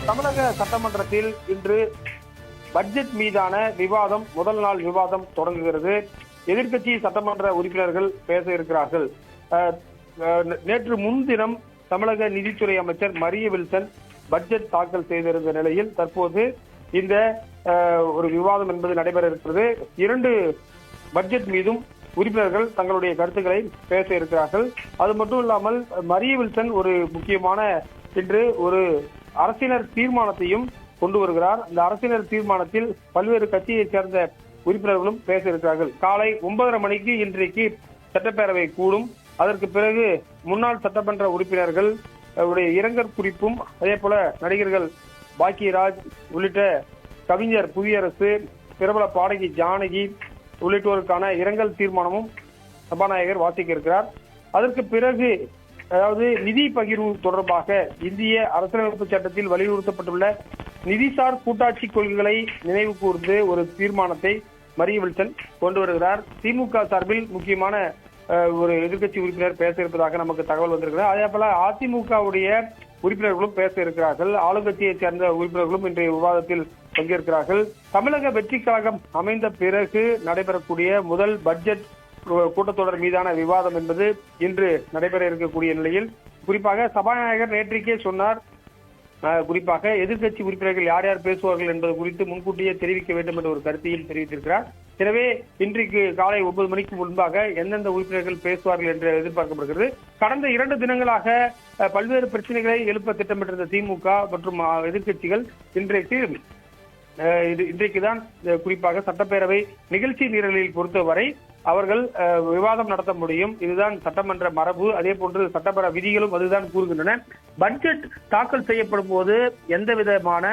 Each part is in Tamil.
தமிழக சட்டமன்றத்தில் இன்று பட்ஜெட் மீதான விவாதம் முதல் நாள் விவாதம் தொடங்குகிறது. எதிர்க்கட்சி சட்டமன்ற உறுப்பினர்கள் பேச இருக்கிறார்கள். நேற்று முன்தினம் தமிழக நிதித்துறை அமைச்சர் மரிய வில்சன் பட்ஜெட் தாக்கல் செய்திருந்த நிலையில் தற்போது இந்த ஒரு விவாதம் என்பது நடைபெற இருக்கிறது. இரண்டு பட்ஜெட் மீதும் உறுப்பினர்கள் தங்களுடைய கருத்துக்களை பேச இருக்கிறார்கள். அது மட்டும் இல்லாமல் மரிய வில்சன் ஒரு முக்கியமான இன்று ஒரு அரசியல் தீர்மானத்தையும் கொண்டு வருகிறார். இந்த அரசியல் தீர்மானத்தில் பல்வேறு கட்சியைச் சேர்ந்த உறுப்பினர்களும் பேச இருக்கிறார்கள். காலை 9:30 மணிக்கு இன்றைக்கு சட்டப்பேரவை கூடும். அதற்கு பிறகு முன்னாள் சட்டமன்ற உறுப்பினர்கள் இரங்கல் குறிப்பும், அதே போல நடிகர்கள் பாக்கியராஜ் உள்ளிட்ட கவிஞர் புவியரசு, பிரபல பாடகி ஜானகி உள்ளிட்டோருக்கான இரங்கல் தீர்மானமும் சபாநாயகர் வாசிக்க இருக்கிறார். அதற்கு பிறகு அதாவது நிதி பகிர்வு தொடர்பாக இந்திய அரசியலமைப்பு சட்டத்தில் வலியுறுத்தப்பட்டுள்ள நிதிசார் கூட்டாட்சி கொள்கைகளை நினைவு கூர்ந்து ஒரு தீர்மானத்தை மரிய வில்சன் கொண்டு வருகிறார். திமுக சார்பில் முக்கியமான ஒரு எதிர்க்கட்சி உறுப்பினர் பேச இருப்பதாக நமக்கு தகவல் வந்திருக்கிறது. அதே போல அதிமுகவுடைய உறுப்பினர்களும் பேச இருக்கிறார்கள். ஆளுங்கட்சியைச் சேர்ந்த உறுப்பினர்களும் இன்றைய விவாதத்தில் பங்கேற்கிறார்கள். தமிழக வெற்றி கழகம் அமைந்த பிறகு நடைபெறக்கூடிய முதல் பட்ஜெட் கூட்டத்தொடர் மீதான விவாதம் என்பது இன்று நடைபெற இருக்கக்கூடிய நிலையில் குறிப்பாக சபாநாயகர் நேற்றைக்கே சொன்னார், குறிப்பாக எதிர்க்கட்சி உறுப்பினர்கள் யார் யார் பேசுவார்கள் என்பது குறித்து முன்கூட்டியே தெரிவிக்க வேண்டும் என்ற ஒரு கருத்தையும் தெரிவித்திருக்கிறார். எனவே இன்றைக்கு காலை 9 மணிக்கு முன்பாக எந்தெந்த உறுப்பினர்கள் பேசுவார்கள் என்று எதிர்பார்க்கப்படுகிறது. கடந்த 2 தினங்களாக பல்வேறு பிரச்சனைகளை எழுப்ப திட்டமிட்டிருந்த திமுக மற்றும் எதிர்க்கட்சிகள் இன்றைக்குதான் குறிப்பாக சட்டப்பேரவை நிகழ்ச்சி நிரலில் பொறுத்தவரை அவர்கள் விவாதம் நடத்த முடியும். இதுதான் சட்டமன்ற மரபு. அதே போன்று சட்டமன்ற விதிகளும் அதுதான் கூறுகின்றன. பட்ஜெட் தாக்கல் செய்யப்படும் போது எந்த விதமான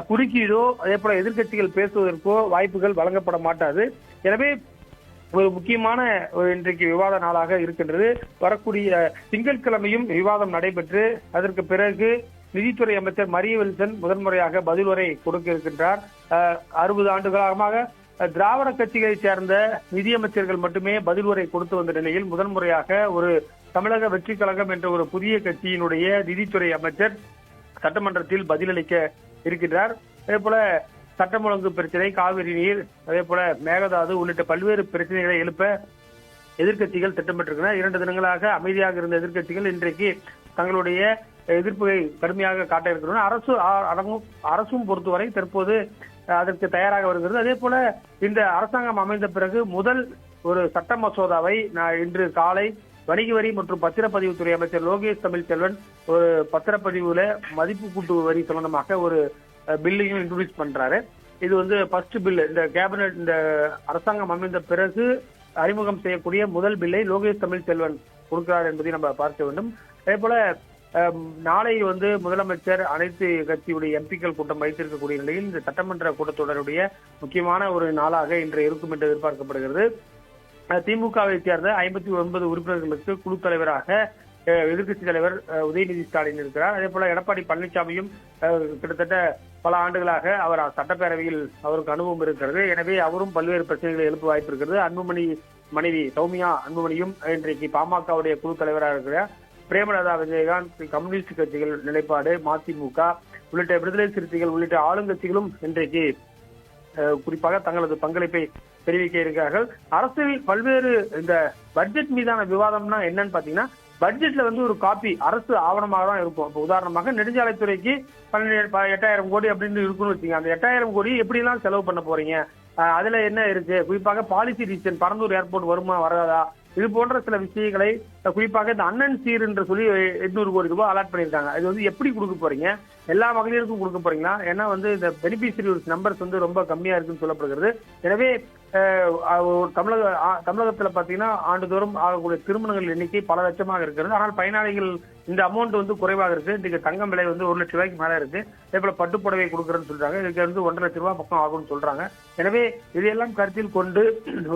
குறுக்கீடோ அதே போல எதிர்க்கட்சிகள் பேசுவதற்கோ வாய்ப்புகள் வழங்கப்பட மாட்டாது. எனவே ஒரு முக்கியமான இன்றைக்கு விவாத நாளாக இருக்கின்றது. வரக்கூடிய திங்கட்கிழமையும் விவாதம் நடைபெற்று அதற்கு பிறகு நிதித்துறை அமைச்சர் மரிய வில்சன் முதன்முறையாக பதில் உரை கொடுக்க இருக்கின்றார். 60 ஆண்டுகளாக திராவிட கட்சிகளை சேர்ந்த நிதியமைச்சர்கள் மட்டுமே பதில் உரை கொடுத்து வந்த நிலையில் முதன்முறையாக ஒரு தமிழக வெற்றி கழகம் என்ற ஒரு புதிய கட்சியினுடைய நிதித்துறை அமைச்சர் சட்டமன்றத்தில் பதிலளிக்க இருக்கின்றார். அதே போல சட்டம் ஒழுங்கு பிரச்சனை, காவிரி நீர், அதே போல மேகதாது உள்ளிட்ட பல்வேறு பிரச்சனைகளை எழுப்ப எதிர்க்கட்சிகள் திட்டமிட்டிருக்கின்றன. 2 தினங்களாக அமைதியாக இருந்த எதிர்க்கட்சிகள் இன்றைக்கு தங்களுடைய எதிர்ப்பை கடுமையாக காட்ட இருக்கிறோம். அரசும் பொறுத்தவரை தற்போது அதற்கு தயாராக வருகிறது. அதே போல இந்த அரசாங்கம் அமைந்த பிறகு முதல் ஒரு சட்ட மசோதாவை இன்று காலை வணிக வரி மற்றும் பத்திரப்பதிவுத்துறை அமைச்சர் லோகேஷ் தமிழ்ச்செல்வன் ஒரு பத்திரப்பதிவுல மதிப்பு கூட்டு வரி சம்பந்தமாக ஒரு பில்லையும் இன்ட்ரோடியூஸ் பண்றாரு. இது ஃபர்ஸ்ட் பில். இந்த கேபினெட் இந்த அரசாங்கம் அமைந்த பிறகு அறிமுகம் செய்யக்கூடிய முதல் பில்லை லோகேஷ் தமிழ்ச்செல்வன் கொடுக்கிறார் என்பதை நம்ம பார்க்க வேண்டும். அதே போல நாளை முதலமைச்சர் அனைத்து கட்சியுடைய எம்பிக்கள் கூட்டம் வைத்திருக்கக்கூடிய நிலையில் இந்த சட்டமன்ற கூட்டத்தொடருடைய முக்கியமான ஒரு நாளாக இன்று இருக்கும் என்று எதிர்பார்க்கப்படுகிறது. திமுகவை சேர்ந்த 59 உறுப்பினர்களுக்கு குழு தலைவராக எதிர்க்கட்சி தலைவர் உதயநிதி ஸ்டாலின் இருக்கிறார். அதே போல எடப்பாடி பழனிசாமியும் கிட்டத்தட்ட பல ஆண்டுகளாக அவர் சட்டப்பேரவையில் அவருக்கு அனுபவம் இருக்கிறது. எனவே அவரும் பல்வேறு பிரச்சனைகளை எழுப்ப வாய்ப்பு இருக்கிறது. அன்புமணி மனைவி சௌமியா அன்புமணியும் இன்றைக்கு பாமகவுடைய குழு தலைவராக இருக்கிறார். பிரேமலதா விஜயகாந்த், கம்யூனிஸ்ட் கட்சிகள் நிலைப்பாடு, மதிமுக உள்ளிட்ட விடுதலை சிறுத்தைகள் உள்ளிட்ட ஆளுங்கட்சிகளும் இன்றைக்கு குறிப்பாக தங்களது பங்களிப்பை தெரிவிக்க இருக்கிறார்கள். அரசில் பல்வேறு இந்த பட்ஜெட் மீதான விவாதம்னா என்னன்னு பாத்தீங்கன்னா, பட்ஜெட்ல ஒரு காப்பி அரசு ஆவணமாக தான் இருக்கும். இப்போ உதாரணமாக நெடுஞ்சாலைத்துறைக்கு 8,000 கோடி அப்படின்னு இருக்குன்னு வச்சுங்க. அந்த 8,000 கோடி எப்படி எல்லாம் செலவு பண்ண போறீங்க, அதுல என்ன இருக்கு, குறிப்பாக பாலிசி டிசிஷன், பரந்தூர் ஏர்போர்ட் வருமா வராதா, இது போன்ற சில விஷயங்களை குறிப்பாக இந்த அண்ணன் சீர் என்று சொல்லி 800 கோடி ரூபாய் அலாட் பண்ணியிருக்காங்க. இது எப்படி கொடுக்க போறீங்க, எல்லா மகளிருக்கும் கொடுக்க போறீங்களா? ஏன்னா இந்த பெனிஃபிஷரி நம்பர்ஸ் ரொம்ப கம்மியா இருக்குன்னு சொல்லப்படுகிறது. எனவே தமிழகத்துல பாத்தீங்கன்னா ஆண்டுதோறும் ஆகக்கூடிய திருமணங்கள் எண்ணிக்கை பல லட்சமாக இருக்கிறது. ஆனால் பயனாளிகள் இந்த அமௌண்ட் குறைவாக இருக்கு. இன்னைக்கு தங்கம் விலை 1 லட்சம் ரூபாய்க்கு மேல இருக்கு. அதே போல பட்டுப்புடவை கொடுக்குறேன்னு சொல்றாங்க. இதுக்கு 1.5 லட்சம் ரூபாய் பக்கம் ஆகும்னு சொல்றாங்க. எனவே இதையெல்லாம் கருத்தில் கொண்டு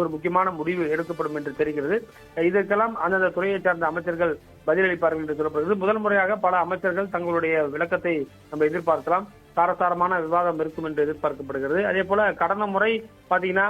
ஒரு முக்கியமான முடிவு எடுக்கப்படும் என்று தெரிகிறது. இதற்கெல்லாம் அந்தந்த துறையை சார்ந்த அமைச்சர்கள் பதிலளிப்பார்கள் என்று சொல்லப்படுகிறது. முதல் முறையாக பல அமைச்சர்கள் தங்களுடைய விளக்கத்தை நம்ம எதிர்பார்க்கலாம். காரசாரமான விவாதம் இருக்கும் என்று எதிர்பார்க்கப்படுகிறது. அதே போல கடந்த முறை பாத்தீங்கன்னா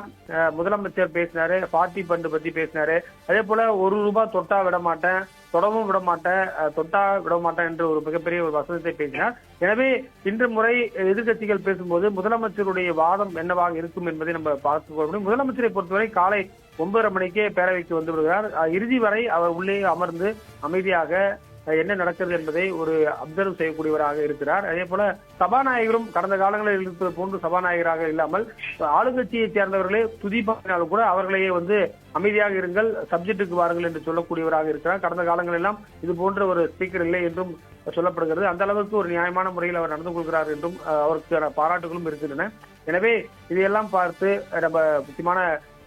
முதலமைச்சர் பேசினாரு, பார்ட்டி பண்டு பத்தி பேசினாரு. அதே போல ₹1 தொட்டா விட மாட்டேன், தொடவும் விட மாட்டேன், தொட்டா விட மாட்டேன் என்று ஒரு மிகப்பெரிய ஒரு வசனத்தை பேசினார். எனவே இன்று முறை எதிர்கட்சிகள் பேசும்போது முதலமைச்சருடைய வாதம் என்னவாக இருக்கும் என்பதை நம்ம பார்த்துக் கொள்ள முடியும். முதலமைச்சரை பொறுத்தவரை காலை 9:30 மணிக்கே பேரவைக்கு வந்து விடுகிறார். இறுதி வரை அவர் உள்ளே அமர்ந்து அமைதியாக என்ன நடக்கிறது என்பதை ஒரு அப்சர்வ் செய்யக்கூடியவராக இருக்கிறார். அதே போல சபாநாயகரும் கடந்த காலங்களில் இருப்பது போன்று சபாநாயகராக இல்லாமல் ஆளுங்கட்சியை சேர்ந்தவர்களே துதிப்பாலும் கூட அவர்களையே வந்து அமைதியாக இருங்கள், சப்ஜெக்டுக்கு வாருங்கள் என்று சொல்லக்கூடியவராக இருக்கிறார். கடந்த காலங்கள் எல்லாம் இது போன்ற ஒரு ஸ்பீக்கர் இல்லை என்றும் சொல்லப்படுகிறது. அந்த அளவுக்கு ஒரு நியாயமான முறையில் அவர் நடந்து கொள்கிறார் என்றும் அவருக்கு பாராட்டுகளும் இருக்கின்றன. எனவே இதையெல்லாம் பார்த்து நம்ம முக்கியமான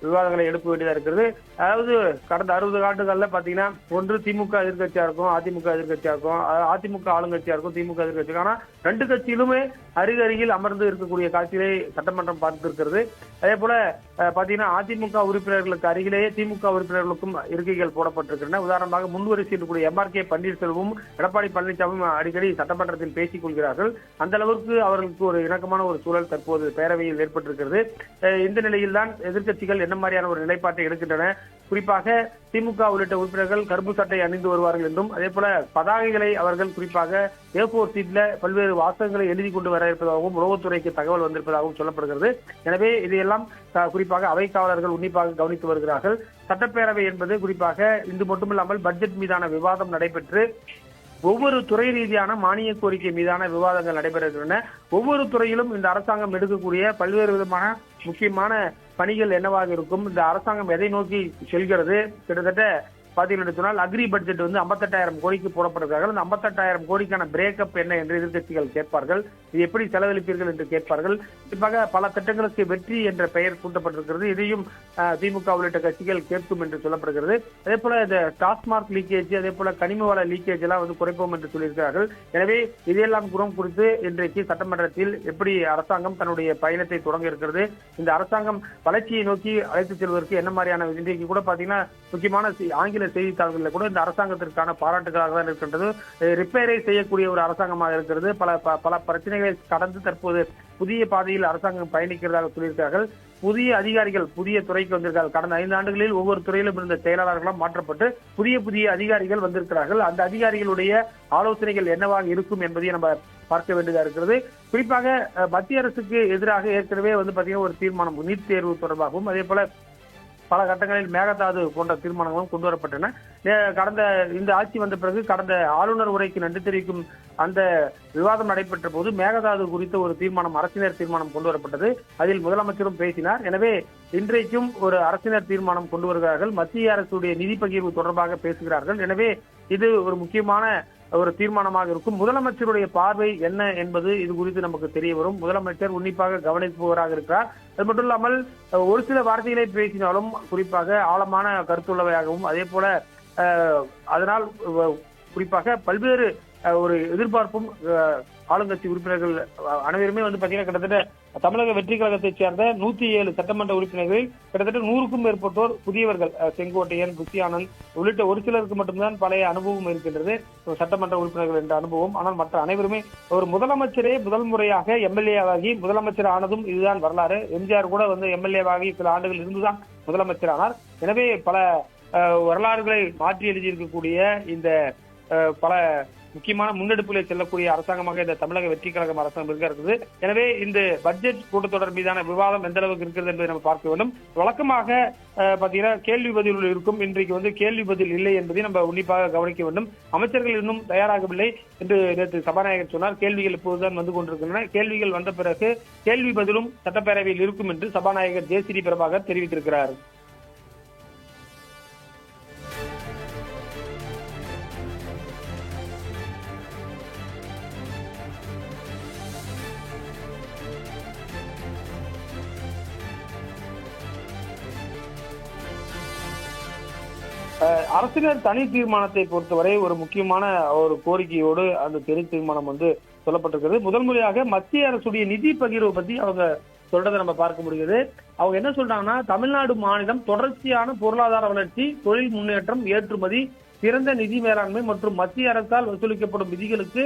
விவாதங்களை எழுப்ப வேண்டியதா இருக்கிறது. அதாவது கடந்த 60 ஆண்டுகள்ல பாத்தீங்கன்னா ஒன்று திமுக எதிர்கட்சியா இருக்கும், அதிமுக எதிர்கட்சியா இருக்கும், அதிமுக ஆளுங்கட்சியா இருக்கும், திமுக எதிர்கட்சி. ஆனா 2 கட்சியிலுமே அருகருகில் அமர்ந்து இருக்கக்கூடிய காட்சியை சட்டமன்றம் பார்த்திருக்கிறது. அதே போல பாத்தீங்கன்னா அதிமுக உறுப்பினர்களுக்கு அருகிலேயே திமுக உறுப்பினர்களுக்கும் இருக்கைகள் போடப்பட்டிருக்கின்றன. உதாரணமாக முன்வரிசையில் இருக்கக்கூடிய MRK பன்னீர்செல்வமும் எடப்பாடி பழனிசாமியும் அடிக்கடி சட்டமன்றத்தில் பேசிக் கொள்கிறார்கள். அந்த அளவுக்கு அவர்களுக்கு ஒரு இணக்கமான ஒரு சூழல் தற்போது பேரவையில் ஏற்பட்டிருக்கிறது. இந்த நிலையில் தான் எதிர்கட்சிகள் என்ன மாதிரியான ஒரு நிலைப்பாட்டை எடுக்கின்றன. குறிப்பாக திமுக உள்ளிட்ட உறுப்பினர்கள் கருப்பு சட்டை அணிந்து வருவார்கள் என்றும், அதே போல பதாகைகளை அவர்கள் குறிப்பாக A4 சீட்ல பல்வேறு வாசகங்களை எழுதி கொண்டு வர இருப்பதாகவும் உளவுத்துறைக்கு தகவல் வந்திருப்பதாகவும் சொல்லப்படுகிறது. எனவே இதையெல்லாம் குறிப்பாக அவைக்காவலர்கள் உன்னிப்பாக கவனித்து வருகிறார்கள். சட்டப்பேரவை என்பது குறிப்பாக இன்று மட்டுமில்லாமல் பட்ஜெட் மீதான விவாதம் நடைபெற்று ஒவ்வொரு துறை ரீதியான மானிய கோரிக்கை மீதான விவாதங்கள் நடைபெறுகின்றன. ஒவ்வொரு துறையிலும் இந்த அரசாங்கம் எடுக்கக்கூடிய பல்வேறு விதமான முக்கியமான பணிகள் என்னவாக இருக்கும், இந்த அரசாங்கம் எதை நோக்கி செல்கிறது, கிட்டத்தட்ட பாத்தீங்கன்னு சொன்னால் அக்ரி பட்ஜெட் வந்து 58,000 கோடிக்கு போடப்படுகிறார்கள். அந்த 58,000 கோடிக்கான பிரேக்கப் என்ன என்று எதிர்கட்சிகள் கேட்பார்கள். இது எப்படி செலவழிப்பீர்கள் என்று கேட்பார்கள். குறிப்பாக பல திட்டங்களுக்கு வெற்றி என்ற பெயர் சூட்டப்பட்டிருக்கிறது. இதையும் திமுக உள்ளிட்ட கட்சிகள் கேட்கும் என்று சொல்லப்படுகிறது. அதே போல இந்த டாஸ்மார்க் லீக்கேஜ், அதே போல கனிம வள லீக்கேஜ் எல்லாம் வந்து குறைப்போம் என்று சொல்லியிருக்கிறார்கள். எனவே இதையெல்லாம் குறித்து இன்றைக்கு சட்டமன்றத்தில் எப்படி அரசாங்கம் தன்னுடைய பயணத்தை தொடங்க இருக்கிறது, இந்த அரசாங்கம் வளர்ச்சியை நோக்கி அழைத்து செல்வதற்கு என்ன மாதிரியான இன்றைக்கு கூட பாத்தீங்கன்னா முக்கியமான ஆங்கில செய்தித்தாள்களில் கூட இந்த அரசாங்கத்திற்கான பாராட்டுகளாக தான் இருக்கின்றது. ரிப்பேரை செய்யக்கூடிய ஒரு அரசாங்கமாக இருக்கிறது. பல பிரச்சனைகளை கடந்து தற்போது புதிய பாதையில் அரசாங்கம் பயணிக்கிறதாக சொல்லியிருக்கிறார்கள். புதிய அதிகாரிகள் புதிய துறைக்கு வந்திருக்கார்கள். கடந்த 5 ஆண்டுகளில் ஒவ்வொரு துறையிலும் இருந்த செயலாளர்களும் மாற்றப்பட்டு புதிய அதிகாரிகள் வந்திருக்கிறார்கள். அந்த அதிகாரிகளுடைய ஆலோசனைகள் என்னவாக இருக்கும் என்பதை நம்ம பார்க்க வேண்டியதா இருக்கிறது. குறிப்பாக மத்திய அரசுக்கு எதிராக ஏற்கனவே வந்து பாத்தீங்கன்னா ஒரு தீர்மானம் நீட் தேர்வு தொடர்பாகவும், அதே போல பல கட்டங்களில் மேகதாது போன்ற தீர்மானங்களும் கொண்டு வரப்பட்டன. கடந்த இந்த ஆட்சி வந்த பிறகு கடந்த ஆளுநர் உரைக்கு நன்றி தெரிவிக்கும் அந்த விவாதம் நடைபெற்ற போது மேகதாது குறித்த ஒரு தீர்மானம், அரசினர் தீர்மானம் கொண்டு வரப்பட்டது. அதில் முதலமைச்சரும் பேசினார். எனவே இன்றைக்கும் ஒரு அரசினர் தீர்மானம் கொண்டு வருகிறார்கள். மத்திய அரசுடைய நிதி பகிர்வு தொடர்பாக பேசுகிறார்கள். எனவே இது ஒரு முக்கியமான ஒரு தீர்மானமாக இருக்கும். முதலமைச்சருடைய பார்வை என்ன என்பது இது குறித்து நமக்கு தெரிய வரும். முதலமைச்சர் உன்னிப்பாக கவனிப்பவராக இருக்கிறார். அது மட்டும் இல்லாமல் ஒரு சில வார்த்தைகளை பேசினாலும் குறிப்பாக ஆழமான கருத்துள்ளவையாகவும், அதே போல அதனால் குறிப்பாக பல்வேறு ஒரு எதிர்பார்ப்பும் ஆளுங்கட்சி உறுப்பினர்கள் அனைவருமே வந்து பாத்தீங்கன்னா கிட்டத்தட்ட தமிழக வெற்றி கழகத்தைச் சேர்ந்த 107 சட்டமன்ற உறுப்பினர்களில் கிட்டத்தட்ட 100க்கும் மேற்பட்டோர் புதியவர்கள். செங்கோட்டையன், புஷி ஆனந்த் உள்ளிட்ட ஒரு சிலருக்கு மட்டும்தான் பழைய அனுபவம் இருக்கின்றது, சட்டமன்ற உறுப்பினர்கள் என்ற அனுபவம். ஆனால் மற்ற அனைவருமே ஒரு முதலமைச்சரே முதல் முறையாக MLA ஆகி முதலமைச்சர் ஆனதும் இதுதான் வரலாறு. எம்ஜிஆர் கூட வந்து MLA ஆகி சில ஆண்டுகள் இருந்துதான் முதலமைச்சர் ஆனார். எனவே பல வரலாறுகளை மாற்றி எழுதியிருக்கக்கூடிய இந்த பல முக்கியமான முன்னெடுப்புகளை செல்லக்கூடிய அரசாங்கமாக இந்த தமிழக வெற்றி கழகம் அரசாங்கம் இருக்கிறது. எனவே இந்த பட்ஜெட் கூட்டத்தொடர் மீதான விவாதம் எந்த அளவுக்கு இருக்கிறது என்பதை நம்ம பார்க்க வேண்டும். வழக்கமாக பாத்தீங்கன்னா கேள்வி பதில் இருக்கும். இன்றைக்கு வந்து கேள்வி பதில் இல்லை என்பதை நம்ம உன்னிப்பாக கவனிக்க வேண்டும். அமைச்சர்கள் இன்னும் தயாராகவில்லை என்று நேற்று சபாநாயகர் சொன்னார். கேள்விகள் இப்போதுதான் வந்து கொண்டிருக்கின்றன. கேள்விகள் வந்த பிறகு கேள்வி பதிலும் சட்டப்பேரவையில் இருக்கும் என்று சபாநாயகர் JCD பிரபாகர் தெரிவித்திருக்கிறார். அரசினர் தனி தீர்மானத்தை பொறுத்தவரை ஒரு முக்கியமான ஒரு கோரிக்கையோடு அந்த தனி தீர்மானம் வந்து சொல்லப்பட்டிருக்கிறது. முதல் முறையாக மத்திய அரசுடைய நிதி பகிர்வு பத்தி அவங்க சொல்றதை நம்ம பார்க்க முடியுது. அவங்க என்ன சொல்றாங்கன்னா, தமிழ்நாடு மாநிலம் தொடர்ச்சியான பொருளாதார வளர்ச்சி, தொழில் முன்னேற்றம், ஏற்றுமதி, சிறந்த நிதி மேலாண்மை மற்றும் மத்திய அரசால் வசூலிக்கப்படும் விதிகளுக்கு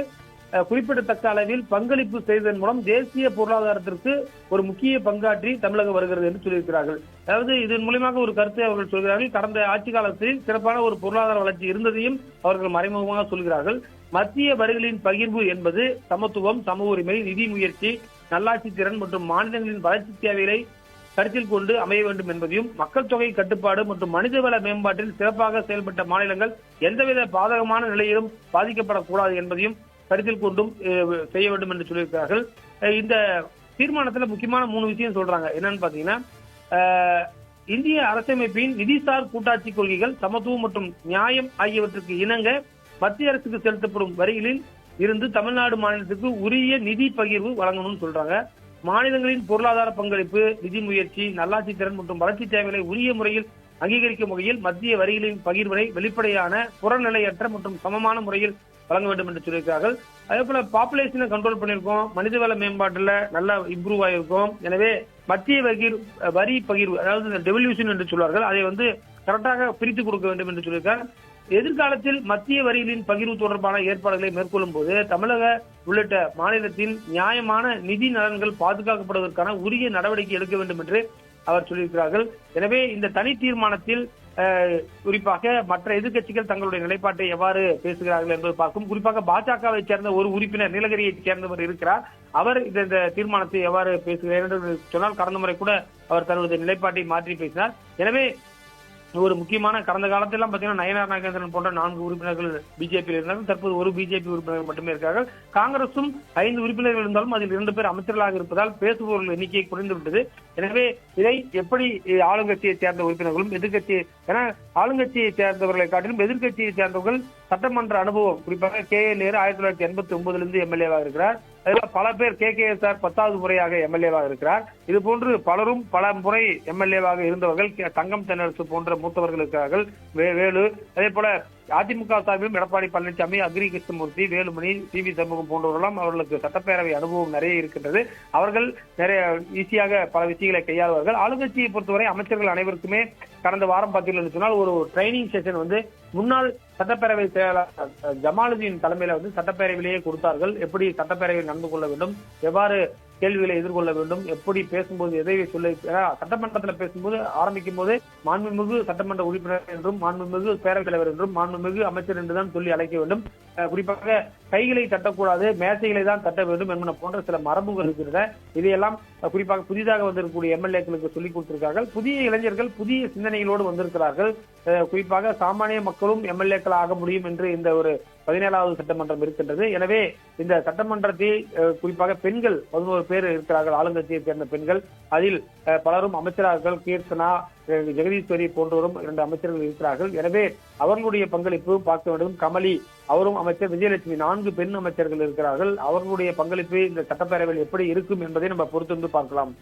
குறிப்பிடத்தக்க அளவில் பங்களிப்பு செய்ததன் மூலம் தேசிய பொருளாதாரத்திற்கு ஒரு முக்கிய பங்காற்றி தமிழகம் வருகிறது என்று சொல்லியிருக்கிறார்கள். அதாவது இதன் மூலமாக ஒரு கருத்தை அவர்கள் சொல்கிறார்கள். கடந்த ஆட்சி காலத்தில் சிறப்பான ஒரு பொருளாதார வளர்ச்சி இருந்ததையும் அவர்கள் மறைமுகமாக சொல்கிறார்கள். மத்திய வரிகளின் பகிர்வு என்பது சமத்துவம், சம உரிமை, நிதி முயற்சி, நல்லாட்சி திறன் மற்றும் மாநிலங்களின் வளர்ச்சி தேவைகளை கருத்தில் கொண்டு அமைய வேண்டும் என்பதையும், மக்கள் தொகை கட்டுப்பாடு மற்றும் மனிதவள மேம்பாட்டில் சிறப்பாக செயல்பட்ட மாநிலங்கள் எந்தவித பாதகமான நிலையிலும் பாதிக்கப்படக்கூடாது என்பதையும் கருத்தில் கொண்டும் செய்ய வேண்டும் என்று சொல்லியிருக்கிறார்கள். இந்த தீர்மானத்துல முக்கியமான 3 விஷயம் சொல்றாங்க. என்னன்னு பாத்தீங்கன்னா, இந்திய அரசமைப்பின் நிதிசார் கூட்டாட்சி கொள்கைகள், சமத்துவம் மற்றும் நியாயம் ஆகியவற்றுக்கு இணங்க மத்திய அரசுக்கு செலுத்தப்படும் வரிகளில் இருந்து தமிழ்நாடு மாநிலத்துக்கு உரிய நிதி பகிர்வு வழங்கணும்னு சொல்றாங்க. மாநிலங்களின் பொருளாதார பங்களிப்பு, நிதி முயற்சி, நல்லாட்சி திறன் மற்றும் வளர்ச்சி தேவைகளை உரிய முறையில் அங்கீகரிக்கும் வகையில் மத்திய வரிகளின் பகிர்வினை வெளிப்படையான, புறநிலையற்ற மற்றும் சமமான முறையில் வழங்க வேண்டும் என்று சொல்லியிருக்கிறார்கள். அதே போல பாப்புலேஷனை கண்ட்ரோல் பண்ணியிருக்கோம், மனிதவள மேம்பாட்டுல நல்லா இம்ப்ரூவ் ஆயிருக்கும். எனவே மத்திய வரி பகிர்வு, அதாவது டெவல்யூஷன் என்று சொல்வார்கள், அதை கரெக்டாக பிரித்து கொடுக்க வேண்டும் என்று சொல்லியிருக்கார். எதிர்காலத்தில் மத்திய வரிகளின் பகிர்வு தொடர்பான ஏற்பாடுகளை மேற்கொள்ளும் போது தமிழக உள்ளிட்ட மாநிலத்தின் நியாயமான நிதி நலன்கள் பாதுகாக்கப்படுவதற்கான உரிய நடவடிக்கை எடுக்க வேண்டும் என்று அவர் சொல்லியிருக்கிறார்கள். எனவே இந்த தனி தீர்மானத்தில் குறிப்பாக மற்ற எதிர்க்கட்சிகள் தங்களுடைய நிலைப்பாட்டை எவ்வாறு பேசுகிறார்கள் என்பது பார்க்கும். குறிப்பாக பாஜகவை சேர்ந்த ஒரு உறுப்பினர், நீலகிரியை சேர்ந்தவர் இருக்கிறார். அவர் இந்த தீர்மானத்தை எவ்வாறு பேசுகிறார் என்று சொன்னால், கடந்த முறை கூட அவர் தன்னுடைய நிலைப்பாட்டை மாற்றி பேசினார். எனவே ஒரு முக்கியமான, கடந்த காலத்திலாம் பாத்தீங்கன்னா நயனார் நாகேந்திரன் போன்ற 4 உறுப்பினர்கள் பிஜேபியில் இருந்தாலும் தற்போது ஒரு பிஜேபி உறுப்பினர் மட்டுமே இருக்கிறார்கள். காங்கிரசும் 5 உறுப்பினர்கள் இருந்தாலும் அதில் 2 பேர் அமைச்சர்களாக இருப்பதால் பேசுபவர்கள் எண்ணிக்கை குறைந்துவிட்டது. எனவே இதை எப்படி ஆளுங்கட்சியை சேர்ந்த உறுப்பினர்களும் ஏன்னா ஆளுங்கட்சியை சேர்ந்தவர்களை காட்டிலும் எதிர்கட்சியை சேர்ந்தவர்கள் சட்டமன்ற அனுபவம், குறிப்பாக KL 1989 எம்எல்ஏவாக இருக்கிறார். அதில் பல பேர் KKSR 10வது முறையாக எம்எல்ஏவாக இருக்கிறார். இது போன்று பலரும் பல முறை எம்எல்ஏவாக இருந்தவர்கள், தங்கம் தென்னரசு போன்ற மூத்தவர்கள் இருக்கிறார்கள், வேலு. அதே போல அதிமுக சார்பிலும் எடப்பாடி பழனிசாமி, அக்ரி கிருஷ்ணமூர்த்தி, வேலுமணி, CV சண்முகம் போன்றவர்களும் அவர்களுக்கு சட்டப்பேரவை அனுபவம் நிறைய இருக்கின்றது. அவர்கள் நிறைய ஈஸியாக பல விஷயங்களை கையாளுவார்கள். ஆளுங்கட்சியை பொறுத்தவரை அமைச்சர்கள் அனைவருக்குமே கடந்த வாரம் பார்த்தீங்கன்னு சொன்னால் ஒரு ட்ரைனிங் செஷன் முன்னாள் சட்டப்பேரவை செயலாளர் ஜமாலுதீன் தலைமையில சட்டப்பேரவையிலேயே கொடுத்தார்கள். எப்படி சட்டப்பேரவையில் நடந்து கொள்ள வேண்டும், எவ்வாறு கேள்விகளை எதிர்கொள்ள வேண்டும், எப்படி பேசும்போது எதை சொல்ல, சட்டமன்றத்தில் பேசும்போது ஆரம்பிக்கும் போதே மாண்புமிகு சட்டமன்ற உறுப்பினர் என்றும் மாண்புமிகு பேரவைத் தலைவர் என்றும் மாண்புமிகு அமைச்சர் என்றுதான் சொல்லி அழைக்க வேண்டும். குறிப்பாக கைகளை தட்டக்கூடாது, மேசைகளை தான் தட்ட வேண்டும் என்பன போன்ற சில மரபுகள் இருக்கின்றன. இதையெல்லாம் குறிப்பாக புதிதாக வந்திருக்கக்கூடிய எம்எல்ஏக்களுக்கு சொல்லிக் கொடுத்திருக்கார்கள். புதிய இளைஞர்கள் புதிய சிந்தனைகளோடு வந்திருக்கிறார்கள். குறிப்பாக சாமானிய மக்களும் எம்எல்ஏக்கள் ஆக முடியும் என்று இந்த ஒரு 17வது சட்டமன்றம் இருக்கின்றது. எனவே இந்த சட்டமன்றத்தில் குறிப்பாக பெண்கள் 11 பேர் இருக்கிறார்கள், ஆளுங்கட்சியை சேர்ந்த பெண்கள். அதில் பலரும் அமைச்சர்கள், கீர்த்தனா, ஜெகதீஸ்வரி போன்றோரும் 2 அமைச்சர்கள் இருக்கிறார்கள். எனவே அவர்களுடைய பங்களிப்பு பார்க்க வேண்டும். கமலி அவரும் அமைச்சர், விஜயலட்சுமி 4 பெண் அமைச்சர்கள் இருக்கிறார்கள். அவர்களுடைய பங்களிப்பு இந்த சட்டப்பேரவையில் எப்படி இருக்கும் என்பதை நம்ம பொறுத்திருந்து பார்க்கலாம்.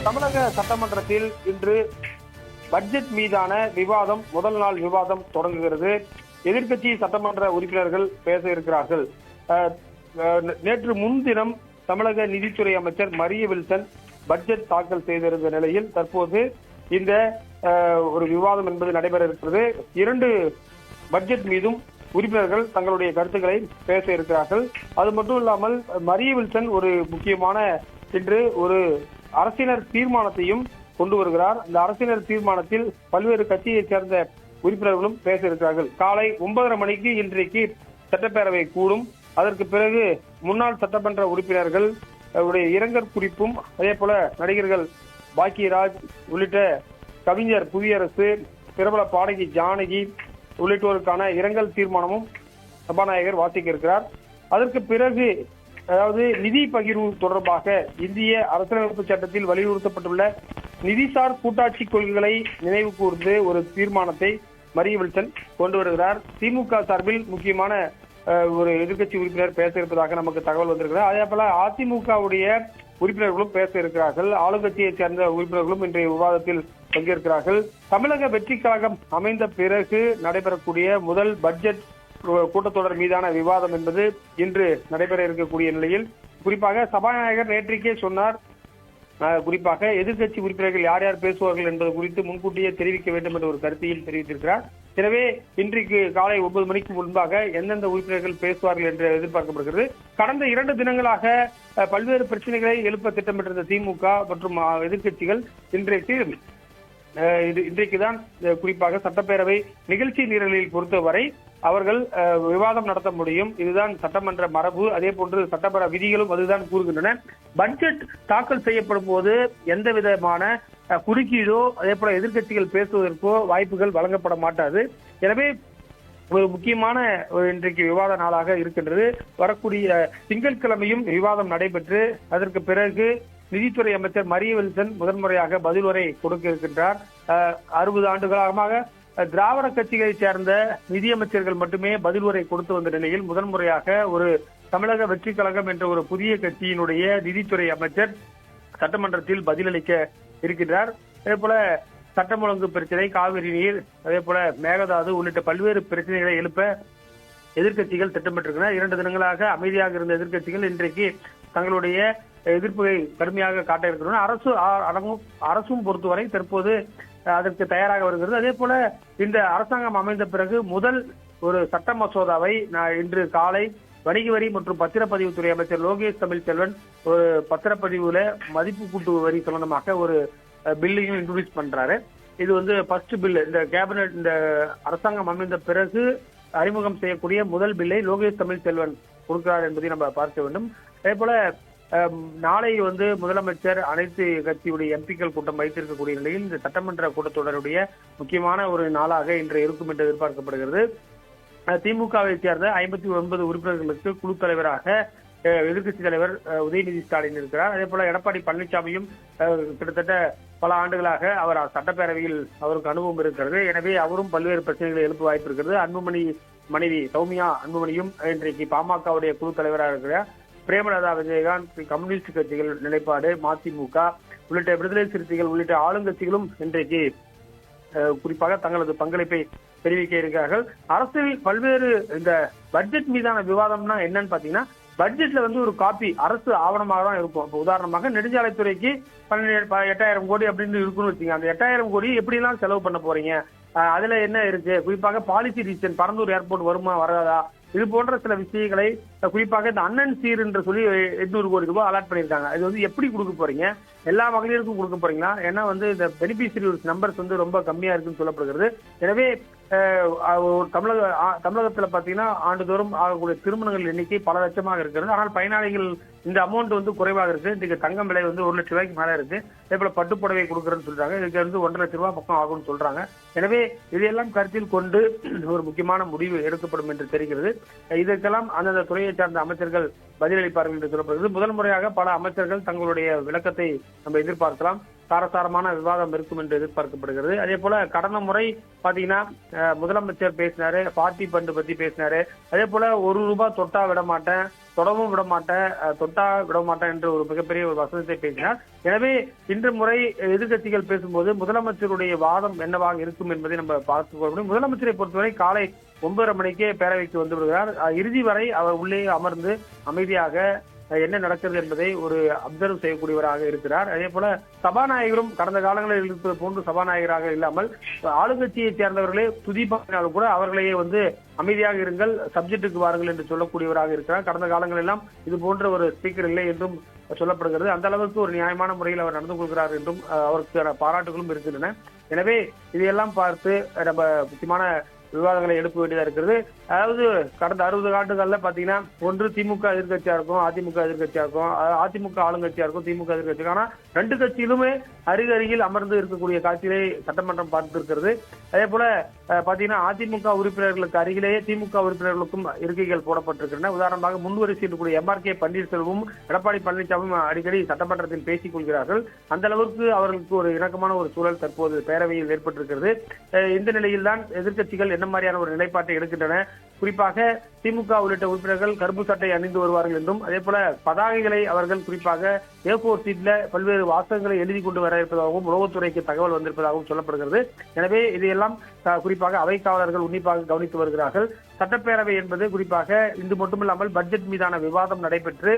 தமிழக சட்டமன்றத்தில் இன்று பட்ஜெட் மீதான விவாதம் முதல் நாள் விவாதம் தொடங்குகிறது. எதிர்க்கட்சி சட்டமன்ற உறுப்பினர்கள் பேச இருக்கிறார்கள். நேற்று முன்தினம் தமிழக நிதித்துறை அமைச்சர் மரிய வில்சன் பட்ஜெட் தாக்கல் செய்திருந்த நிலையில் தற்போது இந்த ஒரு விவாதம் என்பது நடைபெற இருக்கிறது. 2 பட்ஜெட் மீதும் உறுப்பினர்கள் தங்களுடைய கருத்துக்களை பேச இருக்கிறார்கள். அது மட்டும் இல்லாமல் மரிய வில்சன் ஒரு முக்கியமான இன்று ஒரு அரசினர் தீர்மானத்தையும் கொண்டு வருகிறார். இந்த அரசினர் தீர்மானத்தில் பல்வேறு கட்சியைச் சேர்ந்த உறுப்பினர்களும் பேச இருக்கிறார்கள். காலை 9:30 மணிக்கு இன்றைக்கு சட்டப்பேரவை கூடும். அதற்கு பிறகு முன்னாள் சட்டமன்ற உறுப்பினர்கள் இரங்கல் குறிப்பும் அதே போல நடிகர்கள் பாக்கியராஜ் உள்ளிட்ட கவிஞர் புவியரசு, பிரபல பாடகி ஜானகி உள்ளிட்டோருக்கான இரங்கல் தீர்மானமும் சபாநாயகர் வாசிக்க இருக்கிறார். அதற்கு பிறகு அதாவது நிதி பகிர்வு தொடர்பாக இந்திய அரசியலமைப்பு சட்டத்தில் வலியுறுத்தப்பட்டுள்ள நிதிசார் கூட்டாட்சி கொள்கைகளை நினைவு கூர்ந்து ஒரு தீர்மானத்தை மரிய வில்சன் கொண்டு வருகிறார். திமுக சார்பில் முக்கியமான ஒரு எதிர்க்கட்சி உறுப்பினர் பேச இருப்பதாக நமக்கு தகவல் வந்திருக்கிறார். அதே போல அதிமுகவுடைய உறுப்பினர்களும் பேச இருக்கிறார்கள். ஆளுங்கட்சியைச் சேர்ந்த உறுப்பினர்களும் இன்றைய விவாதத்தில் பங்கேற்கிறார்கள். தமிழக வெற்றி கழகம் அமைந்த பிறகு நடைபெறக்கூடிய முதல் பட்ஜெட் கூட்டத்தொடர் மீதான விவாதம் என்பது இன்று நடைபெற இருக்கக்கூடிய நிலையில் குறிப்பாக சபாநாயகர் நேற்றைக்கே சொன்னார், குறிப்பாக எதிர்க்கட்சி உறுப்பினர்கள் யார் யார் பேசுவார்கள் என்பது குறித்து முன்கூட்டியே தெரிவிக்க வேண்டும் என்ற ஒரு கருத்தையும் தெரிவித்திருக்கிறார். எனவே இன்றைக்கு காலை 9 மணிக்கு முன்பாக எந்தெந்த உறுப்பினர்கள் பேசுவார்கள் என்று எதிர்பார்க்கப்படுகிறது. கடந்த 2 தினங்களாக பல்வேறு பிரச்சனைகளை எழுப்ப திட்டமிட்டிருந்த திமுக மற்றும் எதிர்க்கட்சிகள் இன்றைக்குதான் குறிப்பாக சட்டப்பேரவை நிகழ்ச்சி நிரலில் பொறுத்தவரை அவர்கள் விவாதம் நடத்த முடியும். இதுதான் சட்டமன்ற மரபு. அதே போன்று சட்டமன்ற விதிகளும் அதுதான் கூறுகின்றன. பட்ஜெட் தாக்கல் செய்யப்படும் போது எந்த விதமான குறுக்கீடோ அதே போல எதிர்க்கட்சிகள் பேசுவதற்கோ வாய்ப்புகள் வழங்கப்பட மாட்டாது. எனவே ஒரு முக்கியமான இன்றைக்கு விவாத நாளாக இருக்கின்றது. வரக்கூடிய திங்கட்கிழமையும் விவாதம் நடைபெற்று அதற்கு பிறகு நிதித்துறை அமைச்சர் மரிய வில்சன் முதன்முறையாக பதில் உரை கொடுக்க இருக்கின்றார். 60 ஆண்டுகளாக திராவிட கட்சிகளை சேர்ந்த நிதியமைச்சர்கள் மட்டுமே பதில் உரை கொடுத்து வந்த நிலையில் முதன்முறையாக ஒரு தமிழக வெற்றி கழகம் என்ற ஒரு புதிய கட்சியினுடைய நிதித்துறை அமைச்சர் சட்டமன்றத்தில் பதிலளிக்க இருக்கின்றார். அதே போல சட்டம் ஒழுங்கு பிரச்சனை, காவிரி நீர், அதே போல மேகதாது உள்ளிட்ட பல்வேறு பிரச்சனைகளை எழுப்ப எதிர்க்கட்சிகள் திட்டமிட்டிருக்கின்றனர். 2 தினங்களாக அமைதியாக இருந்த எதிர்க்கட்சிகள் இன்றைக்கு தங்களுடைய எதிர்ப்பை கடுமையாக காட்ட இருக்கின்றன. அரசும் பொறுத்தவரை தற்போது அதற்கு தயாராக வருகிறது. அதே போல இந்த அரசாங்கம் அமைந்த பிறகு முதல் ஒரு சட்ட மசோதாவை இன்று காலை வணிக வரி மற்றும் பத்திரப்பதிவுத்துறை அமைச்சர் லோகேஷ் தமிழ்செல்வன் ஒரு பத்திரப்பதிவுல மதிப்பு கூட்டு வரி சம்பந்தமாக ஒரு பில்லையும் இன்ட்ரோடியூஸ் பண்றாரு. இது ஃபர்ஸ்ட் பில். இந்த கேபினட் இந்த அரசாங்கம் அமைந்த பிறகு அறிமுகம் செய்யக்கூடிய முதல் பில்லை லோகேஷ் தமிழ்செல்வன் கொடுக்கிறார் என்பதை நம்ம பார்க்க வேண்டும். அதே போல நாளை முதலமைச்சர் அனைத்து கட்சியுடைய எம்பிக்கள் கூட்டம் வைத்திருக்கக்கூடிய நிலையில் இந்த சட்டமன்ற கூட்டத்தொடருடைய முக்கியமான ஒரு நாளாக இன்று இருக்கும் என்று எதிர்பார்க்கப்படுகிறது. திமுகவை சேர்ந்த 59 உறுப்பினர்களுக்கு குழு தலைவராக எதிர்க்கட்சி தலைவர் உதயநிதி ஸ்டாலின் இருக்கிறார். அதே போல எடப்பாடி பழனிசாமியும் கிட்டத்தட்ட பல ஆண்டுகளாக அவர் சட்டப்பேரவையில் அவருக்கு அனுபவம் இருக்கிறது. எனவே அவரும் பல்வேறு பிரச்சனைகளை எழுப்ப வாய்ப்பு இருக்கிறது. அன்புமணி மனைவி சௌமியா அன்புமணியும் இன்றைக்கு பாமகவுடைய குழு தலைவராக இருக்கிறார். பிரேமலதா விஜயகாந்த், கம்யூனிஸ்ட் கட்சிகள் நிலைப்பாடு, மதிமுக உள்ளிட்ட விடுதலை சிறுத்தைகள் உள்ளிட்ட ஆளுங்கட்சிகளும் இன்றைக்கு குறிப்பாக தங்களது பங்களிப்பை தெரிவிக்க இருக்கிறார்கள். அரசில் பல்வேறு இந்த பட்ஜெட் மீதான விவாதம்னா என்னன்னு பாத்தீங்கன்னா, பட்ஜெட்ல ஒரு காப்பி அரசு ஆவணமாக தான் இருக்கும். இப்போ உதாரணமாக நெடுஞ்சாலைத்துறைக்கு 8,000 கோடி அப்படின்னு இருக்குன்னு வச்சுங்க. அந்த 8,000 கோடி எப்படி எல்லாம் செலவு பண்ண போறீங்க, அதுல என்ன இருக்கு, குறிப்பாக பாலிசி டிசிஷன் பரந்தூர் ஏர்போர்ட் வருமா வராதா, இது போன்ற சில விஷயங்களை குறிப்பாக இந்த அண்ணன் சீர் என்று சொல்லி 800 கோடி ரூபாய் அலாட் பண்ணியிருக்காங்க. இது எப்படி கொடுக்க போறீங்க, எல்லா மகளிருக்கும் கொடுக்க போறீங்களா? ஏன்னா இந்த பெனிஃபிஷரி நம்பர்ஸ் ரொம்ப கம்மியா இருக்குன்னு சொல்லப்படுகிறது. எனவே தமிழகத்துல பாத்தீங்கன்னா ஆண்டுதோறும் ஆகக்கூடிய திருமணங்கள் எண்ணிக்கை பல லட்சமாக இருக்கிறது. ஆனால் பயனாளிகள் இந்த அமௌண்ட் குறைவாக இருக்கு. இன்னைக்கு தங்கம் விலை 1 லட்சம் ரூபாய்க்கு மேல இருக்கு. அதே போல பட்டுப்புடவை கொடுக்கறேன்னு சொல்றாங்க. இதுக்கு 1.5 லட்சம் ரூபாய் பக்கம் ஆகும்னு சொல்றாங்க. எனவே இதையெல்லாம் கருத்தில் கொண்டு ஒரு முக்கியமான முடிவு எடுக்கப்படும் என்று தெரிகிறது. இதற்கெல்லாம் அந்தந்த துறையை சார்ந்த அமைச்சர்கள் பதிலளிப்பார்கள் என்று சொல்லப்படுகிறது. முதல் முறையாக பல அமைச்சர்கள் தங்களுடைய விளக்கத்தை நம்ம எதிர்பார்க்கலாம். காரசாரமான விவாதம் இருக்கும் என்று எதிர்பார்க்கப்படுகிறது. அதே போல கடந்த முறை பாத்தீங்கன்னா முதலமைச்சர் பேசினாரு, பார்ட்டி பண்டு பத்தி பேசினாரு. அதே போல ₹1 தொட்டா விட மாட்டேன், தொடவும் விட மாட்டேன், தொட்டா விட மாட்டேன் என்று ஒரு மிகப்பெரிய ஒரு வசனத்தை பேசினார். எனவே இன்று முறை எதிர்கட்சிகள் பேசும்போது முதலமைச்சருடைய வாதம் என்னவாக இருக்கும் என்பதை நம்ம பார்த்துக் கொள்ள முடியும். முதலமைச்சரை பொறுத்தவரை காலை 9:30 மணிக்கே பேரவைக்கு வந்து விடுகிறார். இறுதி வரை அவர் உள்ளே அமர்ந்து அமைதியாக என்ன நடக்கிறது என்பதை ஒரு அப்சர்வ் செய்யக்கூடியவராக இருக்கிறார். அதே போல சபாநாயகரும் கடந்த காலங்களில் இருப்பது போன்று சபாநாயகராக இல்லாமல் ஆளுங்கட்சியை சேர்ந்தவர்களே துதிப்பாக்கினாலும் கூட அவர்களையே வந்து அமைதியாக இருங்கள், சப்ஜெக்டுக்கு வாருங்கள் என்று சொல்லக்கூடியவராக இருக்கிறார். கடந்த காலங்கள் எல்லாம் இது போன்ற ஒரு ஸ்பீக்கர் இல்லை என்றும் சொல்லப்படுகிறது. அந்த அளவுக்கு ஒரு நியாயமான முறையில் அவர் நடந்து கொள்கிறார் என்றும் அவருக்கான பாராட்டுகளும் இருக்கின்றன. எனவே இதையெல்லாம் பார்த்து நம்ம முக்கியமான விவாதங்களை எழுப்ப வேண்டியதா இருக்கிறது. அதாவது கடந்த 60 ஆண்டுகள்ல பாத்தீங்கன்னா ஒன்று திமுக எதிர்கட்சியா இருக்கும், அதிமுக எதிர்கட்சியா இருக்கும், அதிமுக ஆளுங்கட்சியா இருக்கும், திமுக எதிர்கட்சி. ஆனா 2 கட்சியிலுமே அருகருகில் அமர்ந்து இருக்கக்கூடிய காட்சியை சட்டமன்றம் பார்த்து இருக்கிறது. அதே போல பாத்தீங்கன்னா அதிமுக உறுப்பினர்களுக்கு அருகிலேயே திமுக உறுப்பினர்களுக்கும் இருக்கைகள் போடப்பட்டிருக்கின்றன. உதாரணமாக முன்வரிசையில் இருக்கக்கூடிய MRK பன்னீர்செல்வமும் எடப்பாடி பழனிசாமியும் அடிக்கடி சட்டமன்றத்தில் பேசிக் கொள்கிறார்கள். அந்த அளவுக்கு அவர்களுக்கு ஒரு இணக்கமான ஒரு சூழல் தற்போது பேரவையில் ஏற்பட்டிருக்கிறது. இந்த நிலையில் தான் எதிர்கட்சிகள் என்ன மாதிரியான ஒரு நிலைப்பாட்டை எடுக்கின்றன. குறிப்பாக திமுக உள்ளிட்ட உறுப்பினர்கள் கருப்பு சட்டை அணிந்து வருவார்கள் என்றும், அதே போல பதாகைகளை அவர்கள் குறிப்பாக A4 சீட்ல பல்வேறு வாசகங்களை எழுதி கொண்டு வர இருப்பதாகவும் உளவுத்துறைக்கு தகவல் வந்திருப்பதாகவும் சொல்லப்படுகிறது. எனவே இதையெல்லாம் குறிப்பாக அவை காவலர்கள் உன்னிப்பாக கவனித்து வருகிறார்கள். சட்டப்பேரவை என்பது குறிப்பாக இன்று மட்டுமில்லாமல் பட்ஜெட் மீதான விவாதம் நடைபெற்று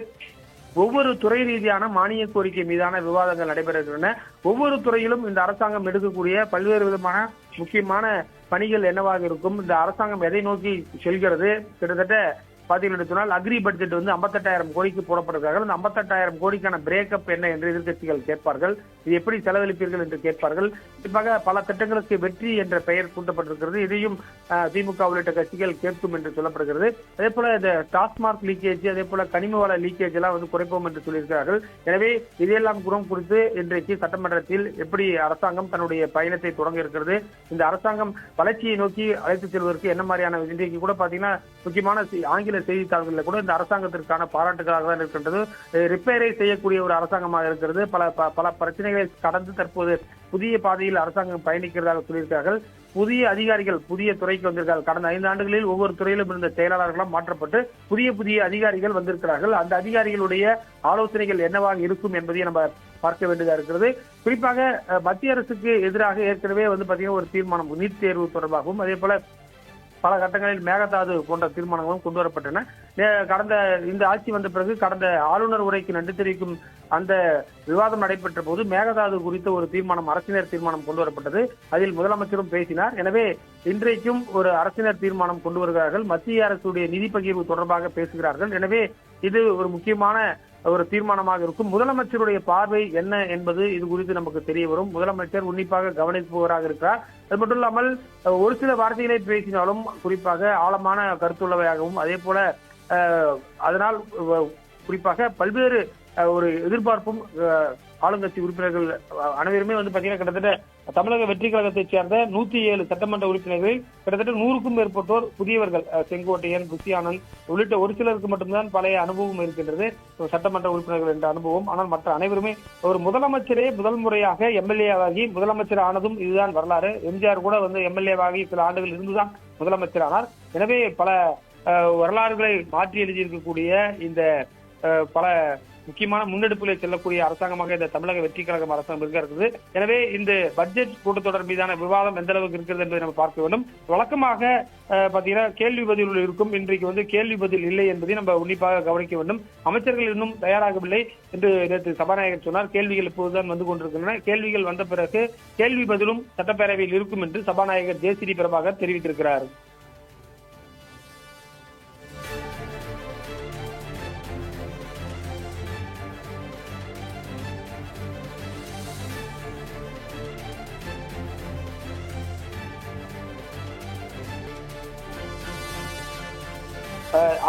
ஒவ்வொரு துறை ரீதியான மானிய கோரிக்கை மீதான விவாதங்கள் நடைபெறுகின்றன. ஒவ்வொரு துறையிலும் இந்த அரசாங்கம் எடுக்கக்கூடிய பல்வேறு விதமான முக்கியமான பணிகள் என்னவாக இருக்கும், இந்த அரசாங்கம் எதை நோக்கி செல்கிறது, கிட்டத்தட்ட பாத்தீங்கன்னு சொன்னால் அக்ரி பட்ஜெட் வந்து 58,000 கோடிக்கு போடப்படுகிறார்கள். அந்த 58,000 கோடிக்கான பிரேக்கப் என்ன என்று எதிர்கட்சிகள் கேட்பார்கள். இது எப்படி செலவழிப்பீர்கள் என்று கேட்பார்கள். குறிப்பாக பல திட்டங்களுக்கு வெற்றி என்ற பெயர் கூட்டப்பட்டிருக்கிறது. இதையும் திமுக உள்ளிட்ட கட்சிகள் கேட்கும் என்று சொல்லப்படுகிறது. அதே போல இந்த டாஸ்மார்க் லீக்கேஜ், அதே போல கனிம வள லீக்கேஜ் எல்லாம் வந்து குறைப்போம் என்று சொல்லியிருக்கிறார்கள். எனவே இதையெல்லாம் குறம் குறித்து இன்றைக்கு சட்டமன்றத்தில் எப்படி அரசாங்கம் தன்னுடைய பயணத்தை தொடங்க இருக்கிறது, இந்த அரசாங்கம் வளர்ச்சியை நோக்கி அழைத்து செல்வதற்கு என்ன மாதிரியான இன்றைக்கு கூட பாத்தீங்கன்னா முக்கியமான ஆங்கில செய்தித்தாள்களில் கூட இந்த அரசாங்கத்திற்கான பாராட்டுகளாக தான் இருக்கின்றது. ரிப்பேரை செய்யக்கூடிய ஒரு அரசாங்கமாக இருக்கிறது. பல பிரச்சனைகளை கடந்து தற்போது புதிய பாதையில் அரசாங்கம் பயணிக்கிறதாக சொல்லியிருக்கிறார்கள். புதிய அதிகாரிகள் புதிய துறைக்கு வந்திருக்கிறார்கள். கடந்த 5 ஆண்டுகளில் ஒவ்வொரு துறையிலும் இருந்த செயலாளர்களும் மாற்றப்பட்டு புதிய அதிகாரிகள் வந்திருக்கிறார்கள். அந்த அதிகாரிகளுடைய ஆலோசனைகள் என்னவாக இருக்கும் என்பதை நம்ம பார்க்க வேண்டியதா இருக்கிறது. குறிப்பாக மத்திய அரசுக்கு எதிராக ஏற்கனவே வந்து பாத்தீங்கன்னா ஒரு தீர்மானம் நீட் தேர்வு தொடர்பாகவும், அதே போல பல கட்டங்களில் மேகதாது போன்ற தீர்மானங்களும் கொண்டு வரப்பட்டன. கடந்த இந்த ஆட்சி வந்த பிறகு கடந்த ஆளுநர் உரைக்கு நன்றி தெரிவிக்கும் அந்த விவாதம் நடைபெற்ற போது மேகதாது குறித்த ஒரு தீர்மானம், அரசினர் தீர்மானம் கொண்டு வரப்பட்டது. அதில் முதலமைச்சரும் பேசினார். எனவே இன்றைக்கும் ஒரு அரசினர் தீர்மானம் கொண்டு வருகிறார்கள். மத்திய அரசுடைய நிதி பகிர்வு தொடர்பாக பேசுகிறார்கள். எனவே இது ஒரு முக்கியமான ஒரு தீர்மானமாக இருக்கும். முதலமைச்சருடைய பார்வை என்ன என்பது இது குறித்து நமக்கு தெரிய வரும். முதலமைச்சர் உன்னிப்பாக கவனிப்பவராக இருக்கிறார். அது மட்டும் இல்லாமல் ஒரு சில வார்த்தைகளை பேசினாலும் குறிப்பாக ஆழமான கருத்துள்ளவையாகவும், அதே போல அதனால் குறிப்பாக பல்வேறு ஒரு எதிர்பார்ப்பும் ஆளுங்கட்சி உறுப்பினர்கள் அனைவருமே வந்து பாத்தீங்கன்னா கிட்டத்தட்ட தமிழக வெற்றி கழகத்தைச் சேர்ந்த 107 சட்டமன்ற உறுப்பினர்களில் கிட்டத்தட்ட 100க்கும் மேற்பட்டோர் புதியவர்கள். செங்கோட்டையன், புஷி ஆனந்த் உள்ளிட்ட ஒரு சிலருக்கு மட்டும்தான் பழைய அனுபவம் இருக்கின்றது, சட்டமன்ற உறுப்பினர்கள் என்ற அனுபவம். ஆனால் மற்ற அனைவருமே ஒரு முதலமைச்சரே முதல் முறையாக MLA ஆகி முதலமைச்சர் ஆனதும் இதுதான் வரலாறு. எம்ஜிஆர் கூட வந்து MLA ஆகி சில ஆண்டுகள் இருந்துதான் முதலமைச்சர் ஆனார். எனவே பல வரலாறுகளை மாற்றி எழுதியிருக்கக்கூடிய இந்த பல முக்கியமான முன்னெடுப்புகளை செல்லக்கூடிய அரசாங்கமாக இந்த தமிழக வெற்றி கழகம் அரசாங்கம் இருக்கிறது. எனவே இந்த பட்ஜெட் கூட்டத்தொடர் மீதான விவாதம் எந்த அளவுக்கு இருக்கிறது என்பதை நம்ம பார்க்க வேண்டும். வழக்கமாக பாத்தீங்கன்னா கேள்வி பதில் இருக்கும். இன்றைக்கு வந்து கேள்வி பதில் இல்லை என்பதை நம்ம உன்னிப்பாக கவனிக்க வேண்டும். அமைச்சர்கள் இன்னும் தயாராகவில்லை என்று நேற்று சபாநாயகர் சொன்னார். கேள்விகள் இப்போதுதான் வந்து கொண்டிருக்கின்றன. கேள்விகள் வந்த பிறகு கேள்வி பதிலும் சட்டப்பேரவையில் இருக்கும் என்று சபாநாயகர் JCD பிரபாகர் தெரிவித்திருக்கிறார்.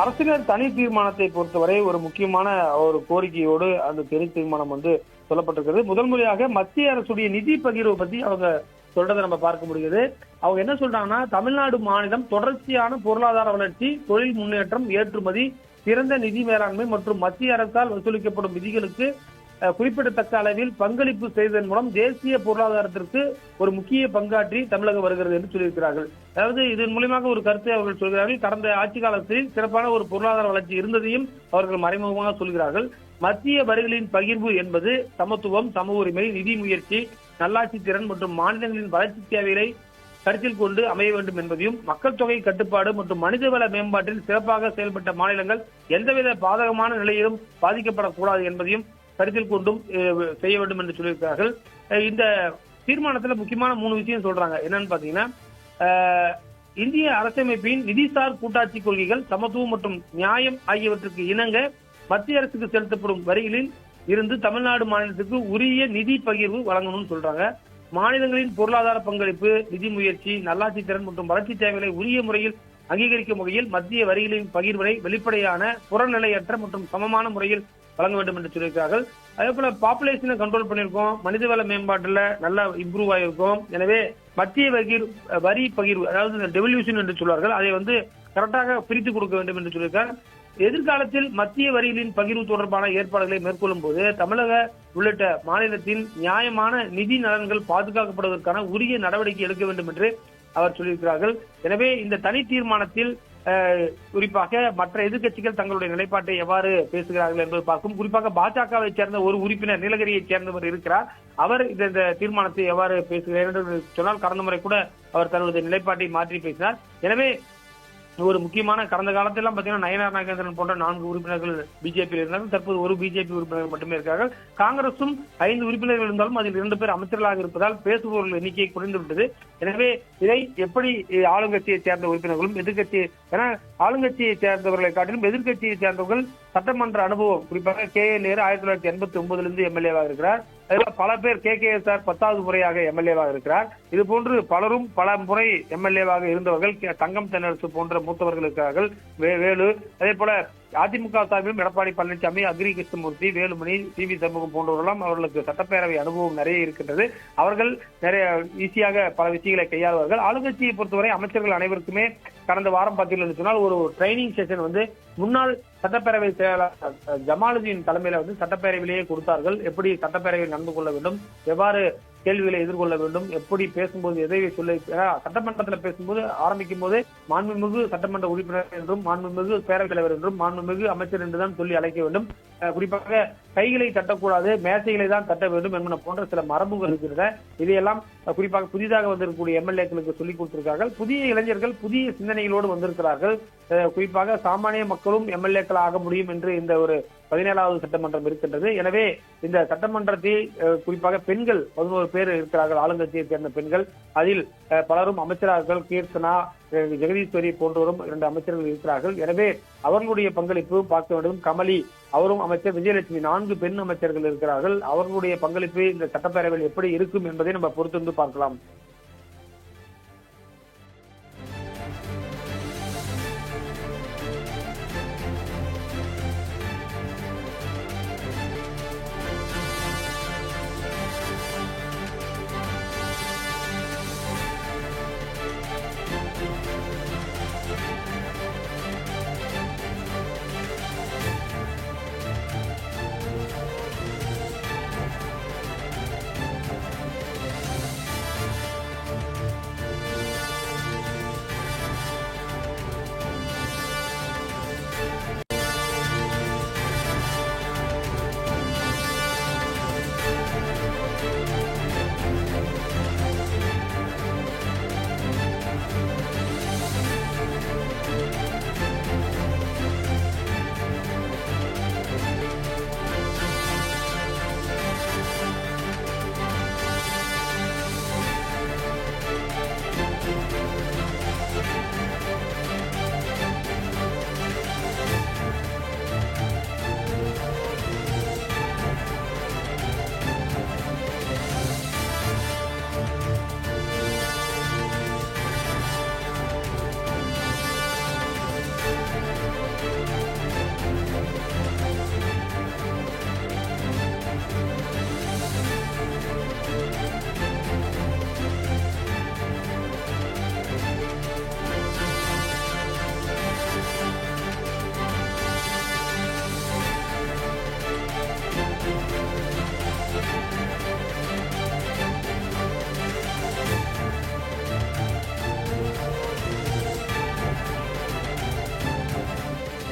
அரசினர் தனி தீர்மானத்தை பொறுத்தவரை ஒரு முக்கியமான ஒரு கோரிக்கையோடு அந்த தனி தீர்மானம் வந்து சொல்லப்பட்டிருக்கிறது. முதல் முறையாக மத்திய அரசுடைய நிதி பகிர்வு பத்தி அவங்க சொல்றதை நம்ம பார்க்க முடியுது. அவங்க என்ன சொல்றாங்கன்னா, தமிழ்நாடு மாநிலம் தொடர்ச்சியான பொருளாதார வளர்ச்சி, தொழில் முன்னேற்றம், ஏற்றுமதி, சிறந்த நிதி மேலாண்மை மற்றும் மத்திய அரசால் வசூலிக்கப்படும் விதிகளுக்கு குறிப்பிடத்தக்க அளவில் பங்களிப்பு செய்ததன் மூலம் தேசிய பொருளாதாரத்திற்கு ஒரு முக்கிய பங்காற்றி தமிழகம் வருகிறது என்று சொல்லியிருக்கிறார்கள். அதாவது இதன் மூலமாக ஒரு கருத்தை அவர்கள் சொல்கிறார்கள். கடந்த ஆட்சி காலத்தில் சிறப்பான ஒரு பொருளாதார வளர்ச்சி இருந்ததையும் அவர்கள் மறைமுகமாக சொல்கிறார்கள். மத்திய வரிகளின் பகிர்வு என்பது சமத்துவம், சம உரிமை, நிதி முயற்சி, நல்லாட்சி திறன் மற்றும் மாநிலங்களின் வளர்ச்சி தேவைகளை கருத்தில் கொண்டு அமைய வேண்டும் என்பதையும், மக்கள் தொகை கட்டுப்பாடு மற்றும் மனிதவள மேம்பாட்டில் சிறப்பாக செயல்பட்ட மாநிலங்கள் எந்தவித பாதகமான நிலையிலும் பாதிக்கப்படக்கூடாது என்பதையும் கருத்தில் கொண்டும் செய்ய வேண்டும் என்று சொல்லியிருக்கிறார்கள். இந்த தீர்மானத்துல முக்கியமான 3 விஷயம் சொல்றாங்க. என்னன்னு பாத்தீங்கன்னா, இந்திய அரசமைப்பின் நிதிசார் கூட்டாட்சி கொள்கைகள், சமத்துவம் மற்றும் நியாயம் ஆகியவற்றுக்கு இணங்க மத்திய அரசுக்கு செலுத்தப்படும் வரிகளில் இருந்து தமிழ்நாடு மாநிலத்துக்கு உரிய நிதி பகிர்வு வழங்கணும்னு சொல்றாங்க. மாநிலங்களின் பொருளாதார பங்களிப்பு, நிதி முயற்சி, நல்லாட்சி திறன் மற்றும் வளர்ச்சி தேவைகளை உரிய முறையில் அங்கீகரிக்கும் வகையில் மத்திய வரிகளின் பகிர்வை வெளிப்படையான, புறநிலையற்ற மற்றும் சமமான முறையில் வழங்க வேண்டும் என்று சொல்லியிருக்கிறார்கள். அதே போல பாப்புலேஷனை கண்ட்ரோல் பண்ணியிருக்கோம், மனிதவள மேம்பாட்டுல நல்லா இம்ப்ரூவ் ஆகியிருக்கும். எனவே மத்திய வரி பகிர்வு, அதாவது டெவல்யூஷன் என்று சொல்வார்கள், அதை கரெக்டாக பிரித்து கொடுக்க வேண்டும் என்று சொல்லியிருக்கார். எதிர்காலத்தில் மத்திய வரிகளின் பகிர்வு தொடர்பான ஏற்பாடுகளை மேற்கொள்ளும் போது தமிழக உள்ளிட்ட மாநிலத்தின் நியாயமான நிதி நலன்கள் பாதுகாக்கப்படுவதற்கான உரிய நடவடிக்கை எடுக்க வேண்டும் என்று அவர் சொல்லியிருக்கிறார்கள். எனவே இந்த தனி தீர்மானத்தில் குறிப்பாக மற்ற எதிர்க்கட்சிகள் தங்களுடைய நிலைப்பாட்டை எவ்வாறு பேசுகிறார்கள் என்பது பார்க்கும். குறிப்பாக பாஜகவை சேர்ந்த ஒரு உறுப்பினர், நீலகிரியை சேர்ந்தவர் இருக்கிறார். அவர் இந்த தீர்மானத்தை எவ்வாறு பேசுகிறார் என்று சொன்னால், கடந்த முறை கூட அவர் தன்னுடைய நிலைப்பாட்டை மாற்றி பேசினார். எனவே ஒரு முக்கியமான, கடந்த காலத்திலாம் பாத்தீங்கன்னா நயனார் நாகேந்திரன் போன்ற 4 உறுப்பினர்கள் பிஜேபியில் இருந்தார்கள். தற்போது ஒரு பிஜேபி உறுப்பினர்கள் மட்டுமே இருக்கிறார்கள். காங்கிரசும் 5 உறுப்பினர்கள் இருந்தாலும் அதில் 2 பேர் அமைச்சர்களாக இருப்பதால் பேசுபவர்கள் எண்ணிக்கை குறைந்துவிட்டது. எனவே இதை எப்படி ஆளுங்கட்சியை சேர்ந்த உறுப்பினர்களும் ஏன்னா ஆளுங்கட்சியை சேர்ந்தவர்களை காட்டிலும் எதிர்கட்சியை சேர்ந்தவர்கள் சட்டமன்ற அனுபவம், குறிப்பாக நேரு 1989 எம்எல்ஏவாக இருக்கிறார். பல பேர் KKSR 10வது முறையாக எம்எல்ஏவாக இருக்கிறார். இது போன்று பலரும் பல முறை எம்எல்ஏவாக இருந்தவர்கள். தங்கம் தென்னரசு போன்ற மூத்தவர்கள் இருக்கிறார்கள். வேலு, அதே போல அதிமுக சார்பிலும் எடப்பாடி பழனிசாமி, அக்ரி கிருஷ்ணமூர்த்தி, வேலுமணி, CV சண்முகம் போன்றவர்களும் அவர்களுக்கு சட்டப்பேரவை அனுபவம் நிறைய இருக்கின்றது. அவர்கள் நிறைய ஈஸியாக பல விஷயங்களை கையாளுவார்கள். ஆளுங்கட்சியை பொறுத்தவரை அமைச்சர்கள் அனைவருக்குமே கடந்த வாரம் பார்த்தீங்கன்னு சொன்னால் ஒரு ட்ரைனிங் செஷன் முன்னாள் சட்டப்பேரவை செயலாளர் ஜமாலுதீன் தலைமையில சட்டப்பேரவையிலேயே கொடுத்தார்கள். எப்படி சட்டப்பேரவையில் நடந்து கொள்ள வேண்டும், எவ்வாறு கேள்விகளை எதிர்கொள்ள வேண்டும், எப்படி பேசும்போது எதை சொல்ல, சட்டமன்றத்தில் பேசும்போது ஆரம்பிக்கும் போதே மாண்புமிகு சட்டமன்ற உறுப்பினர் என்றும், மாண்புமிகு பேரவைத் தலைவர் என்றும், மாண்புமிகு அமைச்சர் என்றுதான் சொல்லி அழைக்க வேண்டும். குறிப்பாக கைகளை தட்டக்கூடாது, மேசைகளை தான் தட்ட வேண்டும் என்பன போன்ற சில மரபுகள் இருக்கிறது. இதையெல்லாம் குறிப்பாக புதிதாக வந்திருக்கக்கூடிய எம்எல்ஏக்களுக்கு சொல்லிக் கொடுத்திருக்கிறார்கள். புதிய இளைஞர்கள் புதிய சிந்தனைகளோடு வந்திருக்கிறார்கள். குறிப்பாக சாமானிய மக்களும் எம்எல்ஏக்கள் ஆக முடியும் என்று இந்த ஒரு 17வது சட்டமன்றம் இருக்கின்றது. எனவே இந்த சட்டமன்றத்தில் குறிப்பாக பெண்கள் 11 பேர் இருக்கிறார்கள், ஆளுங்கட்சியை சேர்ந்த பெண்கள். அதில் பலரும் அமைச்சர்கள். கீர்த்தனா, ஜெகதீஸ்வரி போன்றவரும் 2 அமைச்சர்கள் இருக்கிறார்கள். எனவே அவர்களுடைய பங்களிப்பு பார்க்க வேண்டும். கமலி அவரும் அமைச்சர், விஜயலட்சுமி 4 பெண் அமைச்சர்கள் இருக்கிறார்கள். அவர்களுடைய பங்களிப்பு இந்த சட்டப்பேரவையில் எப்படி இருக்கும் என்பதை நம்ம பொறுத்திருந்து பார்க்கலாம்.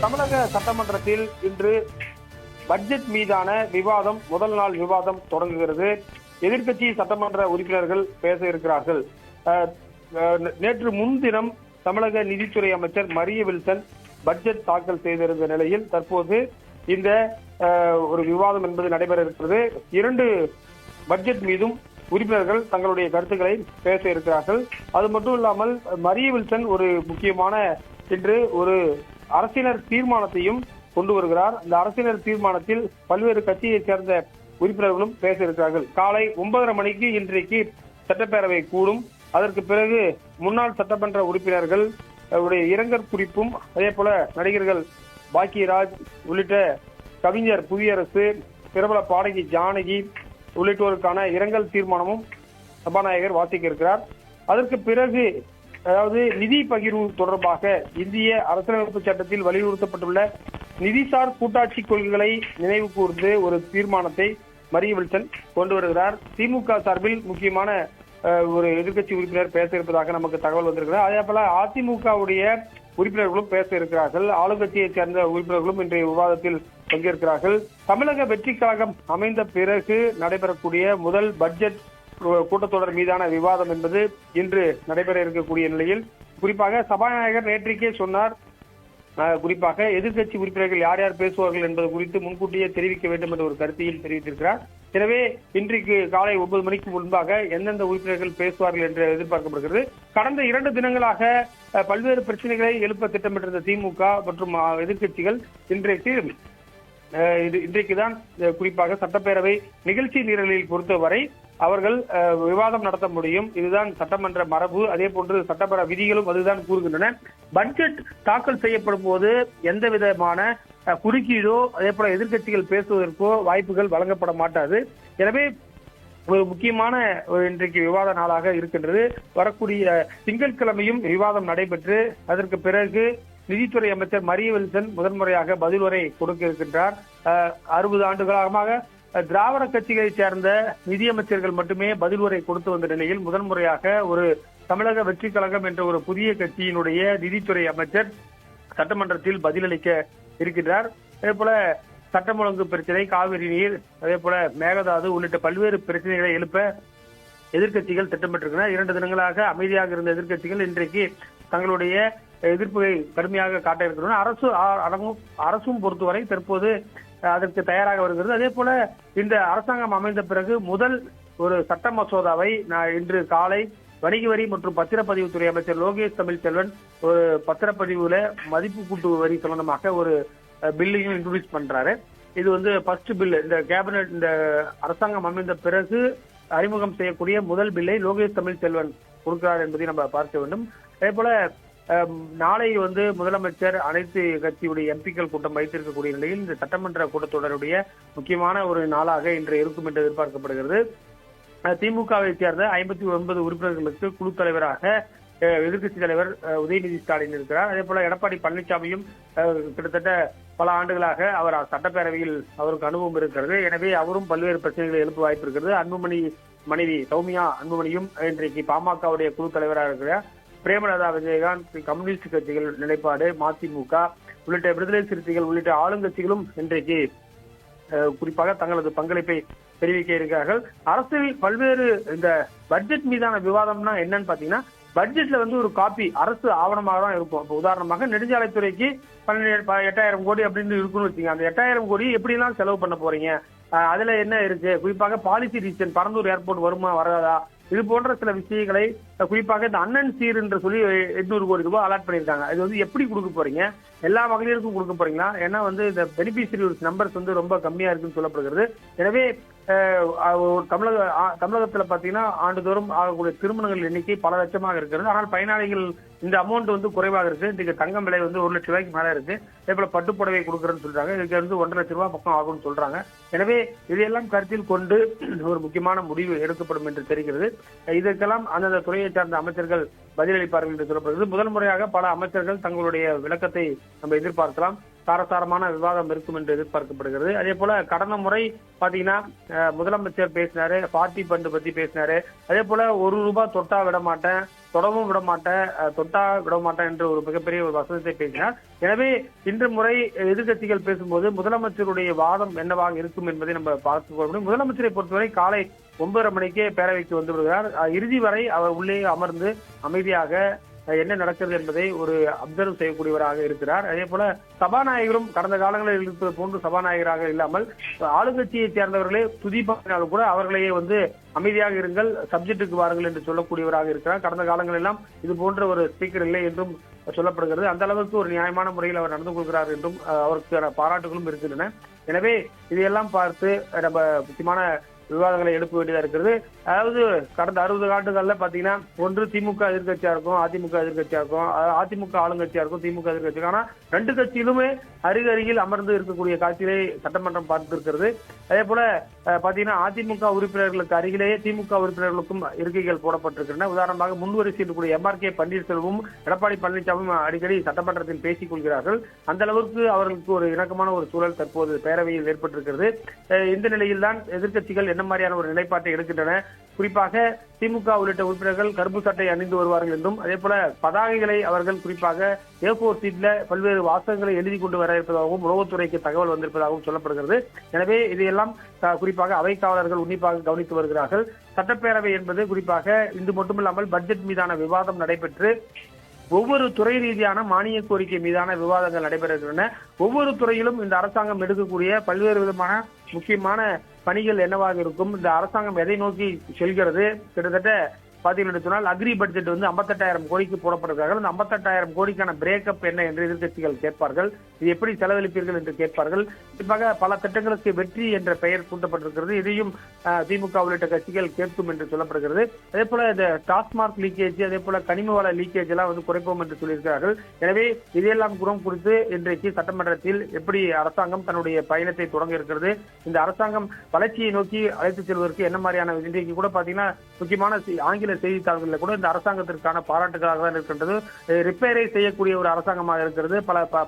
தமிழக சட்டமன்றத்தில் இன்று பட்ஜெட் மீதான விவாதம் முதல் நாள் விவாதம் தொடங்குகிறது. எதிர்க்கட்சி சட்டமன்ற உறுப்பினர்கள் பேச இருக்கிறார்கள். நேற்று முன்தினம் தமிழக நிதித்துறை அமைச்சர் மரிய வில்சன் பட்ஜெட் தாக்கல் செய்திருந்த நிலையில் தற்போது இந்த ஒரு விவாதம் என்பது நடைபெற இருக்கிறது. 2 பட்ஜெட் மீதும் உறுப்பினர்கள் தங்களுடைய கருத்துக்களை பேச இருக்கிறார்கள். அது மட்டும் இல்லாமல் மரிய வில்சன் ஒரு முக்கியமான இன்று ஒரு அரசியல் தீர்மானத்தையும் கொண்டு வருகிறார். இந்த அரசியல் தீர்மானத்தில் பல்வேறு கட்சியைச் சேர்ந்த உறுப்பினர்களும் பேச இருக்கிறார்கள். காலை 9:30 மணிக்கு இன்றைக்கு சட்டப்பேரவை கூடும். அதற்கு பிறகு முன்னாள் சட்டமன்ற உறுப்பினர்கள் இரங்கல் குறிப்பும், அதே போல நடிகர்கள் பாக்கியராஜ் உள்ளிட்ட கவிஞர் புவியரசு, பிரபல பாடகி ஜானகி உள்ளிட்டோருக்கான இரங்கல் தீர்மானமும் சபாநாயகர் வாசிக்க இருக்கிறார். அதற்கு பிறகு அதாவது நிதி பகிர்வு தொடர்பாக இந்திய அரசியலமைப்பு சட்டத்தில் வலியுறுத்தப்பட்டுள்ள நிதிசார் கூட்டாட்சி கொள்கைகளை நினைவு கூர்ந்து ஒரு தீர்மானத்தை மரிய வில்சன் கொண்டு வருகிறார். திமுக சார்பில் முக்கியமான ஒரு எதிர்க்கட்சி உறுப்பினர் பேச இருப்பதாக நமக்கு தகவல் வந்திருக்கிறது. அதே போல அதிமுகவுடைய உறுப்பினர்களும் பேச இருக்கிறார்கள். ஆளுங்கட்சியைச் சேர்ந்த உறுப்பினர்களும் இன்றைய விவாதத்தில் பங்கேற்கிறார்கள். தமிழக வெற்றி கழகம் அமைந்த பிறகு நடைபெறக்கூடிய முதல் பட்ஜெட் கூட்டத்தொடர் மீதான விவாதம் என்பது இன்று நடைபெற இருக்கக்கூடிய நிலையில் குறிப்பாக சபாநாயகர் நேற்றைக்கே சொன்னார், குறிப்பாக எதிர்க்கட்சி உறுப்பினர்கள் யார் யார் பேசுவார்கள் என்பது குறித்து முன்கூட்டியே தெரிவிக்க வேண்டும் என்ற ஒரு கருத்தையும் தெரிவித்திருக்கிறார். எனவே இன்றைக்கு காலை 9 மணிக்கு முன்பாக எந்தெந்த உறுப்பினர்கள் பேசுவார்கள் என்று எதிர்பார்க்கப்படுகிறது. கடந்த 2 தினங்களாக பல்வேறு பிரச்சனைகளை எழுப்ப திட்டமிட்டிருந்த திமுக மற்றும் எதிர்க்கட்சிகள் இன்றைக்குதான் குறிப்பாக சட்டப்பேரவை நிகழ்ச்சி நிரலில் பொறுத்தவரை அவர்கள் விவாதம் நடத்த முடியும். இதுதான் சட்டமன்ற மரபு. அதே போன்று சட்டப்பேரவை விதிகளும் அதுதான் கூறுகின்றன. பட்ஜெட் தாக்கல் செய்யப்படும் போது எந்த விதமான குறுக்கீடோ அதே போல எதிர்க்கட்சிகள் பேசுவதற்கோ வாய்ப்புகள் வழங்கப்பட மாட்டாது. எனவே ஒரு முக்கியமான இன்றைக்கு விவாத நாளாக இருக்கின்றது. வரக்கூடிய திங்கட்கிழமையும் விவாதம் நடைபெற்று அதற்கு பிறகு நிதித்துறை அமைச்சர் மரிய வில்சன் முதன்முறையாக பதில் உரை கொடுக்க இருக்கின்றார். 60 ஆண்டுகளாக திராவிட கட்சிகளைச் சேர்ந்த நிதியமைச்சர்கள் மட்டுமே பதில் உரை கொடுத்து வந்த நிலையில் முதன்முறையாக ஒரு தமிழக வெற்றி கழகம் என்ற ஒரு புதிய கட்சியினுடைய நிதித்துறை அமைச்சர் சட்டமன்றத்தில் பதிலளிக்க இருக்கின்றார். அதே போல சட்டம் ஒழுங்கு பிரச்சனை, காவிரி நீர், அதே போல மேகதாது உள்ளிட்ட பல்வேறு பிரச்சனைகளை எழுப்ப எதிர்க்கட்சிகள் திட்டமிட்டிருக்கின்றனர். 2 தினங்களாக அமைதியாக இருந்த எதிர்க்கட்சிகள் இன்றைக்கு தங்களுடைய எதிர்ப்பை கடுமையாக காட்ட இருக்கின்றனர். அரசும் பொறுத்தவரை தற்போது அதற்கு தயாராக வருகிறது. அதே போல இந்த அரசாங்கம் அமைந்த பிறகு முதல் ஒரு சட்ட மசோதாவை இன்று காலை வணிக வரி மற்றும் பத்திரப்பதிவுத்துறை அமைச்சர் லோகேஷ் தமிழ்செல்வன் ஒரு பத்திரப்பதிவுல மதிப்பு கூட்டு வரி சம்பந்தமாக ஒரு பில்லையும் இன்ட்ரோடியூஸ் பண்றாரு. இது ஃபர்ஸ்ட் பில். இந்த கேபினெட் இந்த அரசாங்கம் அமைந்த பிறகு அறிமுகம் செய்யக்கூடிய முதல் பில்லை லோகேஷ் தமிழ்செல்வன் கொடுக்கிறார் என்பதை நம்ம பார்க்க வேண்டும். அதே போல நாளை முதலமைச்சர் அனைத்து கட்சியுடைய எம்பிக்கள் கூட்டம் வைத்திருக்கக்கூடிய நிலையில் இந்த சட்டமன்ற கூட்டத்தொடருடைய முக்கியமான ஒரு நாளாக இன்று இருக்கும் என்று எதிர்பார்க்கப்படுகிறது. திமுகவை சேர்ந்த 59 உறுப்பினர்களுக்கு குழு தலைவராக எதிர்க்கட்சி தலைவர் உதயநிதி ஸ்டாலின் இருக்கிறார். அதே போல எடப்பாடி பழனிசாமியும் கிட்டத்தட்ட பல ஆண்டுகளாக அவர் சட்டப்பேரவையில் அவருக்கு அனுபவம் இருக்கிறது. எனவே அவரும் பல்வேறு பிரச்சனைகளை எழுப்ப வாய்ப்பு இருக்கிறது. அன்புமணி மனைவி சௌமியா அன்புமணியும் இன்றைக்கு பாமகவுடைய குழு தலைவராக இருக்கிறார். பிரேமலதா விஜயகாந்த், கம்யூனிஸ்ட் கட்சிகள் நிலைப்பாடு, மதிமுக உள்ளிட்ட விடுதலை சிறுத்தைகள் உள்ளிட்ட ஆளுங்கட்சிகளும் இன்றைக்கு குறிப்பாக தங்களது பங்களிப்பை தெரிவிக்க இருக்கிறார்கள். அரசில் பல்வேறு இந்த பட்ஜெட் மீதான விவாதம்னா என்னன்னு பாத்தீங்கன்னா, பட்ஜெட்ல ஒரு காப்பி அரசு ஆவணமாக தான் இருக்கும். இப்போ உதாரணமாக நெடுஞ்சாலைத்துறைக்கு 8,000 கோடி அப்படின்னு இருக்குன்னு வச்சுங்க. அந்த 8,000 கோடி எப்படி எல்லாம் செலவு பண்ண போறீங்க, அதுல என்ன இருக்கு, குறிப்பாக பாலிசி டிசிஷன் பரந்தூர் ஏர்போர்ட் வருமா வராதா, இது போன்ற சில விஷயங்களை குறிப்பாக இந்த அண்ணன் சீர் என்று சொல்லி 800 கோடி ரூபாய் அலாட் பண்ணியிருக்காங்க. இது எப்படி கொடுக்க போறீங்க, எல்லா மகளிருக்கும் கொடுக்க போறீங்களா? ஏன்னா இந்த பெனிஃபிஷரி நம்பர்ஸ் ரொம்ப கம்மியா இருக்குன்னு சொல்லப்படுகிறது. எனவே தமிழகத்துல பாத்தீங்கன்னா ஆண்டுதோறும் ஆகக்கூடிய திருமணங்கள் எண்ணிக்கை பல லட்சமாக இருக்கிறது. ஆனால் பயனாளிகள் இந்த அமௌண்ட் குறைவாக இருக்கு. இன்றைக்கு தங்கம் விலை 1 லட்சம் ரூபாய்க்கு மேல இருக்கு. அதே போல பட்டுப்புடவை கொடுக்குறேன்னு சொல்றாங்க. இதுக்கு 1.5 லட்சம் ரூபாய் பக்கம் ஆகும்னு சொல்றாங்க. எனவே இதையெல்லாம் கருத்தில் கொண்டு ஒரு முக்கியமான முடிவு எடுக்கப்படும் என்று தெரிகிறது. இதற்கெல்லாம் அந்தந்த துறையை சார்ந்த அமைச்சர்கள் பதிலளிப்பார்கள் என்று சொல்லப்படுகிறது. முதல் முறையாக பல அமைச்சர்கள் தங்களுடைய விளக்கத்தை நம்ம எதிர்பார்க்கலாம். காரசாரமான விவாதம் இருக்கும் என்று எதிர்பார்க்கப்படுகிறது. அதே போல கடந்த முறை பாத்தீங்கன்னா முதலமைச்சர் பேசினாரு, பார்ட்டி பண்டு பத்தி பேசினாரு. அதே போல ₹1 தொட்டா விட மாட்டேன், தொடவும் விட மாட்டேன், தொட்டா விட மாட்டேன் என்று ஒரு மிகப்பெரிய ஒரு வசனத்தை பேசினார். எனவே இன்று முறை எதிர்கட்சிகள் பேசும்போது முதலமைச்சருடைய வாதம் என்னவாக இருக்கும் என்பதை நம்ம பார்த்துக் கொள்ள முடியும். முதலமைச்சரை பொறுத்தவரை காலை 9:30 மணிக்கே பேரவைக்கு வந்து விடுகிறார். இறுதி வரை அவர் உள்ளே அமர்ந்து அமைதியாக என்ன நடக்கிறது என்பதை ஒரு அப்சர்வ் செய்யக்கூடியவராக இருக்கிறார். அதே போல சபாநாயகரும் கடந்த காலங்களில் இருப்பது போன்று சபாநாயகராக இல்லாமல் ஆளுங்கட்சியை சேர்ந்தவர்களே துதிப்பாலும் கூட அவர்களையே வந்து அமைதியாக இருங்கள், சப்ஜெக்டுக்கு வாருங்கள் என்று சொல்லக்கூடியவராக இருக்கிறார். கடந்த காலங்கள் எல்லாம் இது போன்ற ஒரு ஸ்பீக்கர் இல்லை என்றும் சொல்லப்படுகிறது. அந்த அளவுக்கு ஒரு நியாயமான முறையில் அவர் நடந்து கொள்கிறார் என்றும் அவருக்கான பாராட்டுகளும் இருக்கின்றன. எனவே இதையெல்லாம் பார்த்து நம்ம முக்கியமான விவாதங்களை எழுப்ப வேண்டியதா இருக்கிறது. அதாவது கடந்த 60 ஆண்டுகள்ல பாத்தீங்கன்னா ஒன்று திமுக எதிர்கட்சியா இருக்கும், அதிமுக எதிர்கட்சியா இருக்கும், அதிமுக ஆளுங்கட்சியா இருக்கும், திமுக எதிர்கட்சி. ஆனா 2 கட்சியிலுமே அருகருகில் அமர்ந்து இருக்கக்கூடிய காட்சிகளை சட்டமன்றம் பார்த்திருக்கிறது. அதே போல பாத்தீங்கன்னா அதிமுக உறுப்பினர்களுக்கு அருகிலேயே திமுக உறுப்பினர்களுக்கும் இருக்கைகள் போடப்பட்டிருக்கின்றன. உதாரணமாக முன்வரிசையில் இருக்கக்கூடிய MRK பன்னீர்செல்வமும் எடப்பாடி பழனிசாமியும் அடிக்கடி சட்டமன்றத்தில் பேசிக் கொள்கிறார்கள். அந்த அளவுக்கு அவர்களுக்கு ஒரு இணக்கமான ஒரு சூழல் தற்போது பேரவையில் ஏற்பட்டிருக்கிறது. இந்த நிலையில் தான் எதிர்கட்சிகள் என்ன மாதிரியான ஒரு நிலைப்பாட்டை எடுக்கின்றன. குறிப்பாக திமுக உள்ளிட்ட உறுப்பினர்கள் கருப்பு சட்டை அணிந்து வருவார்கள் என்றும், அதே போல பதாகைகளை அவர்கள் குறிப்பாக A4 சீட்ல பல்வேறு வாசகங்களை எழுதி கொண்டு வர இருப்பதாகவும் உளவுத்துறைக்கு தகவல் வந்திருப்பதாகவும் சொல்லப்படுகிறது. எனவே இதையெல்லாம் குறிப்பாக அவைக்காவலர்கள் உன்னிப்பாக கவனித்து வருகிறார்கள். சட்டப்பேரவை என்பது குறிப்பாக இன்று மட்டுமில்லாமல் பட்ஜெட் மீதான விவாதம் நடைபெற்று ஒவ்வொரு துறை ரீதியான மானிய கோரிக்கை மீதான விவாதங்கள் நடைபெறுகின்றன. ஒவ்வொரு துறையிலும் இந்த அரசாங்கம் எடுக்கக்கூடிய பல்வேறு விதமான முக்கியமான பணிகள் என்னவாக இருக்கும், இந்த அரசாங்கம் எதை நோக்கி செல்கிறது, கிட்டத்தட்ட பாத்தீங்கன்னு சொன்னால் அக்ரி பட்ஜெட் வந்து 58,000 கோடிக்கு போடப்படுகிறார்கள். அந்த 58,000 கோடிக்கான பிரேக்கப் என்ன என்று எதிர்கட்சிகள் கேட்பார்கள். இது எப்படி செலவழிப்பீர்கள் என்று கேட்பார்கள். குறிப்பாக பல திட்டங்களுக்கு வெற்றி என்ற பெயர் சூட்டப்பட்டிருக்கிறது. இதையும் திமுக உள்ளிட்ட கட்சிகள் கேட்கும் என்று சொல்லப்படுகிறது. அதே போல இந்த டாஸ்மார்க் லீக்கேஜ், அதே போல கனிம வள லீக்கேஜ் எல்லாம் வந்து குறைப்போம் என்று சொல்லியிருக்கிறார்கள். எனவே இதையெல்லாம் குணம் குறித்து இன்றைக்கு சட்டமன்றத்தில் எப்படி அரசாங்கம் தன்னுடைய பயணத்தை தொடங்க இருக்கிறது, இந்த அரசாங்கம் வளர்ச்சியை நோக்கி அழைத்து செல்வதற்கு என்ன மாதிரியான இன்றைக்கு கூட பாத்தீங்கன்னா முக்கியமான ஆங்கில செய்தித்தாள்களில் கூட இந்த அரசாங்கத்திற்கான பாராட்டுகளாக தான் இருக்கின்றது. ரிப்பேரை செய்யக்கூடிய ஒரு அரசாங்கமாக இருக்கிறது.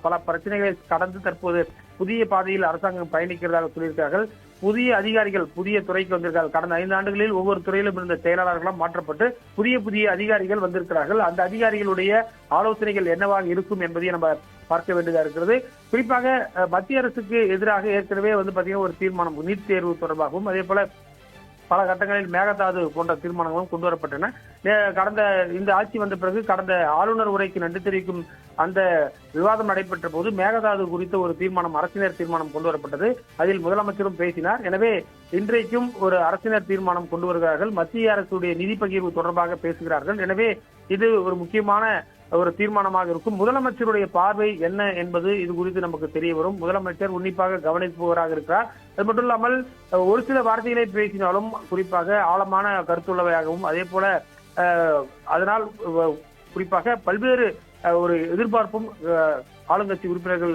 பல பிரச்சனைகளை கடந்து தற்போது புதிய பாதையில் அரசாங்கம் பயணிக்கிறதாக சொல்லியிருக்கிறார்கள். புதிய அதிகாரிகள் புதிய துறைக்கு வந்திருக்கிறார்கள். கடந்த 5 ஆண்டுகளில் ஒவ்வொரு துறையிலும் இருந்த செயலாளர்களும் மாற்றப்பட்டு புதிய அதிகாரிகள் வந்திருக்கிறார்கள். அந்த அதிகாரிகளுடைய ஆலோசனைகள் என்னவாக இருக்கும் என்பதை நம்ம பார்க்க வேண்டியதா இருக்கிறது. குறிப்பாக மத்திய அரசுக்கு எதிராக ஏற்கனவே வந்து பாத்தீங்கன்னா ஒரு தீர்மானம் நீட் தேர்வு தொடர்பாகவும், அதே போல பல கட்டங்களில் மேகதாது போன்ற தீர்மானங்களும் கொண்டு வரப்பட்டன. கடந்த இந்த ஆட்சி வந்த பிறகு கடந்த ஆளுநர் உரைக்கு நன்றி தெரிவிக்கும் அந்த விவாதம் நடைபெற்ற போது மேகதாது குறித்த ஒரு தீர்மானம், அரசினர் தீர்மானம் கொண்டு வரப்பட்டது. அதில் முதலமைச்சரும் பேசினார். எனவே இன்றைக்கும் ஒரு அரசினர் தீர்மானம் கொண்டு வருகிறார்கள். மத்திய அரசுடைய நிதி பகிர்வு தொடர்பாக பேசுகிறார்கள். எனவே இது ஒரு முக்கியமான ஒரு தீர்மானமாக இருக்கும். முதலமைச்சருடைய பார்வை என்ன என்பது இது குறித்து நமக்கு தெரிய வரும். முதலமைச்சர் உன்னிப்பாக கவனிப்பவராக இருக்கிறார். அது மட்டும் இல்லாமல் ஒரு சில வார்த்தைகளை பேசினாலும் குறிப்பாக ஆழமான கருத்துள்ளவையாகவும், அதே போல அதனால் குறிப்பாக பல்வேறு ஒரு எதிர்பார்ப்பும் ஆளுங்கட்சி உறுப்பினர்கள்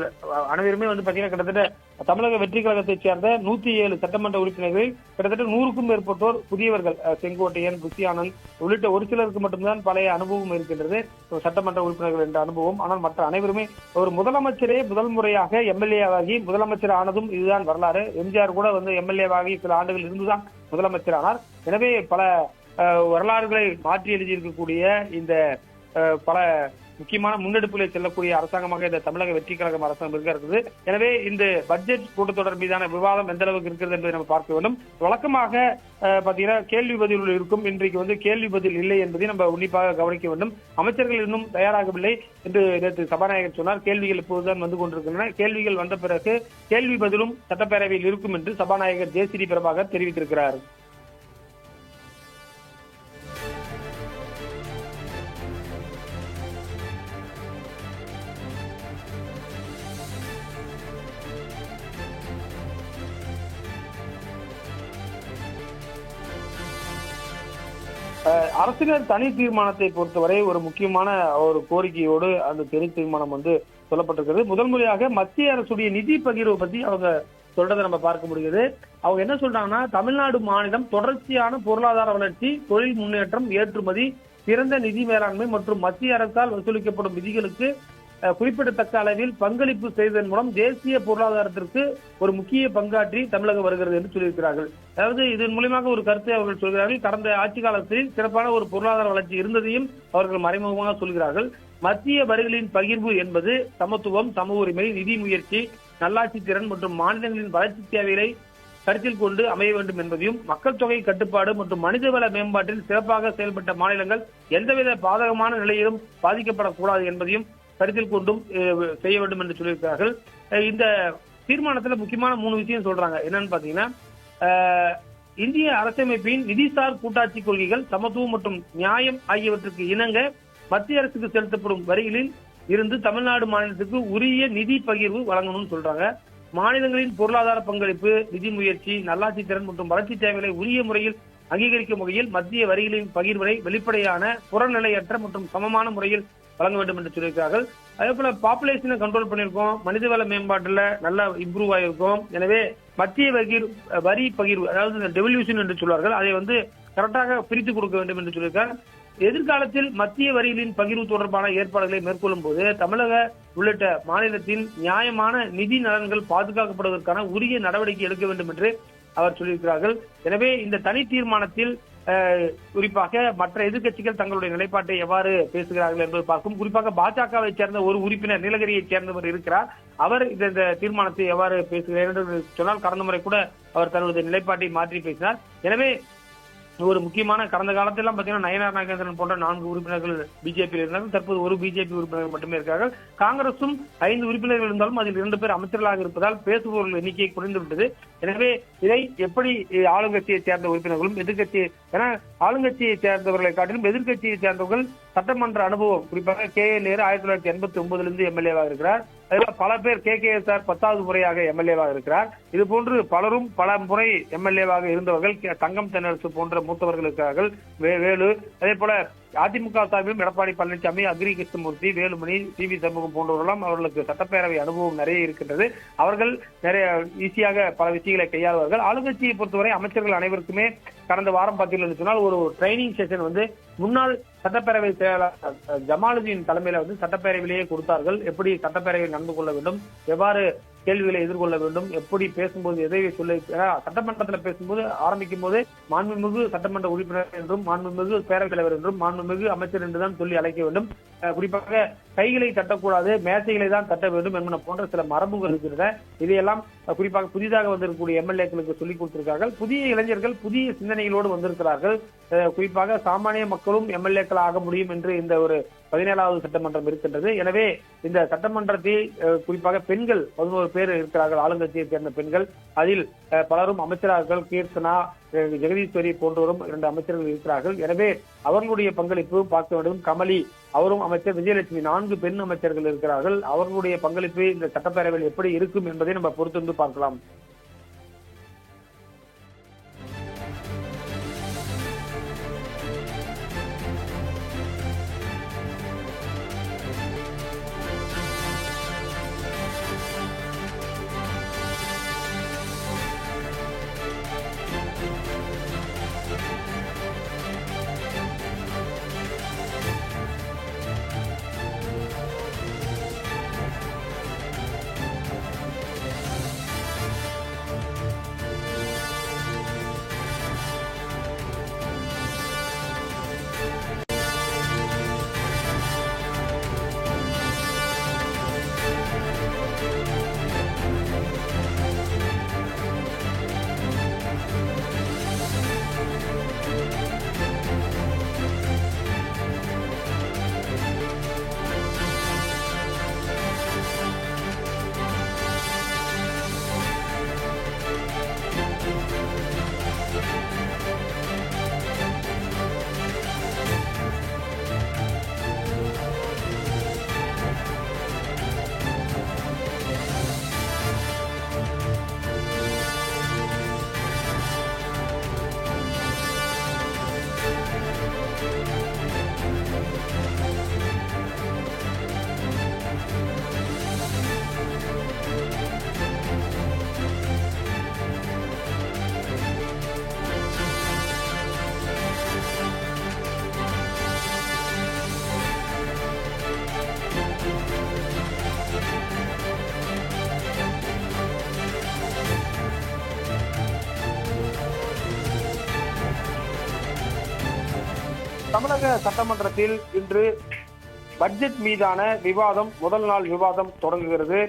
அனைவருமே வந்து பாத்தீங்கன்னா கிட்டத்தட்ட தமிழக வெற்றி கழகத்தைச் சேர்ந்த 107 சட்டமன்ற உறுப்பினர்களில் கிட்டத்தட்ட 100க்கும் மேற்பட்டோர் புதியவர்கள். செங்கோட்டையன், புஷி ஆனந்த் உள்ளிட்ட ஒரு சிலருக்கு மட்டும்தான் பழைய அனுபவம் இருக்கின்றது, சட்டமன்ற உறுப்பினர்கள் என்ற அனுபவம். ஆனால் மற்ற அனைவருமே ஒரு முதலமைச்சரே முதல் முறையாக MLA ஆகி முதலமைச்சர் ஆனதும் இதுதான் வரலாறு. எம்ஜிஆர் கூட வந்து MLA ஆகி சில ஆண்டுகள் இருந்துதான் முதலமைச்சர் ஆனார். எனவே பல வரலாறுகளை மாற்றி எழுதியிருக்கக்கூடிய இந்த பல முக்கியமான முன்னெடுப்புகளை செல்லக்கூடிய அரசாங்கமாக இந்த தமிழக வெற்றி கழகம் அரசாங்கம் இருக்கிறது. எனவே இந்த பட்ஜெட் கூட்டத்தொடர் மீதான விவாதம் எந்த அளவுக்கு இருக்கிறது என்பதை நம்ம பார்க்க வேண்டும். வழக்கமாக பாத்தீங்கன்னா கேள்வி பதில் இருக்கும். இன்றைக்கு வந்து கேள்வி பதில் இல்லை என்பதை நம்ம உன்னிப்பாக கவனிக்க வேண்டும். அமைச்சர்கள் இன்னும் தயாராகவில்லை என்று நேற்று சபாநாயகர் சொன்னார். கேள்விகள் இப்போதுதான் வந்து கொண்டிருக்கின்றன. கேள்விகள் வந்த பிறகு கேள்வி பதிலும் சட்டப்பேரவையில் இருக்கும் என்று சபாநாயகர் JCD பிரபாகர் தெரிவித்திருக்கிறார். அரசினர் தனி தீர்மானத்தை பொறுத்தவரை ஒரு முக்கியமான ஒரு கோரிக்கையோடு அந்த தனி தீர்மானம் வந்து சொல்லப்பட்டிருக்கிறது. முதல் முறையாக மத்திய அரசுடைய நிதி பகிர்வு பத்தி அவங்க சொல்றதை நம்ம பார்க்க முடியுது. அவங்க என்ன சொல்றாங்கன்னா, தமிழ்நாடு மாநிலம் தொடர்ச்சியான பொருளாதார வளர்ச்சி, தொழில் முன்னேற்றம், ஏற்றுமதி, சிறந்த நிதி மேலாண்மை மற்றும் மத்திய அரசால் வசூலிக்கப்படும் விதிகளுக்கு குறிப்பிடத்தக்க அளவில் பங்களிப்பு செய்ததன் மூலம் தேசிய பொருளாதாரத்திற்கு ஒரு முக்கிய பங்காற்றி தமிழகம் வருகிறது என்று சொல்லியிருக்கிறார்கள். அதாவது இதன் மூலமாக ஒரு கருத்தை அவர்கள் சொல்கிறார்கள். கடந்த ஆட்சி காலத்தில் சிறப்பான ஒரு பொருளாதார வளர்ச்சி இருந்ததையும் அவர்கள் மறைமுகமாக சொல்கிறார்கள். மத்திய வரிகளின் பகிர்வு என்பது சமத்துவம், சம உரிமை, நிதி முயற்சி, நல்லாட்சி திறன் மற்றும் மாநிலங்களின் வளர்ச்சி தேவைகளை கருத்தில் கொண்டு அமைய வேண்டும் என்பதையும், மக்கள் தொகை கட்டுப்பாடு மற்றும் மனிதவள மேம்பாட்டில் சிறப்பாக செயல்பட்ட மாநிலங்கள் எந்தவித பாதகமான நிலையிலும் பாதிக்கப்படக்கூடாது என்பதையும் கருத்தில் கொண்டும் செய்ய வேண்டும் என்று சொல்லியிருக்கிறார்கள். இந்த தீர்மானத்துல முக்கியமான 3 விஷயம் சொல்றாங்க. என்னன்னு பாத்தீங்கன்னா, இந்திய அரசமைப்பின் நிதிசார் கூட்டாட்சி கொள்கைகள், சமத்துவம் மற்றும் நியாயம் ஆகியவற்றுக்கு இணங்க மத்திய அரசுக்கு செலுத்தப்படும் வரிகளில் இருந்து தமிழ்நாடு மாநிலத்துக்கு உரிய நிதி பகிர்வு வழங்கணும்னு சொல்றாங்க. மாநிலங்களின் பொருளாதார பங்களிப்பு, நிதி முயற்சி, நல்லாட்சி திறன் மற்றும் வளர்ச்சி தேவைகளை உரிய முறையில் அங்கீகரிக்கும் வகையில் மத்திய வரிகளின் பகிர்வை வெளிப்படையான, புறநிலையற்ற மற்றும் சமமான முறையில் வழங்க வேண்டும் என்று சொல்லியிருக்கிறார்கள். அதே போல பாப்புலேஷனை கண்ட்ரோல் பண்ணியிருக்கோம், மனிதவள மேம்பாட்டுல நல்லா இம்ப்ரூவ் ஆகிருக்கும். எனவே மத்திய வரி பகிர்வு, அதாவது இந்த டெவல்யூஷன் என்று சொல்வார்கள், அதை கரெக்டாக பிரித்து கொடுக்க வேண்டும் என்று சொல்லியிருக்கார். எதிர்காலத்தில் மத்திய வரிகளின் பகிர்வு தொடர்பான ஏற்பாடுகளை மேற்கொள்ளும் போது தமிழக உள்ளிட்ட மாநிலத்தின் நியாயமான நிதி நலன்கள் பாதுகாக்கப்படுவதற்கான உரிய நடவடிக்கை எடுக்க வேண்டும் என்று அவர் சொல்லியிருக்கிறார்கள். எனவே இந்த தனி தீர்மானத்தில் குறிப்பாக மற்ற எதிர்க்கட்சிகள் தங்களுடைய நிலைப்பாட்டை எவ்வாறு பேசுகிறார்கள் என்பது பார்க்கும். குறிப்பாக பாஜகவை சேர்ந்த ஒரு உறுப்பினர், நீலகிரியை சேர்ந்தவர் இருக்கிறார். அவர் இந்த தீர்மானத்தை எவ்வாறு பேசுகிறார் என்று சொன்னால், கடந்த முறை கூட அவர் தன்னுடைய நிலைப்பாட்டை மாற்றி பேசினார். எனவே ஒரு முக்கியமான, கடந்த காலத்திலாம் பாத்தீங்கன்னா நயனார் நாகேந்திரன் போன்ற 4 உறுப்பினர்கள் பிஜேபியில் இருந்தார்கள். தற்போது ஒரு பிஜேபி உறுப்பினர்கள் மட்டுமே இருக்கிறார்கள். காங்கிரசும் 5 உறுப்பினர்கள் இருந்தாலும் அதில் 2 பேர் அமைச்சர்களாக இருப்பதால் பேசுபவர்கள் எண்ணிக்கை குறைந்துவிட்டது. எனவே இதை எப்படி ஆளுங்கட்சியை சேர்ந்த உறுப்பினர்களும் ஏன்னா ஆளுங்கட்சியை சேர்ந்தவர்களை காட்டிலும் எதிர்கட்சியை சேர்ந்தவர்கள் சட்டமன்ற அனுபவம், குறிப்பாக KA நேரு 1989 எம்எல்ஏவாக இருக்கிறார். பல பேர் KKSR 10வது முறையாக எம்எல்ஏவாக இருக்கிறார். இது போன்று பலரும் பல முறை எம்எல்ஏவாக இருந்தவர்கள். தங்கம் தென்னரசு போன்ற மூத்தவர்கள் இருக்கிறார்கள். வேலு, அதே போல அதிமுக சார்பிலும் எடப்பாடி பழனிசாமி, அக்ரி கிருஷ்ணமூர்த்தி, வேலுமணி, CV சண்முகம் போன்றவர்களும் அவர்களுக்கு சட்டப்பேரவை அனுபவம் நிறைய இருக்கின்றது. அவர்கள் நிறைய ஈஸியாக பல விஷயங்களை கையாளுவார்கள். ஆளுங்கட்சியை பொறுத்தவரை அமைச்சர்கள் அனைவருக்குமே கடந்த வாரம் பார்த்தீங்கன்னு சொன்னால் ஒரு ட்ரைனிங் செஷன் முன்னாள் சட்டப்பேரவை செயலாளர் ஜமாலுதீன் தலைமையில சட்டப்பேரவையிலேயே கொடுத்தார்கள். எப்படி சட்டப்பேரவையில் நடந்து கொள்ள வேண்டும், எவ்வாறு கேள்விகளை எதிர்கொள்ள வேண்டும், எப்படி பேசும்போது எதை சொல்ல, சட்டமன்றத்தில் பேசும்போது ஆரம்பிக்கும் போது மாண்புமிகு சட்டமன்ற உறுப்பினர் என்றும், மாண்புமிகு பேரவைத் தலைவர் என்றும், மாண்புமிகு அமைச்சர் என்றுதான் சொல்லி அழைக்க வேண்டும். குறிப்பாக கைகளை தட்டக்கூடாது, மேசைகளை தான் தட்ட வேண்டும் என்பன போன்ற சில மரபுகள் இருக்கின்றன. இதையெல்லாம் குறிப்பாக புதிதாக வந்திருக்கக்கூடிய எம்எல்ஏக்களுக்கு சொல்லிக் கொடுத்திருக்கிறார்கள். புதிய இளைஞர்கள் புதிய சிந்தனைகளோடு வந்திருக்கிறார்கள். குறிப்பாக சாமானிய மக்களும் எம்எல்ஏக்கள் ஆக முடியும் என்று இந்த ஒரு 17வது சட்டமன்றம் இருக்கின்றது. எனவே இந்த சட்டமன்றத்தில் குறிப்பாக பெண்கள் 11 பேர் இருக்கிறார்கள், ஆளுங்கட்சியை சேர்ந்த பெண்கள். அதில் பலரும் அமைச்சர்கள், கீர்த்தனா, ஜெகதீஸ்வரி போன்றவரும் 2 அமைச்சர்கள் இருக்கிறார்கள். எனவே அவர்களுடைய பங்களிப்பு பார்க்க வேண்டும். கமலி அவரும் அமைச்சர், விஜயலட்சுமி 4 பெண் அமைச்சர்கள் இருக்கிறார்கள். அவர்களுடைய பங்களிப்பு இந்த சட்டப்பேரவையில் எப்படி இருக்கும் என்பதை நம்ம பொறுத்திருந்து பார்க்கலாம். தமிழக சட்டமன்றத்தில் இன்று பட்ஜெட் மீதான விவாதம் முதல் நாள் விவாதம் தொடங்குகிறது.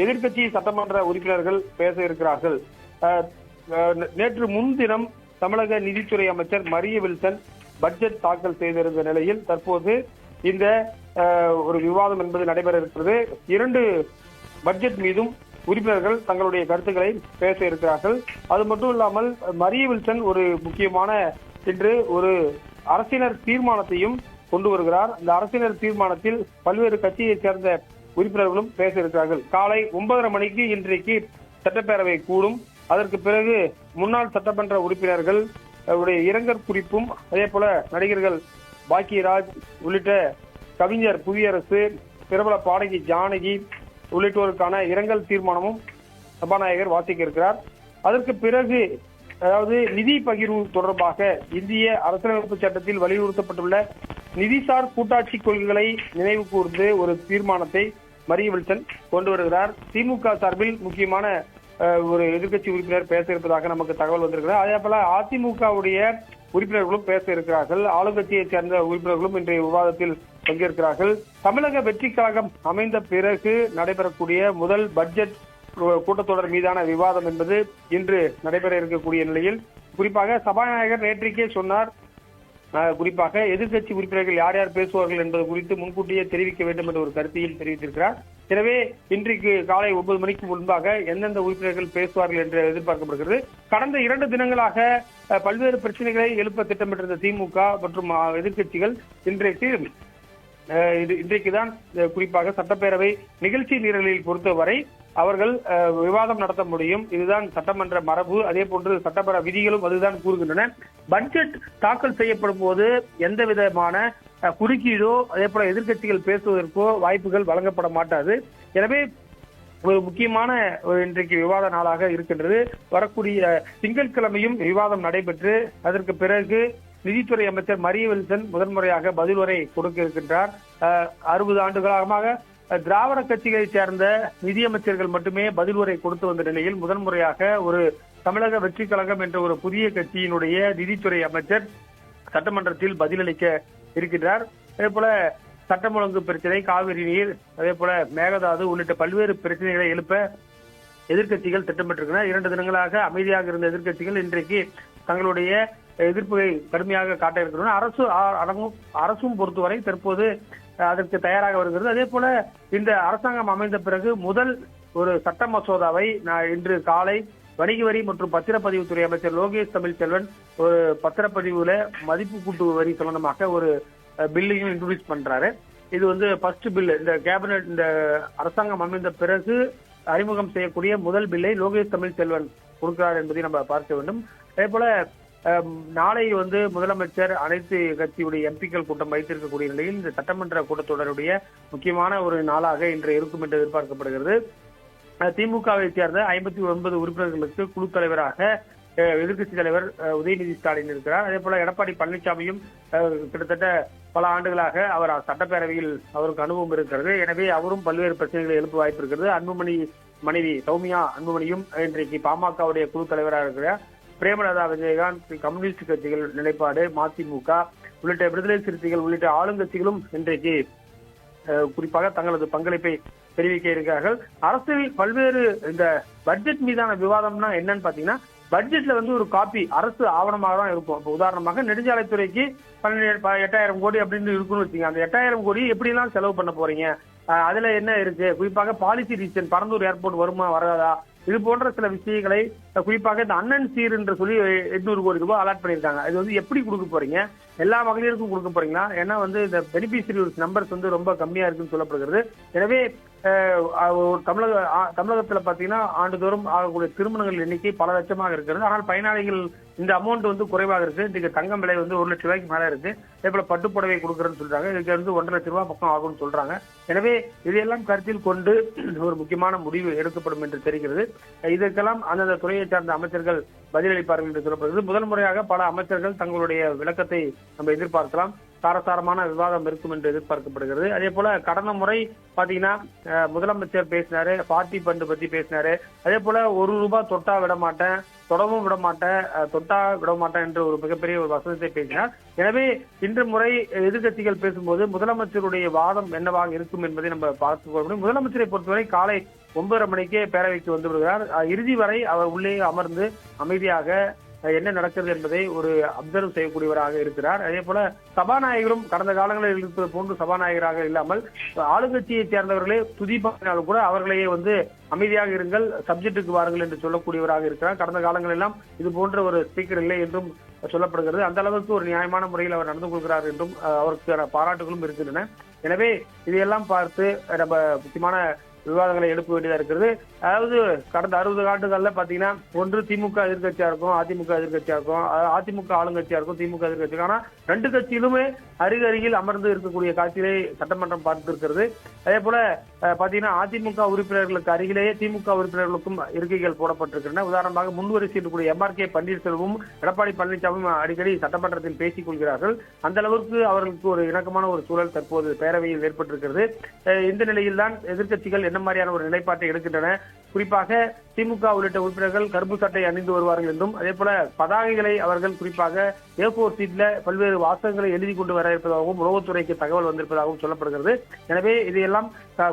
எதிர்க்கட்சி சட்டமன்ற உறுப்பினர்கள் பேச இருக்கிறார்கள். நேற்று முன்தினம் தமிழக நிதித்துறை அமைச்சர் மரிய வில்சன் பட்ஜெட் தாக்கல் செய்திருந்த நிலையில் தற்போது இந்த ஒரு விவாதம் என்பது நடைபெற இருக்கிறது. 2 பட்ஜெட் மீதும் உறுப்பினர்கள் தங்களுடைய கருத்துக்களை பேச இருக்கிறார்கள். அது மட்டும் இல்லாமல் மரிய வில்சன் ஒரு முக்கியமான இன்று ஒரு அரசினர் தீர்மானத்தையும் கொண்டு வருகிறார். இந்த அரசினர் தீர்மானத்தில் பல்வேறு கட்சியைச் சேர்ந்த உறுப்பினர்களும் பேச இருக்கிறார்கள். காலை 9:30 மணிக்கு இன்றைக்கு சட்டப்பேரவை கூடும். அதற்கு பிறகு முன்னாள் சட்டமன்ற உறுப்பினர்கள் இரங்கல் குறிப்பும் அதே போல நடிகர்கள் பாக்கியராஜ் உள்ளிட்ட கவிஞர் புவியரசு, பிரபல பாடகி ஜானகி உள்ளிட்டோருக்கான இரங்கல் தீர்மானமும் சபாநாயகர் வாசிக்க இருக்கிறார். அதற்கு பிறகு அதாவது நிதி பகிர்வு தொடர்பாக இந்திய அரசியலமைப்பு சட்டத்தில் வலியுறுத்தப்பட்டுள்ள நிதிசார் கூட்டாட்சி கொள்கைகளை நினைவு கூர்ந்து ஒரு தீர்மானத்தை மரிய வில்சன் கொண்டு வருகிறார். திமுக சார்பில் முக்கியமான ஒரு எதிர்க்கட்சி உறுப்பினர் பேச இருப்பதாக நமக்கு தகவல் வந்திருக்கிறார். அதே போல அதிமுகவுடைய உறுப்பினர்களும் பேச இருக்கிறார்கள். ஆளுங்கட்சியைச் சேர்ந்த உறுப்பினர்களும் இன்றைய விவாதத்தில் பங்கேற்கிறார்கள். தமிழக வெற்றி கழகம் அமைந்த பிறகு நடைபெறக்கூடிய முதல் பட்ஜெட் கூட்டத்தொடர் மீதான விவாதம் என்பது இன்று நடைபெற இருக்கக்கூடிய நிலையில் குறிப்பாக சபாநாயகர் நேற்றைக்கே சொன்னார், குறிப்பாக எதிர்க்கட்சி உறுப்பினர்கள் யார் யார் பேசுவார்கள் என்பது குறித்து முன்கூட்டியே தெரிவிக்க வேண்டும் என்ற ஒரு கருத்தையும் தெரிவித்திருக்கிறார். எனவே இன்றைக்கு காலை 9 மணிக்கு முன்பாக எந்தெந்த உறுப்பினர்கள் பேசுவார்கள் என்று எதிர்பார்க்கப்படுகிறது. கடந்த 2 தினங்களாக பல்வேறு பிரச்சனைகளை எழுப்ப திட்டமிட்டிருந்த திமுக மற்றும் எதிர்க்கட்சிகள் இன்றைக்குதான் குறிப்பாக சட்டப்பேரவை நிகழ்ச்சி நிரலில் பொறுத்தவரை அவர்கள் விவாதம் நடத்த முடியும். இதுதான் சட்டமன்ற மரபு. அதே போன்று சட்டப்பேரவை விதிகளும் அதுதான் கூறுகின்றன. பட்ஜெட் தாக்கல் செய்யப்படும் போது எந்த விதமான குறுக்கீடோ அதே போல எதிர்க்கட்சிகள் பேசுவதற்கோ வாய்ப்புகள் வழங்கப்பட மாட்டாது. எனவே ஒரு முக்கியமான இன்றைக்கு விவாத நாளாக இருக்கின்றது. வரக்கூடிய திங்கட்கிழமையும் விவாதம் நடைபெற்று அதற்கு பிறகு நிதித்துறை அமைச்சர் மரிய வில்சன் முதன்முறையாக பதில் உரை கொடுக்க இருக்கின்றார். 60 ஆண்டுகளாக திராவிட கட்சிகளை சேர்ந்த நிதியமைச்சர்கள் மட்டுமே பதில் உரை கொடுத்து வந்த நிலையில் முதன்முறையாக ஒரு தமிழக வெற்றி கழகம் என்ற ஒரு புதிய கட்சியினுடைய நிதித்துறை அமைச்சர் சட்டமன்றத்தில் பதிலளிக்க இருக்கின்றார். அதே போல சட்டம் ஒழுங்கு பிரச்சனை, காவிரி நீர், அதே போல மேகதாது உள்ளிட்ட பல்வேறு பிரச்சனைகளை எழுப்ப எதிர்க்கட்சிகள் திட்டமிட்டிருக்கின்றன. 2 தினங்களாக அமைதியாக இருந்த எதிர்க்கட்சிகள் இன்றைக்கு தங்களுடைய எதிர்ப்பை கடுமையாக காட்ட இருக்கின்றன. அரசும் பொறுத்தவரை தற்போது அதற்கு தயாராக வருகிறது. அதே போல இந்த அரசாங்கம் அமைந்த பிறகு முதல் ஒரு சட்ட மசோதாவை இன்று காலை வணிக வரி மற்றும் பத்திரப்பதிவுத்துறை அமைச்சர் லோகேஷ் தமிழ்செல்வன் ஒரு பத்திரப்பதிவுல மதிப்பு கூட்டு வரி சம்பந்தமாக ஒரு பில்லையும் இன்ட்ரோடியூஸ் பண்றாரு. இது ஃபர்ஸ்ட் பில். இந்த கேபினெட் இந்த அரசாங்கம் அமைந்த பிறகு அறிமுகம் செய்யக்கூடிய முதல் பில்லை லோகேஷ் தமிழ்செல்வன் கொடுக்கிறார் என்பதை நம்ம பார்க்க வேண்டும். அதே போல நாளை முதலமைச்சர் அனைத்து கட்சியுடைய எம்பிக்கள் கூட்டம் வைத்திருக்கக்கூடிய நிலையில் இந்த சட்டமன்ற கூட்டத்தொடருடைய முக்கியமான ஒரு நாளாக இன்று இருக்கும் என்று எதிர்பார்க்கப்படுகிறது. திமுகவை சேர்ந்த 59 உறுப்பினர்களுக்கு குழு தலைவராக எதிர்க்கட்சி தலைவர் உதயநிதி ஸ்டாலின் இருக்கிறார். அதே போல எடப்பாடி பழனிசாமியும் கிட்டத்தட்ட பல ஆண்டுகளாக அவர் சட்டப்பேரவையில் அவருக்கு அனுபவம் இருக்கிறது. எனவே அவரும் பல்வேறு பிரச்சனைகளை எழுப்ப வாய்ப்பு இருக்கிறது. அன்புமணி மனைவி சௌமியா அன்புமணியும் இன்றைக்கு பாமகவுடைய குழு தலைவராக இருக்கிறார். பிரேமலதா விஜயகாந்த், கம்யூனிஸ்ட் கட்சிகள் நிலைப்பாடு, மதிமுக உள்ளிட்ட விடுதலை சிறுத்தைகள் உள்ளிட்ட ஆளுங்கட்சிகளும் இன்றைக்கு குறிப்பாக தங்களது பங்களிப்பை தெரிவிக்க இருக்கிறார்கள். அரசில் பல்வேறு இந்த பட்ஜெட் மீதான விவாதம்னா என்னன்னு பாத்தீங்கன்னா, பட்ஜெட்ல ஒரு காப்பி அரசு ஆவணமாக தான் இருக்கும். இப்போ உதாரணமாக நெடுஞ்சாலைத்துறைக்கு 8,000 கோடி அப்படின்னு இருக்குன்னு வச்சுங்க. அந்த 8,000 கோடி எப்படி எல்லாம் செலவு பண்ண போறீங்க, அதுல என்ன இருக்கு, குறிப்பாக பாலிசி ரீசன் பரந்தூர் ஏர்போர்ட் வருமா வராதா, இது போன்ற சில விஷயங்களை குறிப்பாக இந்த அண்ணன் சீர் என்று சொல்லி 800 கோடி ரூபாய் அலாட் பண்ணியிருக்காங்க. இது எப்படி கொடுக்க போறீங்க, எல்லா மகளிருக்கும் கொடுக்க போறீங்களா? ஏன்னா இந்த பெனிஃபிஷரி நம்பர்ஸ் ரொம்ப கம்மியா இருக்குன்னு சொல்லப்படுகிறது. எனவே தமிழகத்துல பாத்தீங்கன்னா ஆண்டுதோறும் ஆகக்கூடிய திருமணங்கள் எண்ணிக்கை பல லட்சமாக இருக்கிறது. ஆனால் பயனாளிகள் இந்த அமௌண்ட் குறைவாக இருக்கு. இன்னைக்கு தங்கம் விலை 1 லட்சம் ரூபாய்க்கு மேல இருக்கு. அதே போல பட்டுப்புடவை கொடுக்கறதுன்னு சொல்றாங்க. இதுக்கு 1.5 லட்சம் ரூபாய் பக்கம் ஆகும்னு சொல்றாங்க. எனவே இதையெல்லாம் கருத்தில் கொண்டு ஒரு முக்கியமான முடிவு எடுக்கப்படும் என்று தெரிகிறது. இதற்கெல்லாம் அந்தந்த துறையை சார்ந்த அமைச்சர்கள் பதிலளிப்பார்கள் என்று சொல்லப்படுகிறது. முதல் முறையாக பல அமைச்சர்கள் தங்களுடைய விளக்கத்தை நம்ம எதிர்பார்க்கலாம். காரசாரமான விவாதம் இருக்கும் என்று எதிர்பார்க்கப்படுகிறது. அதே போல கடந்த முறை பாத்தீங்கன்னா முதலமைச்சர் பேசினாரு, பார்ட்டி பண்டு பத்தி பேசினாரு. அதே போல ₹1 தொட்டா விட மாட்டேன், தொடவும் விட மாட்டேன், தொட்டா விட மாட்டேன் என்று ஒரு மிகப்பெரிய ஒரு வசனத்தை பேசினார். எனவே இன்று முறை எதிர்கட்சிகள் பேசும்போது முதலமைச்சருடைய வாதம் என்னவாக இருக்கும் என்பதை நம்ம பார்த்துக் கொள்ள முடியும். முதலமைச்சரை பொறுத்தவரை காலை 9:30 மணிக்கே பேரவைக்கு வந்து விடுகிறார். இறுதி வரை அவர் உள்ளே அமர்ந்து அமைதியாக என்ன நடக்கிறது என்பதை ஒரு அப்சர்வ் செய்யக்கூடியவராக இருக்கிறார். அதே போல சபாநாயகரும் கடந்த காலங்களில் இருப்பது போன்று சபாநாயகராக இல்லாமல் ஆளுங்கட்சியை சேர்ந்தவர்களே துதிப்பாக்கினாலும் கூட அவர்களையே வந்து அமைதியாக இருங்கள், சப்ஜெக்டுக்கு வாருங்கள் என்று சொல்லக்கூடியவராக இருக்கிறார். கடந்த காலங்கள் எல்லாம் இது போன்ற ஒரு ஸ்பீக்கர் இல்லை என்றும் சொல்லப்படுகிறது. அந்த அளவுக்கு ஒரு நியாயமான முறையில் அவர் நடந்து கொள்கிறார் என்றும் அவருக்கு பாராட்டுகளும் இருக்கின்றன. எனவே இதையெல்லாம் பார்த்து நம்ம முக்கியமான விவாதங்களை எழுப்ப வேண்டியதா இருக்கிறது. அதாவது கடந்த 60 ஆண்டுகள்ல பாத்தீங்கன்னா ஒன்று திமுக எதிர்கட்சியா இருக்கும், அதிமுக எதிர்கட்சியா இருக்கும், அதிமுக ஆளுங்கட்சியா இருக்கும், திமுக எதிர்கட்சி. ஆனா 2 கட்சியிலுமே அருகில் அமர்ந்து இருக்கக்கூடிய காட்சிகளை சட்டமன்றம் பார்த்து இருக்கிறது. அதே போல பாத்தீங்கன்னா அதிமுக உறுப்பினர்களுக்கு அருகிலேயே திமுக உறுப்பினர்களுக்கும் இருக்கைகள் போடப்பட்டிருக்கின்றன. உதாரணமாக முன்வரிசையில் இருக்கக்கூடிய MRK பன்னீர்செல்வமும் எடப்பாடி பழனிசாமியும் அடிக்கடி சட்டமன்றத்தில் பேசிக் கொள்கிறார்கள். அந்த அளவுக்கு அவர்களுக்கு ஒரு இணக்கமான ஒரு சூழல் தற்போது பேரவையில் ஏற்பட்டிருக்கிறது. இந்த நிலையில் தான் எதிர்கட்சிகள் என்ன மாதிரியான ஒரு நிலைப்பாட்டை எடுக்கின்றன. குறிப்பாக திமுக உள்ளிட்ட உறுப்பினர்கள் கருப்பு சட்டை அணிந்து வருவார்கள் என்றும், அதே போல பதாகைகளை அவர்கள் குறிப்பாக A4 சீட்ல பல்வேறு வாசகங்களை எழுதி கொண்டு வர இருப்பதாகவும் உளவுத்துறைக்கு தகவல் வந்திருப்பதாகவும் சொல்லப்படுகிறது. எனவே இதையெல்லாம்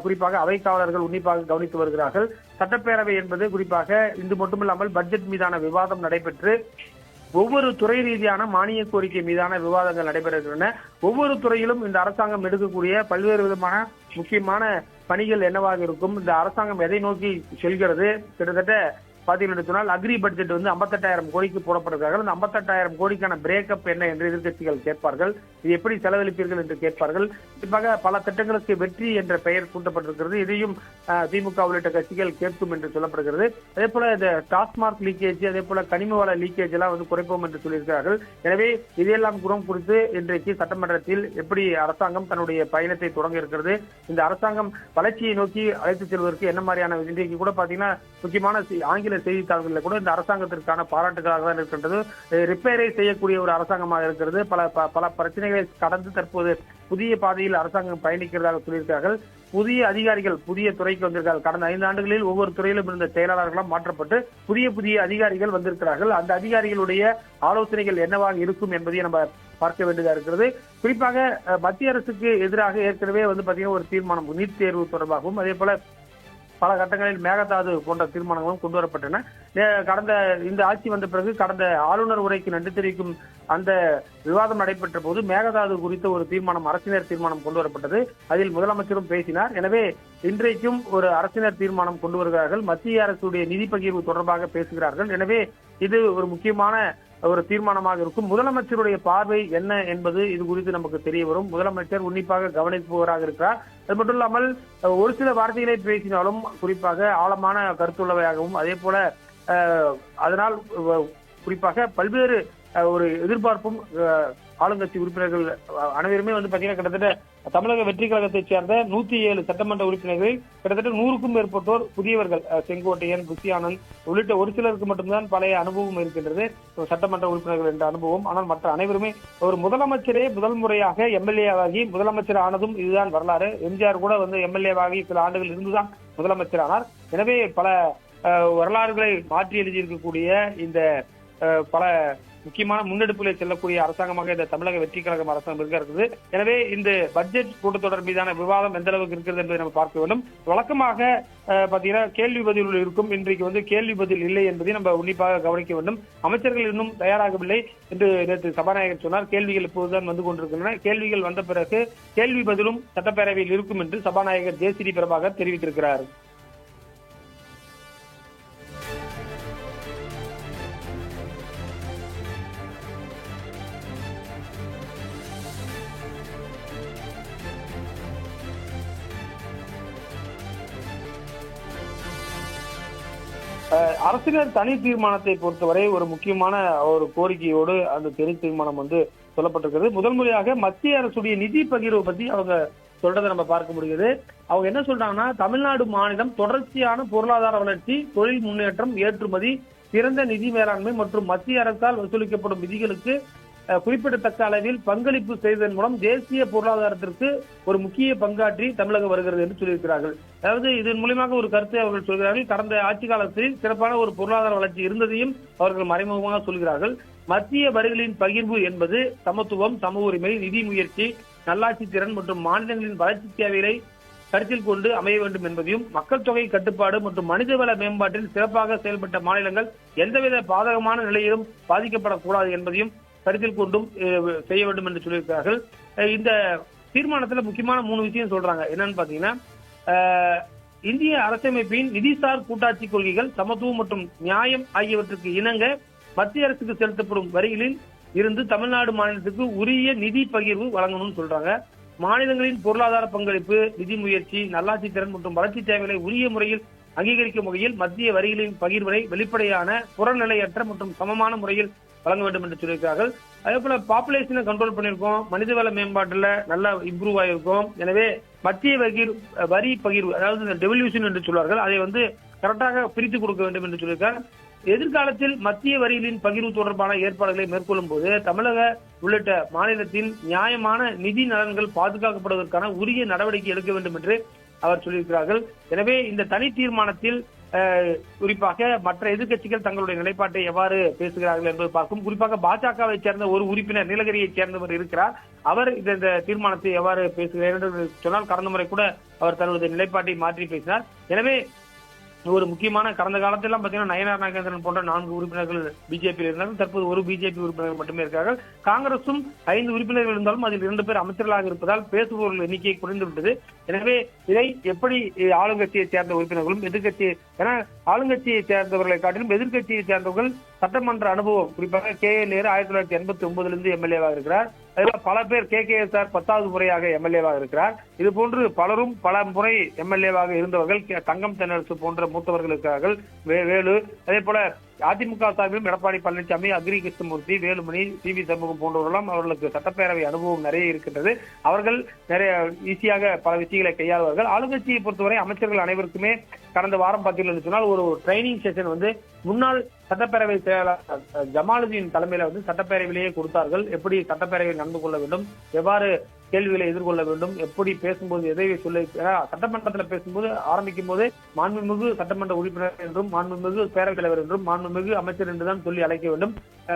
குறிப்பாக அவை காவலர்கள் உன்னிப்பாக கவனித்து வருகிறார்கள். சட்டப்பேரவை என்பது குறிப்பாக இன்று மட்டுமில்லாமல் பட்ஜெட் மீதான விவாதம் நடைபெற்று ஒவ்வொரு துறை ரீதியான மானிய கோரிக்கை மீதான விவாதங்கள் நடைபெறுகின்றன. ஒவ்வொரு துறையிலும் இந்த அரசாங்கம் எடுக்கக்கூடிய பல்வேறு விதமான முக்கியமான பணிகள் என்னவாக இருக்கும், இந்த அரசாங்கம் எதை நோக்கி செல்கிறது, கிட்டத்தட்ட பாத்தீங்கன்னு சொன்னால் அக்ரி பட்ஜெட் வந்து 58,000 கோடிக்கு போடப்படுகிறார்கள். அந்த 58,000 கோடிக்கான பிரேக்கப் என்ன என்று எதிர்கட்சிகள் கேட்பார்கள். இது எப்படி செலவழிப்பீர்கள் என்று கேட்பார்கள். குறிப்பாக பல திட்டங்களுக்கு வெற்றி என்ற பெயர் சூட்டப்பட்டிருக்கிறது. இதையும் திமுக உள்ளிட்ட கட்சிகள் கேட்கும் என்று சொல்லப்படுகிறது. அதே போல இந்த டாஸ்மார்க் லீக்கேஜ், அதே போல கனிம வள லீக்கேஜ் எல்லாம் வந்து குறைப்போம் என்று சொல்லியிருக்கிறார்கள். எனவே இதையெல்லாம் குறம் குறித்து இன்றைக்கு சட்டமன்றத்தில் எப்படி அரசாங்கம் தன்னுடைய பயணத்தை தொடங்க இருக்கிறது, இந்த அரசாங்கம் வளர்ச்சியை நோக்கி அழைத்து செல்வதற்கு என்ன மாதிரியான இன்றைக்கு கூட பாத்தீங்கன்னா முக்கியமான ஆங்கில செய்தித்தாள்களில் கூட இந்த அரசாங்கத்திற்கான பாராட்டுகளாக தான் இருக்கின்றது. ரிப்பேரை செய்யக்கூடிய ஒரு அரசாங்கமாக இருக்கிறது. பல பிரச்சனைகளை கடந்து தற்போது புதிய பாதையில் அரசாங்கம் பயணிக்கிறதாக சொல்லியிருக்கிறார்கள். புதிய அதிகாரிகள் புதிய துறைக்கு வந்திருக்கிறார்கள். கடந்த 5 ஆண்டுகளில் ஒவ்வொரு துறையிலும் இருந்த செயலாளர்களும் மாற்றப்பட்டு புதிய அதிகாரிகள் வந்திருக்கிறார்கள். அந்த அதிகாரிகளுடைய ஆலோசனைகள் என்னவாக இருக்கும் என்பதை நம்ம பார்க்க வேண்டியதா இருக்கிறது. குறிப்பாக மத்திய அரசுக்கு எதிராக ஏற்கனவே வந்து பாத்தீங்கன்னா ஒரு தீர்மானம் நீட் தேர்வு தொடர்பாகவும், அதே போல பல கட்டங்களில் மேகதாது போன்ற தீர்மானங்களும் கொண்டு வரப்பட்டன. கடந்த இந்த ஆட்சி வந்த பிறகு கடந்த ஆளுநர் உரைக்கு நன்றி தெரிவிக்கும் அந்த விவாதம் நடைபெற்ற போது மேகதாது குறித்த ஒரு தீர்மானம், அரசினர் தீர்மானம் கொண்டு வரப்பட்டது. அதில் முதலமைச்சரும் பேசினார். எனவே இன்றைக்கும் ஒரு அரசினர் தீர்மானம் கொண்டு வருகிறார்கள். மத்திய அரசுடைய நிதி பகிர்வு தொடர்பாக பேசுகிறார்கள். எனவே இது ஒரு முக்கியமான ஒரு தீர்மானமாக இருக்கும். முதலமைச்சருடைய பார்வை என்ன என்பது இது குறித்து நமக்கு தெரிய வரும். முதலமைச்சர் உன்னிப்பாக கவனிப்பவராக இருக்கிறார். அது மட்டும் இல்லாமல் ஒரு சில வார்த்தைகளை பேசினாலும் குறிப்பாக ஆழமான கருத்துள்ளவையாகவும், அதே போல அதனால் குறிப்பாக பல்வேறு ஒரு எதிர்பார்ப்பும் ஆளுங்கட்சி உறுப்பினர்கள் அனைவருமே வந்து பாத்தீங்கன்னா கிட்டத்தட்ட தமிழக வெற்றி கழகத்தைச் சேர்ந்த 107 சட்டமன்ற உறுப்பினர்களில் கிட்டத்தட்ட 100க்கும் மேற்பட்டோர் புதியவர்கள். செங்கோட்டையன், புஷி ஆனந்த் உள்ளிட்ட ஒரு சிலருக்கு மட்டும்தான் பழைய அனுபவம் இருக்கின்றது, சட்டமன்ற உறுப்பினர்கள் என்ற அனுபவம். ஆனால் மற்ற அனைவருமே ஒரு முதலமைச்சரே முதல் முறையாக MLA ஆகி முதலமைச்சர் ஆனதும் இதுதான் வரலாறு. எம்ஜிஆர் கூட வந்து MLA ஆகி சில ஆண்டுகள் இருந்துதான் முதலமைச்சர் ஆனார். எனவே பல வரலாறுகளை மாற்றி எழுதியிருக்கக்கூடிய இந்த பல முக்கியமான முன்னெடுப்புகளை செல்லக்கூடிய அரசாங்கமாக இந்த தமிழக வெற்றி கழகம் அரசாங்கம் இருக்கிறது. எனவே இந்த பட்ஜெட் கூட்டத்தொடர் மீதான விவாதம் எந்த அளவுக்கு இருக்கிறது என்பதை நம்ம பார்க்க வேண்டும். வழக்கமாக பாத்தீங்கன்னா கேள்வி பதில் இருக்கும். இன்றைக்கு வந்து கேள்வி பதில் இல்லை என்பதை நம்ம உன்னிப்பாக கவனிக்க வேண்டும். அமைச்சர்கள் இன்னும் தயாராகவில்லை என்று நேற்று சபாநாயகர் சொன்னார். கேள்விகள் இப்போதுதான் வந்து கொண்டிருக்கின்றன. கேள்விகள் வந்த பிறகு கேள்வி பதிலும் சட்டப்பேரவையில் இருக்கும் என்று சபாநாயகர் JCD பிரபாகர் தெரிவித்திருக்கிறார். அரசினர் தனி தீர்மானத்தை பொறுத்தவரை ஒரு முக்கியமான ஒரு கோரிக்கையோடு அந்த தனி தீர்மானம் வந்து சொல்லப்பட்டிருக்கிறது. முதல் முறையாக மத்திய அரசுடைய நிதி பகிர்வு பத்தி அவங்க சொல்றதை நம்ம பார்க்க முடியுது. அவங்க என்ன சொல்றாங்கன்னா, தமிழ்நாடு மாநிலம் தொடர்ச்சியான பொருளாதார வளர்ச்சி, தொழில் முன்னேற்றம், ஏற்றுமதி, சிறந்த நிதி மேலாண்மை மற்றும் மத்திய அரசால் வசூலிக்கப்படும் விதிகளுக்கு குறிப்பிடத்தக்க அளவில் பங்களிப்பு செய்ததன் மூலம் தேசிய பொருளாதாரத்திற்கு ஒரு முக்கிய பங்காற்றி தமிழகம் வருகிறது என்று சொல்லியிருக்கிறார்கள். அதாவது இதன் மூலமாக ஒரு கருத்தை அவர்கள் சொல்கிறார்கள். கடந்த ஆட்சி காலத்தில் சிறப்பான ஒரு பொருளாதார வளர்ச்சி இருந்ததையும் அவர்கள் மறைமுகமாக சொல்கிறார்கள். மத்திய வரிகளின் பகிர்வு என்பது சமத்துவம், சம உரிமை, நிதி முயற்சி, நல்லாட்சி திறன் மற்றும் மாநிலங்களின் வளர்ச்சி தேவைகளை கருத்தில் கொண்டு அமைய வேண்டும் என்பதையும், மக்கள் தொகை கட்டுப்பாடு மற்றும் மனிதவள மேம்பாட்டில் சிறப்பாக செயல்பட்ட மாநிலங்கள் எந்தவித பாதகமான நிலையிலும் பாதிக்கப்படக்கூடாது என்பதையும் கருத்தில் கொண்டும் செய்ய வேண்டும் என்று சொல்லியிருக்கிறார்கள். இந்த தீர்மானத்துல முக்கியமான 3 விஷயம் சொல்றாங்க. என்னன்னு பாத்தீங்கன்னா, இந்திய அரசமைப்பின் நிதிசார் கூட்டாட்சி கொள்கைகள், சமத்துவம் மற்றும் நியாயம் ஆகியவற்றுக்கு இணங்க மத்திய அரசுக்கு செலுத்தப்படும் வரிகளில் இருந்து தமிழ்நாடு மாநிலத்துக்கு உரிய நிதி பகிர்வு வழங்கணும்னு சொல்றாங்க. மாநிலங்களின் பொருளாதார பங்களிப்பு, நிதி முயற்சி, நல்லாட்சி திறன் மற்றும் வளர்ச்சி தேவைகளை உரிய முறையில் அங்கீகரிக்கும் வகையில் மத்திய வரிகளின் பகிர்வை வெளிப்படையான, புறநிலையற்ற மற்றும் சமமான முறையில் வழங்க வேண்டும் என்று சொல்லியிருக்கிறார்கள். அதே போல பாப்புலேஷனை கண்ட்ரோல் பண்ணியிருக்கோம், மனிதவள மேம்பாட்டுல நல்லா இம்ப்ரூவ் ஆயிருக்கும். எனவே மத்திய வரி பகிர்வு, அதாவது டெவல்யூஷன் என்று சொல்வார்கள், அதை கரெக்டாக பிரித்து கொடுக்க வேண்டும் என்று சொல்லியிருக்கார். எதிர்காலத்தில் மத்திய வரிகளின் பகிர்வு தொடர்பான ஏற்பாடுகளை மேற்கொள்ளும் போது தமிழக உள்ளிட்ட மாநிலத்தின் நியாயமான நிதி நலன்கள் பாதுகாக்கப்படுவதற்கான உரிய நடவடிக்கை எடுக்க வேண்டும் என்று அவர் சொல்லியிருக்கிறார்கள். எனவே இந்த தனி தீர்மானத்தில் குறிப்பாக மற்ற எதிர்க்கட்சிகள் தங்களுடைய நிலைப்பாட்டை எவ்வாறு பேசுகிறார்கள் என்பது பார்க்கும். குறிப்பாக பாஜகவை சேர்ந்த ஒரு உறுப்பினர், நீலகிரியை சேர்ந்தவர் இருக்கிறார். அவர் இந்த தீர்மானத்தை எவ்வாறு பேசுகிறார் என்று சொன்னால், கடந்த முறை கூட அவர் தன்னுடைய நிலைப்பாட்டை மாற்றி பேசினார். எனவே ஒரு முக்கியமான, கடந்த காலத்திலாம் பாத்தீங்கன்னா நயனார் நாகேந்திரன் போன்ற 4 உறுப்பினர்கள் பிஜேபியில் இருந்தாலும் தற்போது ஒரு பிஜேபி உறுப்பினர்கள் மட்டுமே இருக்கிறார்கள். காங்கிரசும் 5 உறுப்பினர்கள் இருந்தாலும் அதில் 2 பேர் அமைச்சர்களாக இருப்பதால் பேசுபவர்கள் எண்ணிக்கை குறைந்துவிட்டது. எனவே இதை எப்படி ஆளுங்கட்சியை சேர்ந்த உறுப்பினர்களும் எதிர்கட்சி, ஏன்னா ஆளுங்கட்சியை சேர்ந்தவர்களை காட்டிலும் எதிர்கட்சியை சேர்ந்தவர்கள் சட்டமன்ற அனுபவம், குறிப்பாக நேரு 1989 எம்எல்ஏவாக இருக்கிறார். அதில் பல பேர் KKSR 10வது முறையாக எம்எல்ஏவாக இருக்கிறார். இது போன்று பலரும் பல முறை எம்எல்ஏவாக இருந்தவர்கள், தங்கம் தென்னரசு போன்ற மூத்தவர்கள் இருக்கிறார்கள், வேலு. அதே போல அதிமுக சார்பிலும் எடப்பாடி பழனிசாமி, அக்ரி கிருஷ்ணமூர்த்தி, வேலுமணி, CV சண்முகம் போன்றவர்களும் அவர்களுக்கு சட்டப்பேரவை அனுபவம் நிறைய இருக்கின்றது. அவர்கள் நிறைய ஈஸியாக பல விஷயங்களை கையாளுவார்கள். ஆளுங்கட்சியை பொறுத்தவரை அமைச்சர்கள் அனைவருக்குமே கடந்த வாரம் பார்த்தீங்கன்னு சொன்னால் ஒரு ட்ரைனிங் செஷன் முன்னாள் சட்டப்பேரவை செயலாளர் ஜமாலுதீன் தலைமையில சட்டப்பேரவையிலேயே கொடுத்தார்கள். எப்படி சட்டப்பேரவையில் நடந்து கொள்ள வேண்டும், எவ்வாறு கேள்விகளை எதிர்கொள்ள வேண்டும், எப்படி பேசும்போது எதை சொல்ல, சட்டமன்றத்தில் பேசும்போது ஆரம்பிக்கும் போது மாண்புமிகு சட்டமன்ற உறுப்பினர் என்றும் மாண்புமிகு பேரவைத் தலைவர் என்றும் மாண்புமிகு அமைச்சர் என்றுதான் சொல்லி அழைக்க வேண்டும்.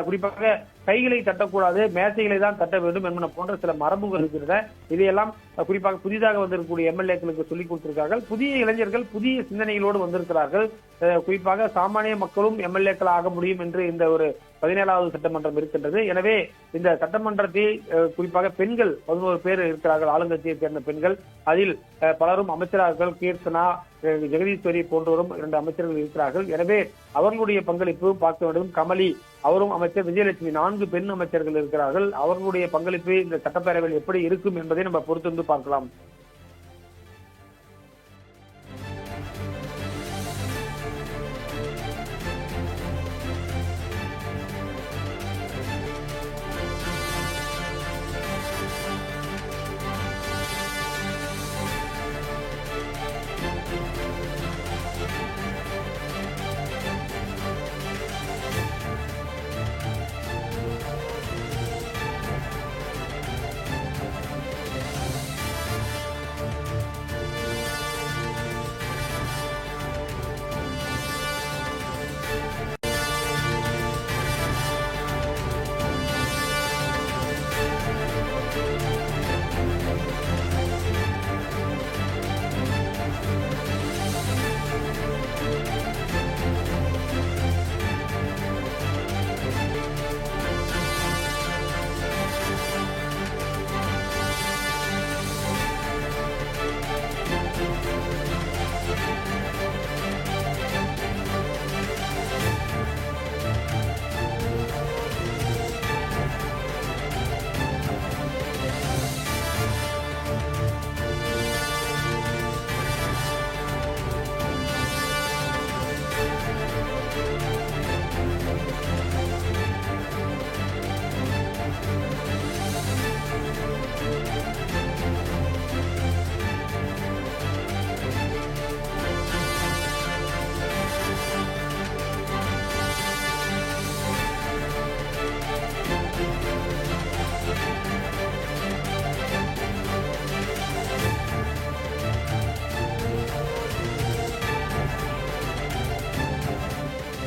குறிப்பாக கைகளை தட்டக்கூடாது, மேசைகளை தான் தட்ட வேண்டும் என்பன போன்ற சில மரபுகள் இருக்கிறது. இதையெல்லாம் குறிப்பாக புதிதாக வந்திருக்கக்கூடிய எம்எல்ஏக்களுக்கு சொல்லிக் கொடுத்திருக்கிறார்கள். புதிய இளைஞர்கள் புதிய சிந்தனைகளோடு வந்திருக்கிறார்கள். குறிப்பாக சாமானிய மக்களும் எம்எல்ஏக்கள் ஆக முடியும் என்று இந்த ஒரு 17வது சட்டமன்றம் இருக்கின்றது. எனவே இந்த சட்டமன்றத்தை குறிப்பாக பெண்கள் 11 பேர் இருக்கிறார்கள், ஆளுங்கட்சியை சேர்ந்த பெண்கள். அதில் பலரும் அமைச்சர்கள், கீர்த்தனா, ஜெகதீஸ்வரி போன்றவரும் 2 அமைச்சர்கள் இருக்கிறார்கள். எனவே அவர்களுடைய பங்களிப்பு பார்க்க வேண்டும். கமலி அவரும் அமைச்சர், விஜயலட்சுமி 4 பெண் அமைச்சர்கள் இருக்கிறார்கள். அவர்களுடைய பங்களிப்பு இந்த சட்டப்பேரவையில் எப்படி இருக்கும் என்பதை நம்ம பொறுத்திருந்து பார்க்கலாம்.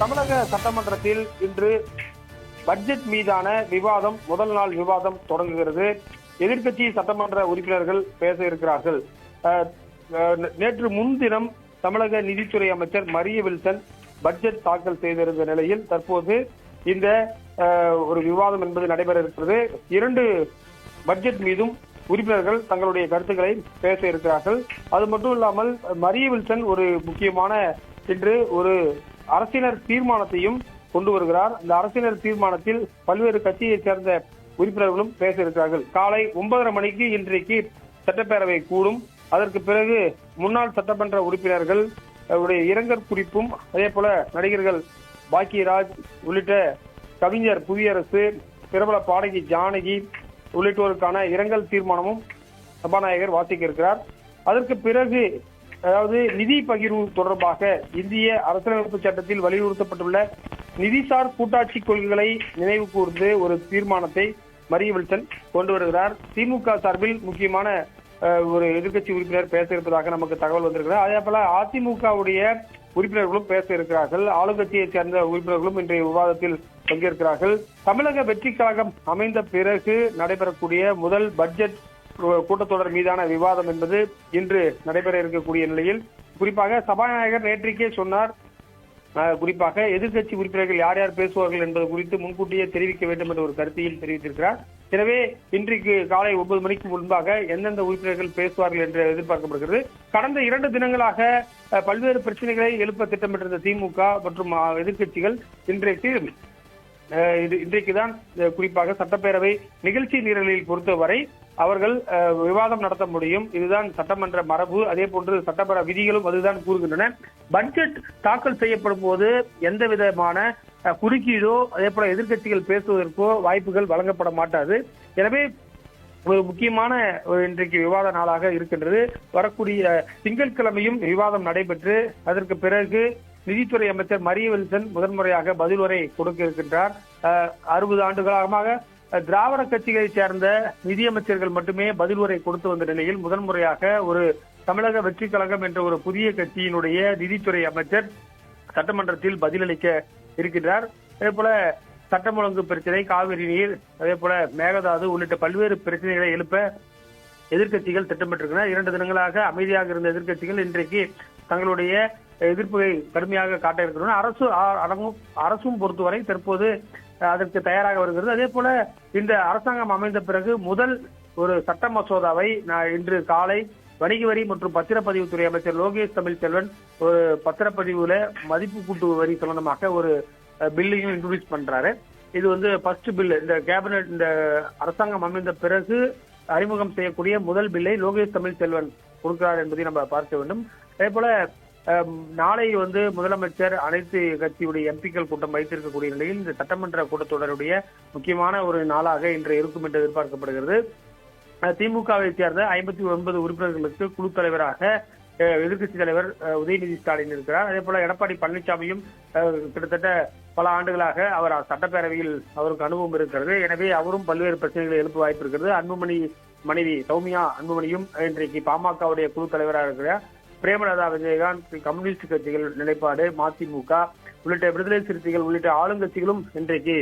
தமிழக சட்டமன்றத்தில் இன்று பட்ஜெட் மீதான விவாதம் முதல் நாள் விவாதம் தொடங்குகிறது. எதிர்க்கட்சி சட்டமன்ற உறுப்பினர்கள் பேச இருக்கிறார்கள். நேற்று முன்தினம் தமிழக நிதித்துறை அமைச்சர் மரிய வில்சன் பட்ஜெட் தாக்கல் செய்திருந்த நிலையில் தற்போது இந்த ஒரு விவாதம் என்பது நடைபெற இருக்கிறது. 2 பட்ஜெட் மீதும் உறுப்பினர்கள் தங்களுடைய கருத்துக்களை பேச இருக்கிறார்கள். அது மட்டும் இல்லாமல் மரிய வில்சன் ஒரு முக்கியமான இன்று ஒரு அரசியல் தீர்மானத்தையும் கொண்டு வருகிறார். இந்த அரசியல் தீர்மானத்தில் பல்வேறு கட்சியைச் சேர்ந்த உறுப்பினர்களும் பேச இருக்கிறார்கள். காலை 9:30 மணிக்கு இன்றைக்கு சட்டப்பேரவை கூடும். அதற்கு பிறகு முன்னாள் சட்டமன்ற உறுப்பினர்கள் இரங்கல் குறிப்பும், அதே போல நடிகர்கள் பாக்கியராஜ் உள்ளிட்ட கவிஞர் புவியரசு, பிரபல பாடகி ஜானகி உள்ளிட்டோருக்கான இரங்கல் தீர்மானமும் சபாநாயகர் வாசிக்க இருக்கிறார். அதற்கு பிறகு அதாவது நிதி பகிர்வு தொடர்பாக இந்திய அரசியலமைப்பு சட்டத்தில் வலியுறுத்தப்பட்டுள்ள நிதிசார் கூட்டாட்சி கொள்கைகளை நினைவு கூர்ந்து ஒரு தீர்மானத்தை மரிய வில்சன் கொண்டு வருகிறார். திமுக சார்பில் முக்கியமான ஒரு எதிர்க்கட்சி உறுப்பினர் பேச இருப்பதாக நமக்கு தகவல் வந்திருக்கிறார். அதே போல அதிமுகவுடைய உறுப்பினர்களும் பேச இருக்கிறார்கள். ஆளுங்கட்சியைச் சேர்ந்த உறுப்பினர்களும் இன்றைய விவாதத்தில் பங்கேற்கிறார்கள். தமிழக வெற்றி கழகம் அமைந்த பிறகு நடைபெறக்கூடிய முதல் பட்ஜெட் கூட்டத்தொடர் மீதான விவாதம் என்பது இன்று நடைபெற இருக்கக்கூடிய நிலையில் குறிப்பாக சபாநாயகர் நேற்றைக்கே சொன்னார், குறிப்பாக எதிர்க்கட்சி உறுப்பினர்கள் யார் யார் பேசுவார்கள் என்பது குறித்து முன்கூட்டியே தெரிவிக்க வேண்டும் என்ற ஒரு கருத்தையும் தெரிவித்திருக்கிறார். எனவே இன்றைக்கு காலை 9 மணிக்கு முன்பாக எந்தெந்த உறுப்பினர்கள் பேசுவார்கள் என்று எதிர்பார்க்கப்படுகிறது. கடந்த 2 தினங்களாக பல்வேறு பிரச்சனைகளை எழுப்ப திட்டமிட்டிருந்த திமுக மற்றும் எதிர்க்கட்சிகள் இன்றைக்குதான் குறிப்பாக சட்டப்பேரவை நிகழ்ச்சி நிரலில் பொறுத்தவரை அவர்கள் விவாதம் நடத்த முடியும். இதுதான் சட்டமன்ற மரபு. அதே போன்று சட்டப்பேரவை விதிகளும் அதுதான் கூறுகின்றன. பட்ஜெட் தாக்கல் செய்யப்படும் போது எந்த விதமான குறுக்கீடோ அதே போல எதிர்க்கட்சிகள் பேசுவதற்கோ வாய்ப்புகள் வழங்கப்பட மாட்டாது. எனவே ஒரு முக்கியமான இன்றைக்கு விவாத நாளாக இருக்கின்றது. வரக்கூடிய திங்கட்கிழமையும் விவாதம் நடைபெற்று அதற்கு பிறகு நிதித்துறை அமைச்சர் மரிய வில்சன் முதன்முறையாக பதில் உரை கொடுக்க இருக்கின்றார். 60 ஆண்டுகளாக திராவிட கட்சிகளைச் சேர்ந்த நிதியமைச்சர்கள் மட்டுமே பதில் உரை கொடுத்து வந்த நிலையில் முதன்முறையாக ஒரு தமிழக வெற்றி கழகம் என்ற ஒரு புதிய கட்சியினுடைய நிதித்துறை அமைச்சர் சட்டமன்றத்தில் பதிலளிக்க இருக்கின்றார். அதே போல சட்டம் ஒழுங்கு பிரச்சனை, காவிரி நீர், அதே போல மேகதாது உள்ளிட்ட பல்வேறு பிரச்சனைகளை எழுப்ப எதிர்க்கட்சிகள் திட்டமிட்டிருக்கின்றனர். 2 தினங்களாக அமைதியாக இருந்த எதிர்க்கட்சிகள் இன்றைக்கு தங்களுடைய எதிர்ப்பை கடுமையாக காட்ட இருக்கின்றன. அரசும் பொறுத்தவரை தற்போது அதற்கு தயாராக வருகிறது. அதே போல இந்த அரசாங்கம் அமைந்த பிறகு முதல் ஒரு சட்ட மசோதாவை இன்று காலை வணிக வரி மற்றும் பத்திரப்பதிவுத்துறை அமைச்சர் லோகேஷ் தமிழ்செல்வன் ஒரு பத்திரப்பதிவுல மதிப்பு கூட்டு வரி சம்பந்தமாக ஒரு பில்லையும் இன்ட்ரோடியூஸ் பண்றாரு. இது ஃபர்ஸ்ட் பில். இந்த கேபினெட் இந்த அரசாங்கம் அமைந்த பிறகு அறிமுகம் செய்யக்கூடிய முதல் பில்லை லோகேஷ் தமிழ்செல்வன் கொடுக்கிறார் என்பதை நம்ம பார்க்க வேண்டும். அதே போல நாளை முதலமைச்சர் அனைத்து கட்சியுடைய எம்பிக்கள் கூட்டம் வைத்திருக்கக்கூடிய நிலையில் இந்த சட்டமன்ற கூட்டத்தொடருடைய முக்கியமான ஒரு நாளாக இன்று இருக்கும் என்று எதிர்பார்க்கப்படுகிறது. திமுகவை சேர்ந்த 59 உறுப்பினர்களுக்கு குழு தலைவராக எதிர்க்கட்சி தலைவர் உதயநிதி ஸ்டாலின் இருக்கிறார். அதே போல எடப்பாடி பழனிசாமியும் கிட்டத்தட்ட பல ஆண்டுகளாக அவர் சட்டப்பேரவையில் அவருக்கு அனுபவம் இருக்கிறது. எனவே அவரும் பல்வேறு பிரச்சனைகளை எழுப்ப வாய்ப்பு இருக்கிறது. அன்புமணி மனைவி சௌமியா அன்புமணியும் இன்றைக்கு பாமகவுடைய குழு தலைவராக இருக்கிறார். பிரேமலதா விஜயகாந்த், கம்யூனிஸ்ட் கட்சிகள் நிலைப்பாடு, மதிமுக உள்ளிட்ட விடுதலை சிறுத்தைகள் உள்ளிட்ட ஆளுங்கட்சிகளும் இன்றைக்கு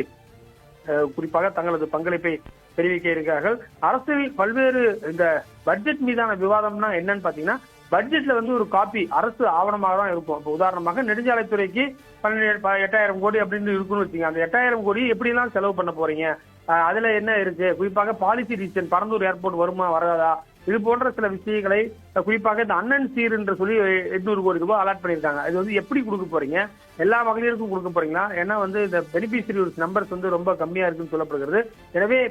குறிப்பாக தங்களது பங்களிப்பை தெரிவிக்க இருக்கிறார்கள். அரசில் பல்வேறு இந்த பட்ஜெட் மீதான விவாதம்னா என்னன்னு பாத்தீங்கன்னா, பட்ஜெட்ல ஒரு காப்பி அரசு ஆவணமாக தான் இருக்கும். இப்போ உதாரணமாக நெடுஞ்சாலைத்துறைக்கு 8,000 கோடி அப்படின்னு இருக்குன்னு வச்சுங்க. அந்த 8,000 கோடி எப்படி எல்லாம் செலவு பண்ண போறீங்க, அதுல என்ன இருக்கு, குறிப்பாக பாலிசி டிசிஷன் பரந்தூர் ஏர்போர்ட் வருமா வராதா, இது போன்ற சில விஷயங்களை குறிப்பாக இந்த அண்ணன் சீர் என்று சொல்லி 800 கோடி ரூபாய் அலாட் பண்ணியிருக்காங்க. இது எப்படி கொடுக்க போறீங்க, எல்லா மகளிருக்கும் கொடுக்க போறீங்களா? ஏன்னா இந்த பெனிஃபிஷரி நம்பர்ஸ் ரொம்ப கம்மியா இருக்குன்னு சொல்லப்படுகிறது. எனவே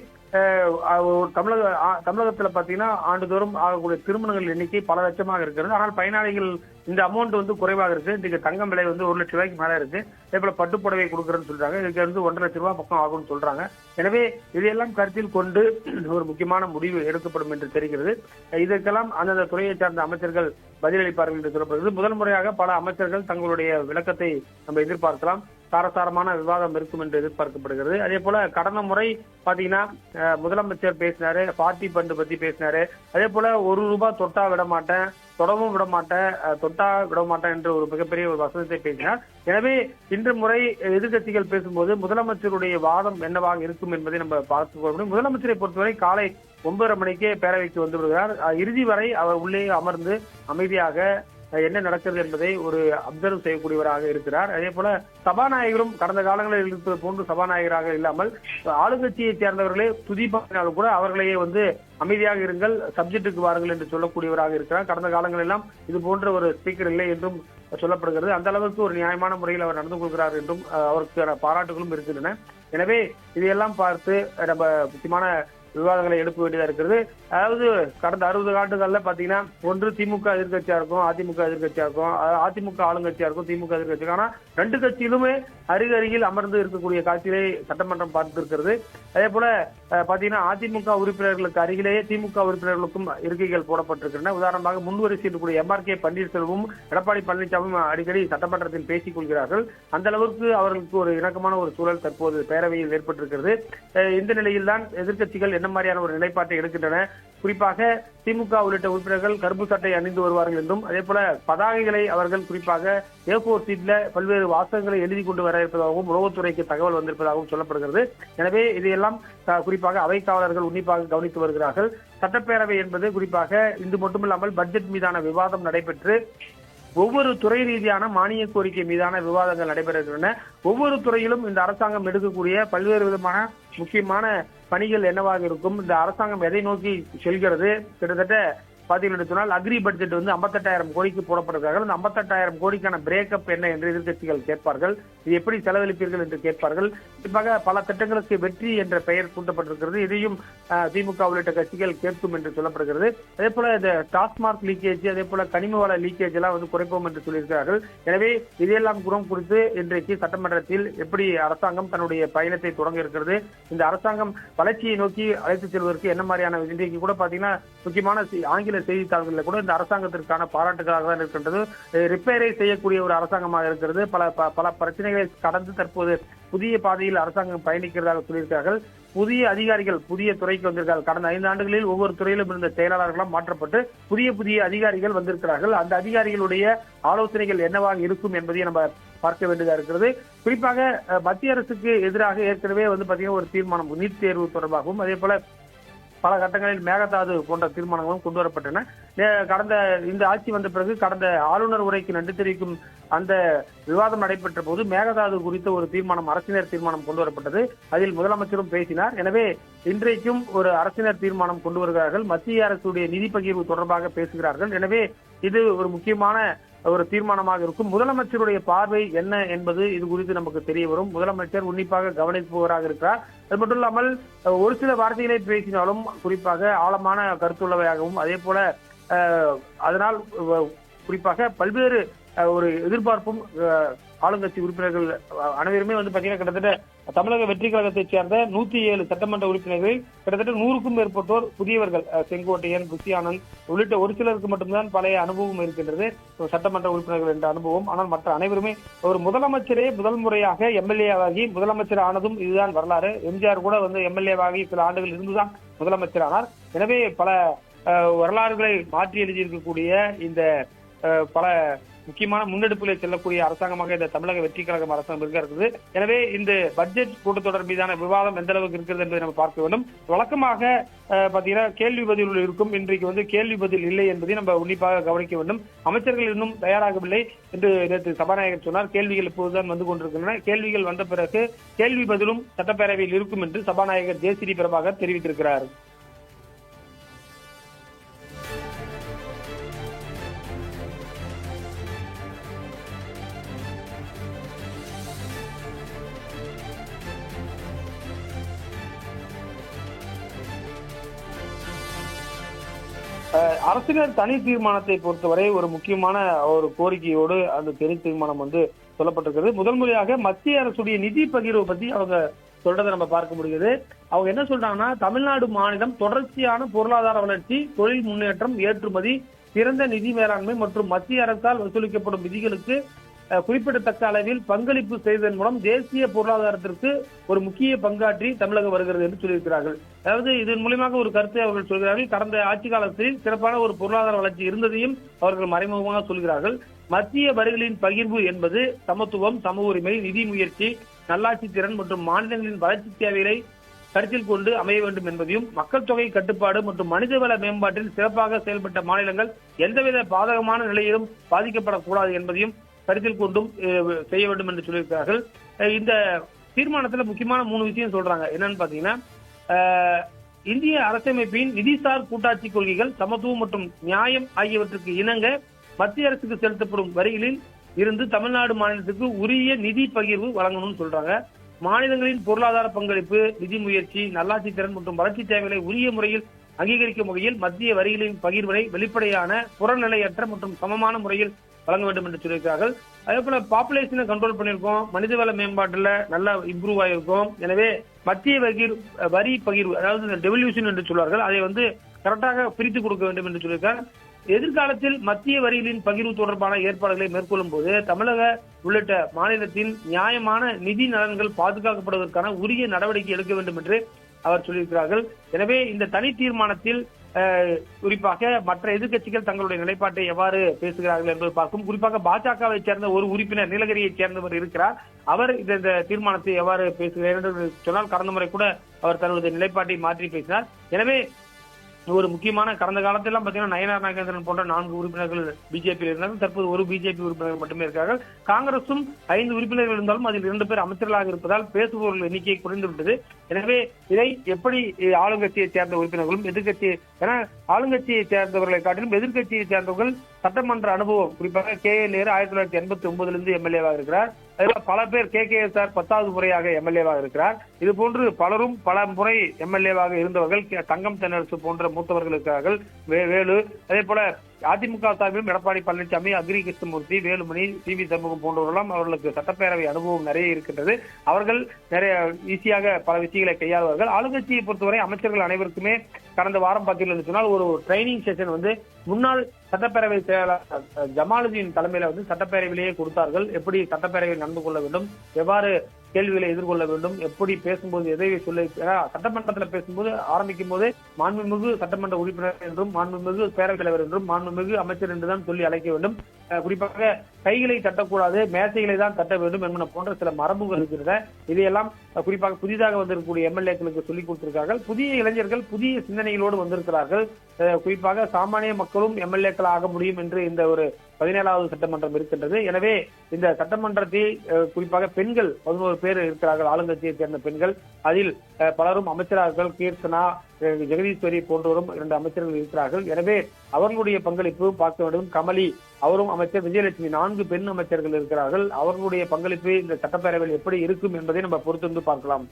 தமிழகத்துல பாத்தீங்கன்னா ஆண்டுதோறும் ஆகக்கூடிய திருமணங்கள் எண்ணிக்கை பல லட்சமாக இருக்கிறது. ஆனால் பயனாளிகள் இந்த அமௌண்ட் குறைவாக இருக்கு. இன்னைக்கு தங்கம் விலை 1 லட்சம் ரூபாய்க்கு மேல இருக்கு. அதே போல பட்டுப்புடவை கொடுக்குறேன்னு சொல்றாங்க. இதுக்கு 1.5 லட்சம் ரூபாய் பக்கம் ஆகும்னு சொல்றாங்க. எனவே இதையெல்லாம் கருத்தில் கொண்டு ஒரு முக்கியமான முடிவு எடுக்கப்படும் என்று தெரிகிறது. இதற்கெல்லாம் அந்தந்த துறையை சார்ந்த அமைச்சர்கள் பதிலளிப்பார்கள் என்று சொல்லப்படுகிறது. முதல் முறையாக பல அமைச்சர்கள் தங்களுடைய விளக்கத்தை நம்ம எதிர்பார்க்கலாம். சாரசாரமான விவாதம் இருக்கும் என்று எதிர்பார்க்கப்படுகிறது. அதே போல கடந்த முறை பாத்தீங்கன்னா முதலமைச்சர் பேசினாரு, பார்ட்டி பண்டு பத்தி பேசினாரு. அதே போல 1 ரூபாய் தொட்டா விட மாட்டேன், தொடவும் விட மாட்டேன், தொட்டா விட மாட்டேன் என்ற ஒரு மிகப்பெரிய ஒரு வசனத்தை பேசினார். எனவே இன்று முறை எதிர்கட்சிகள் பேசும்போது முதலமைச்சருடைய வாதம் என்னவாக இருக்கும் என்பதை நம்ம பார்த்துக் கொள்ள முடியும். முதலமைச்சரை பொறுத்தவரை காலை 9:30 மணிக்கே பேரவைக்கு வந்து விடுகிறார். இறுதி வரை அவர் உள்ளே அமர்ந்து அமைதியாக என்ன நடக்கிறது என்பதை ஒரு அப்சர்வ் செய்யக்கூடியவராக இருக்கிறார். அதே போல சபாநாயகரும் கடந்த காலங்களில் இருப்பது போன்று சபாநாயகராக இல்லாமல் ஆளுங்கட்சியை சேர்ந்தவர்களே துதிப்பாலும் கூட அவர்களையே வந்து அமைதியாக இருங்கள், சப்ஜெக்டுக்கு வாருங்கள் என்று சொல்லக்கூடியவராக இருக்கிறார். கடந்த காலங்கள் எல்லாம் இது போன்ற ஒரு ஸ்பீக்கர் இல்லை என்றும் சொல்லப்படுகிறது. அந்த அளவுக்கு ஒரு நியாயமான முறையில் அவர் நடந்து கொள்கிறார் என்றும் அவருக்கான பாராட்டுகளும் இருக்கின்றன. எனவே இதையெல்லாம் பார்த்து நம்ம முக்கியமான விவாதங்களை எழுப்ப வேண்டியதா இருக்கிறது. அதாவது கடந்த 60 ஆண்டுகள்ல பாத்தீங்கன்னா ஒன்று திமுக எதிர்கட்சியா இருக்கும், அதிமுக எதிர்கட்சியா இருக்கும், அதிமுக ஆளுங்கட்சியா இருக்கும், திமுக எதிர்கட்சி. ஆனா 2 கட்சியிலுமே அருகில் அமர்ந்து இருக்கக்கூடிய காட்சிகளை சட்டமன்றம் பார்த்திருக்கிறது. அதே போல பாத்தீங்கன்னா அதிமுக உறுப்பினர்களுக்கு அருகிலேயே திமுக உறுப்பினர்களுக்கும் இருக்கைகள் போடப்பட்டிருக்கின்றன. உதாரணமாக முன்வரிசையில் இருக்கக்கூடிய MRK பன்னீர்செல்வமும் எடப்பாடி பழனிசாமியும் அடிக்கடி சட்டமன்றத்தில் பேசிக் கொள்கிறார்கள். அந்த அளவுக்கு அவர்களுக்கு ஒரு இணக்கமான ஒரு சூழல் தற்போது பேரவையில் ஏற்பட்டிருக்கிறது. இந்த நிலையில் தான் எதிர்கட்சிகள் என்ன மாதிரியான ஒரு நிலைப்பாட்டை எடுக்கின்றன. குறிப்பாக திமுக உள்ளிட்ட உறுப்பினர்கள் கருப்பு சட்டை அணிந்து வருவார்கள் என்றும், அதே போல பதாகைகளை அவர்கள் குறிப்பாக A4 சீட்ல பல்வேறு வாசகங்களை எழுதி கொண்டு வர இருப்பதாகவும் உளவுத்துறைக்கு தகவல் வந்திருப்பதாகவும் சொல்லப்படுகிறது. எனவே இதையெல்லாம் குறிப்பாக அவைக்காவலர்கள் உன்னிப்பாக கவனித்து வருகிறார்கள். சட்டப்பேரவை என்பது குறிப்பாக இன்று மட்டுமில்லாமல் பட்ஜெட் மீதான விவாதம் நடைபெற்று ஒவ்வொரு துறை ரீதியான மானிய கோரிக்கை மீதான விவாதங்கள் நடைபெறுகின்றன. ஒவ்வொரு துறையிலும் இந்த அரசாங்கம் எடுக்கக்கூடிய பல்வேறு விதமான முக்கியமான பணிகள் என்னவாக இருக்கும், இந்த அரசாங்கம் எதை நோக்கி செல்கிறது, கிட்டத்தட்ட பாத்தீங்கன்னு சொன்னால் அக்ரி பட்ஜெட் வந்து 58,000 கோடிக்கு போடப்படுகிறார்கள். அந்த 58,000 கோடிக்கான பிரேக்கப் என்ன என்று எதிர்கட்சிகள் கேட்பார்கள். இது எப்படி செலவழிப்பீர்கள் என்று கேட்பார்கள். குறிப்பாக பல திட்டங்களுக்கு வெற்றி என்ற பெயர் சூட்டப்பட்டிருக்கிறது. இதையும் திமுக உள்ளிட்ட கட்சிகள் கேட்கும் என்று சொல்லப்படுகிறது. அதே போல இந்த டாஸ்மார்க் லீக்கேஜ், அதே போல கனிம வள லீக்கேஜ் எல்லாம் வந்து குறைப்போம் என்று சொல்லியிருக்கிறார்கள். எனவே இதையெல்லாம் குறித்து இன்றைக்கு சட்டமன்றத்தில் எப்படி அரசாங்கம் தன்னுடைய பயணத்தை தொடங்க இருக்கிறது, இந்த அரசாங்கம் வளர்ச்சியை நோக்கி அழைத்து செல்வதற்கு என்ன மாதிரியான இன்றைக்கு கூட பாத்தீங்கன்னா முக்கியமான ஆங்கில செய்தித்தாள்களில் கூட இந்த அரசாங்கத்திற்கான பாராட்டுகளாக தான் இருக்கின்றது. ரிப்பேரை செய்யக்கூடிய ஒரு அரசாங்கமாக இருக்கிறது. பல பிரச்சனைகளை கடந்து தற்போது புதிய பாதையில் அரசாங்கம் பயணிக்கிறதாக சொல்லியிருக்கிறார்கள். புதிய அதிகாரிகள் புதிய துறைக்கு வந்திருக்கிறார்கள். கடந்த 5 ஆண்டுகளில் ஒவ்வொரு துறையிலும் இருந்த செயலாளர்களும் மாற்றப்பட்டு புதிய அதிகாரிகள் வந்திருக்கிறார்கள். அந்த அதிகாரிகளுடைய ஆலோசனைகள் என்னவாக இருக்கும் என்பதை நம்ம பார்க்க வேண்டியதா இருக்கிறது. குறிப்பாக மத்திய அரசுக்கு எதிராக ஏற்கனவே வந்து பாத்தீங்கன்னா ஒரு தீர்மானம் நீட் தேர்வு தொடர்பாகவும், அதே போல பல கட்டங்களில் மேகதாது போன்ற தீர்மானங்களும் கொண்டு வரப்பட்டன. கடந்த இந்த ஆட்சி வந்த பிறகு கடந்த ஆளுநர் உரைக்கு நன்றி தெரிவிக்கும் அந்த விவாதம் நடைபெற்ற போது மேகதாது குறித்த ஒரு தீர்மானம், அரசினர் தீர்மானம் கொண்டு வரப்பட்டது. அதில் முதலமைச்சரும் பேசினார். எனவே இன்றைக்கும் ஒரு அரசினர் தீர்மானம் கொண்டு வருகிறார்கள். மத்திய அரசுடைய நிதி பகிர்வு தொடர்பாக பேசுகிறார்கள். எனவே இது ஒரு முக்கியமான ஒரு தீர்மானமாக இருக்கும். முதலமைச்சருடைய பார்வை என்ன என்பது இது குறித்து நமக்கு தெரிய வரும். முதலமைச்சர் உன்னிப்பாக கவனிப்பவராக இருக்கிறார். அது மட்டும் இல்லாமல் ஒரு சில வார்த்தைகளை பேசினாலும் குறிப்பாக ஆழமான கருத்துள்ளவையாகவும், அதே போல அதனால் குறிப்பாக பல்வேறு ஒரு எதிர்பார்ப்பும் ஆளுங்கட்சி உறுப்பினர்கள் அனைவருமே வந்து பாத்தீங்கன்னா கிட்டத்தட்ட தமிழக வெற்றி கழகத்தைச் சேர்ந்த 107 சட்டமன்ற உறுப்பினர்களில் கிட்டத்தட்ட 100க்கும் மேற்பட்டோர் புதியவர்கள். செங்கோட்டையன், புஷி ஆனந்த் உள்ளிட்ட ஒரு சிலருக்கு மட்டும்தான் பழைய அனுபவம் இருக்கின்றது, சட்டமன்ற உறுப்பினர்கள் என்ற அனுபவம். ஆனால் மற்ற அனைவருமே ஒரு முதலமைச்சரே முதல் முறையாக எம்எல்ஏவாகி முதலமைச்சர் ஆனதும் இதுதான் வரலாறு. எம்ஜிஆர் கூட வந்து எம்எல்ஏவாகி சில ஆண்டுகள் இருந்துதான் முதலமைச்சர் ஆனார். எனவே பல வரலாறுகளை மாற்றி எழுதியிருக்கக்கூடிய இந்த பல முக்கியமான முன்னெடுப்புகளை செல்லக்கூடிய அரசாங்கமாக இந்த தமிழக வெற்றி கழகம் அரசாங்கம் இருக்கிறது. எனவே இந்த பட்ஜெட் கூட்டத்தொடர் மீதான விவாதம் எந்த அளவுக்கு இருக்கிறது என்பதை நம்ம பார்க்க வேண்டும். வழக்கமாக பாத்தீங்கன்னா கேள்வி பதில் இருக்கும். இன்றைக்கு வந்து கேள்வி பதில் இல்லை என்பதை நம்ம உன்னிப்பாக கவனிக்க வேண்டும். அமைச்சர்கள் இன்னும் தயாராகவில்லை என்று நேற்று சபாநாயகர் சொன்னார். கேள்விகள் இப்போதுதான் வந்து கொண்டிருக்கின்றன. கேள்விகள் வந்த பிறகு கேள்வி பதிலும் சட்டப்பேரவையில் இருக்கும் என்று சபாநாயகர் JCD பிரபாகர் தெரிவித்திருக்கிறார். அரசினர் தனி தீர்மானத்தை பொறுத்தவரை ஒரு முக்கியமான ஒரு கோரிக்கையோடு அந்த தனி தீர்மானம் வந்து சொல்லப்பட்டிருக்கிறது. முதல் முறையாக மத்திய அரசுடைய நிதி பகிர்வு பத்தி அவங்க சொல்றதை நம்ம பார்க்க முடியுது. அவங்க என்ன சொல்றாங்கன்னா, தமிழ்நாடு மாநிலம் தொடர்ச்சியான பொருளாதார வளர்ச்சி, தொழில் முன்னேற்றம், ஏற்றுமதி, சிறந்த நிதி மேலாண்மை மற்றும் மத்திய அரசால் வசூலிக்கப்படும் விதிகளுக்கு குறிப்பிடத்தக்க அளவில் பங்களிப்பு செய்ததன் மூலம் தேசிய பொருளாதாரத்திற்கு ஒரு முக்கிய பங்காற்றி தமிழகம் வருகிறது என்று சொல்லியிருக்கிறார்கள். அதாவது இதன் மூலமாக ஒரு கருத்தை அவர்கள் சொல்கிறார்கள். கடந்த ஆட்சி காலத்தில் சிறப்பான ஒரு பொருளாதார வளர்ச்சி இருந்ததையும் அவர்கள் மறைமுகமாக சொல்கிறார்கள். மத்திய வரிகளின் பகிர்வு என்பது சமத்துவம், சம உரிமை, நிதி முயற்சி, நல்லாட்சி திறன் மற்றும் மாநிலங்களின் வளர்ச்சி தேவைகளை கருத்தில் கொண்டு அமைய வேண்டும் என்பதையும், மக்கள் தொகை கட்டுப்பாடு மற்றும் மனிதவள மேம்பாட்டில் சிறப்பாக செயல்பட்ட மாநிலங்கள் எந்தவித பாதகமான நிலையிலும் பாதிக்கப்படக்கூடாது என்பதையும் கருத்தில் கொண்டும் செய்ய வேண்டும் என்று சொல்லியிருக்கிறார்கள். இந்த தீர்மானத்துல முக்கியமான 3 விஷயம் சொல்றாங்க. என்னன்னு பாத்தீங்கன்னா, இந்திய அரசமைப்பின் நிதிசார் கூட்டாட்சி கொள்கைகள், சமத்துவம் மற்றும் நியாயம் ஆகியவற்றுக்கு இணங்க மத்திய அரசுக்கு செலுத்தப்படும் வரிகளில் இருந்து தமிழ்நாடு மாநிலத்துக்கு உரிய நிதி பகிர்வு வழங்கணும்னு சொல்றாங்க. மாநிலங்களின் பொருளாதார பங்களிப்பு, நிதி முயற்சி, நல்லாட்சி திறன் மற்றும் வளர்ச்சி தேவைகளை உரிய முறையில் அங்கீகரிக்கும் வகையில் மத்திய வரிகளின் பகிர்வை வெளிப்படையான, புறநிலையற்ற மற்றும் சமமான முறையில் வழங்க வேண்டும் என்று சொல்லியிருக்கிறார்கள். அதே போல பாப்புலேஷனை கண்ட்ரோல் பண்ணியிருக்கோம், மனிதவள மேம்பாட்டுல நல்லா இம்ப்ரூவ் ஆயிருக்கும். எனவே மத்திய வரி பகிர்வு, அதாவது டெவல்யூஷன் என்று சொல்வார்கள், அதை கரெக்டாக பிரித்து கொடுக்க வேண்டும் என்று சொல்லியிருக்கார். எதிர்காலத்தில் மத்திய வரிகளின் பகிர்வு தொடர்பான ஏற்பாடுகளை மேற்கொள்ளும் போது தமிழக உள்ளிட்ட மாநிலத்தின் நியாயமான நிதி நலன்கள் பாதுகாக்கப்படுவதற்கான உரிய நடவடிக்கை எடுக்க வேண்டும் என்று அவர் சொல்லியிருக்கிறார்கள். எனவே இந்த தனி தீர்மானத்தில் குறிப்பாக மற்ற எதிர்க்கட்சிகள் தங்களுடைய நிலைப்பாட்டை எவ்வாறு பேசுகிறார்கள் என்பது பார்க்கும். குறிப்பாக பாஜகவை சேர்ந்த ஒரு உறுப்பினர், நீலகிரியை சேர்ந்தவர் இருக்கிறார். அவர் இந்த தீர்மானத்தை எவ்வாறு பேசுகிறார் என்று சொன்னால், கடந்த முறை கூட அவர் தன்னுடைய நிலைப்பாட்டை மாற்றி பேசினார். எனவே ஒரு முக்கியமான, கடந்த காலத்திலாம் பாத்தீங்கன்னா நயனார் நாகேந்திரன் போன்ற 4 உறுப்பினர்கள் பிஜேபியில் இருந்தாலும் தற்போது ஒரு பிஜேபி உறுப்பினர் மட்டுமே இருக்கிறார்கள். காங்கிரசும் 5 உறுப்பினர்கள் இருந்தாலும் அதில் 2 பேர் அமைச்சர்களாக இருப்பதால் பேசுபவர்கள் எண்ணிக்கை குறைந்துவிட்டது. எனவே இதை எப்படி ஆளுங்கட்சியை சேர்ந்த உறுப்பினர்களும் எதிர்கட்சி, ஏன்னா ஆளுங்கட்சியை சேர்ந்தவர்களை காட்டிலும் எதிர்கட்சியை சேர்ந்தவர்கள் சட்டமன்ற அனுபவம், குறிப்பாக கே.ஏ. நேரு 1989 எம்எல்ஏவாக இருக்கிறார். பல பேர் KKSR 10வது முறையாக எம்எல்ஏவாக இருக்கிறார். இது போன்று பலரும் பல முறை எம்எல்ஏவாக இருந்தவர்கள், தங்கம் தென்னரசு போன்ற மூத்தவர்கள் இருக்கிறார்கள், வேலு. அதே போல அதிமுக சார்பிலும் எடப்பாடி பழனிசாமி, அக்ரி கிருஷ்ணமூர்த்தி, வேலுமணி, சி.வி. சண்முகம் போன்றவர்களும் அவர்களுக்கு சட்டப்பேரவை அனுபவம் நிறைய இருக்கின்றது. அவர்கள் நிறைய ஈஸியாக பல விஷயங்களை கையாளுவார்கள். ஆளுங்கட்சியை பொறுத்தவரை அமைச்சர்கள் அனைவருக்குமே கடந்த வாரம் பார்த்தீங்கன்னு சொன்னால் ஒரு ட்ரைனிங் செஷன் முன்னாள் சட்டப்பேரவை செயலாளர் ஜமாலுதீன் தலைமையில சட்டப்பேரவையிலேயே கொடுத்தார்கள். எப்படி சட்டப்பேரவையில் நடந்து கொள்ள வேண்டும், எவ்வாறு கேள்விகளை எதிர்கொள்ள வேண்டும், எப்படி பேசும்போது எதை சொல்ல, சட்டமன்றத்தில் பேசும்போது ஆரம்பிக்கும் போதே மாண்புமிகு சட்டமன்ற உறுப்பினர் என்றும் மாண்புமிகு பேரவைத் தலைவர் என்றும் மாண்புமிகு அமைச்சர் என்றுதான் சொல்லி அழைக்க வேண்டும். குறிப்பாக கைகளை தட்டக்கூடாது, மேசைகளை தான் தட்ட வேண்டும் என்பன போன்ற சில மரபுகள் இருக்கின்றன. இதையெல்லாம் குறிப்பாக புதிதாக வந்திருக்கக்கூடிய எம்எல்ஏக்களுக்கு சொல்லிக் கொடுத்திருக்கிறார்கள். புதிய இளைஞர்கள் புதிய சிந்தனைகளோடு வந்திருக்கிறார்கள். குறிப்பாக சாமானிய மக்களும் எம்எல்ஏக்கள் ஆக முடியும் என்று இந்த ஒரு 17வது சட்டமன்றம் இருக்கின்றது. எனவே இந்த சட்டமன்றத்தில் குறிப்பாக பெண்கள் 11 பேர் இருக்கிறார்கள், ஆளுங்கட்சியை சேர்ந்த பெண்கள். அதில் பலரும் அமைச்சர்கள், கீர்த்தனா, ஜெகதீஸ்வரி போன்றோரும் 2 அமைச்சர்கள் இருக்கிறார்கள். எனவே அவர்களுடைய பங்களிப்பு பார்க்க வேண்டும். கமலி அவரும் அமைச்சர், விஜயலட்சுமி 4 பெண் அமைச்சர்கள் இருக்கிறார்கள். அவர்களுடைய பங்களிப்பு இந்த சட்டப்பேரவையில் எப்படி இருக்கும் என்பதை நம்ம பொறுத்திருந்து பார்க்கலாம்.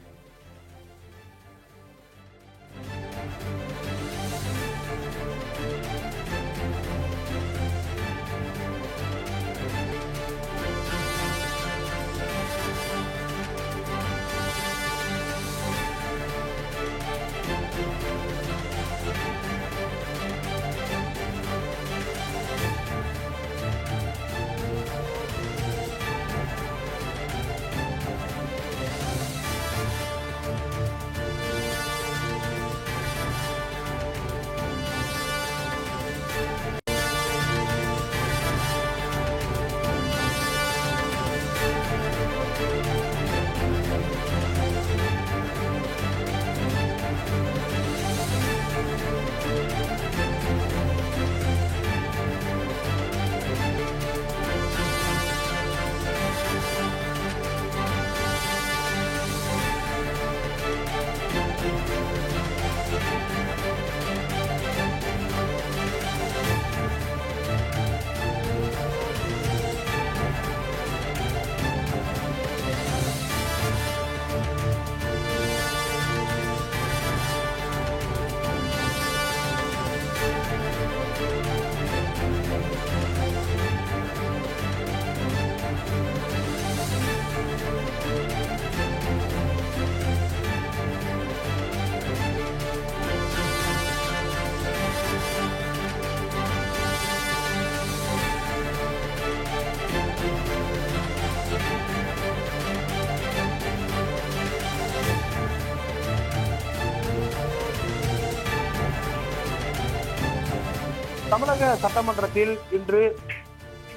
தமிழக சட்டமன்றத்தில் இன்று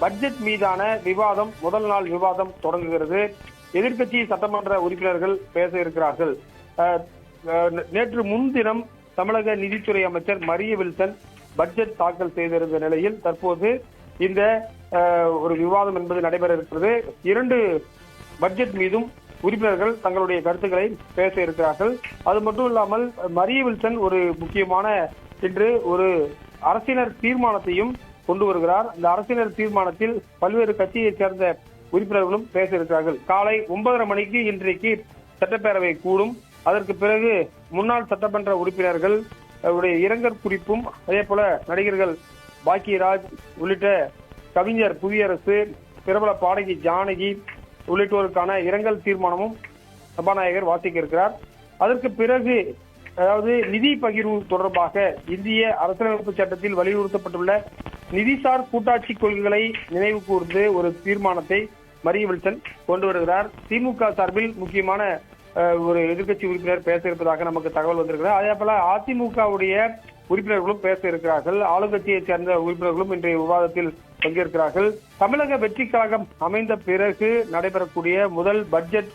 பட்ஜெட் மீதான விவாதம் முதல் நாள் விவாதம் தொடங்குகிறது. எதிர்க்கட்சி சட்டமன்ற உறுப்பினர்கள் பேச இருக்கிறார்கள். நேற்று முன்தினம் தமிழக நிதித்துறை அமைச்சர் மரிய வில்சன் பட்ஜெட் தாக்கல் செய்திருந்த நிலையில் தற்போது இந்த ஒரு விவாதம் என்பது நடைபெற இருக்கிறது. 2 பட்ஜெட் மீதும் உறுப்பினர்கள் தங்களுடைய கருத்துக்களை பேச இருக்கிறார்கள். அது மட்டும் இல்லாமல் மரிய வில்சன் ஒரு முக்கியமான இன்று ஒரு அரசினர் தீர்மானத்தையும் கொண்டு வருகிறார். இந்த அரசினர் தீர்மானத்தில் பல்வேறு கட்சியைச் சேர்ந்த உறுப்பினர்களும் பேச இருக்கிறார்கள். காலை 9:30 மணிக்கு இன்றைக்கு சட்டப்பேரவை கூடும். அதற்கு பிறகு முன்னாள் சட்டமன்ற உறுப்பினர்கள் இரங்கல் குறிப்பும், அதே போல நடிகர்கள் பாக்கியராஜ் உள்ளிட்ட கவிஞர் புவியரசு, பிரபல பாடகி ஜானகி உள்ளிட்டோருக்கான இரங்கல் தீர்மானமும் சபாநாயகர் வாசிக்க இருக்கிறார். அதற்கு பிறகு அதாவது நிதி பகிர்வு தொடர்பாக இந்திய அரசியலமைப்பு சட்டத்தில் வலியுறுத்தப்பட்டுள்ள நிதிசார் கூட்டாட்சி கொள்கைகளை நினைவு கூர்ந்து ஒரு தீர்மானத்தை மரிய வில்சன் கொண்டு வருகிறார். திமுக சார்பில் முக்கியமான ஒரு எதிர்க்கட்சி உறுப்பினர் பேச இருப்பதாக நமக்கு தகவல் வந்திருக்கிறது. அதே போல அதிமுகவுடைய உறுப்பினர்களும் பேச இருக்கிறார்கள். ஆளுங்கட்சியைச் சேர்ந்த உறுப்பினர்களும் இன்றைய விவாதத்தில் பங்கேற்கிறார்கள். தமிழக வெற்றி கழகம் அமைந்த பிறகு நடைபெறக்கூடிய முதல் பட்ஜெட்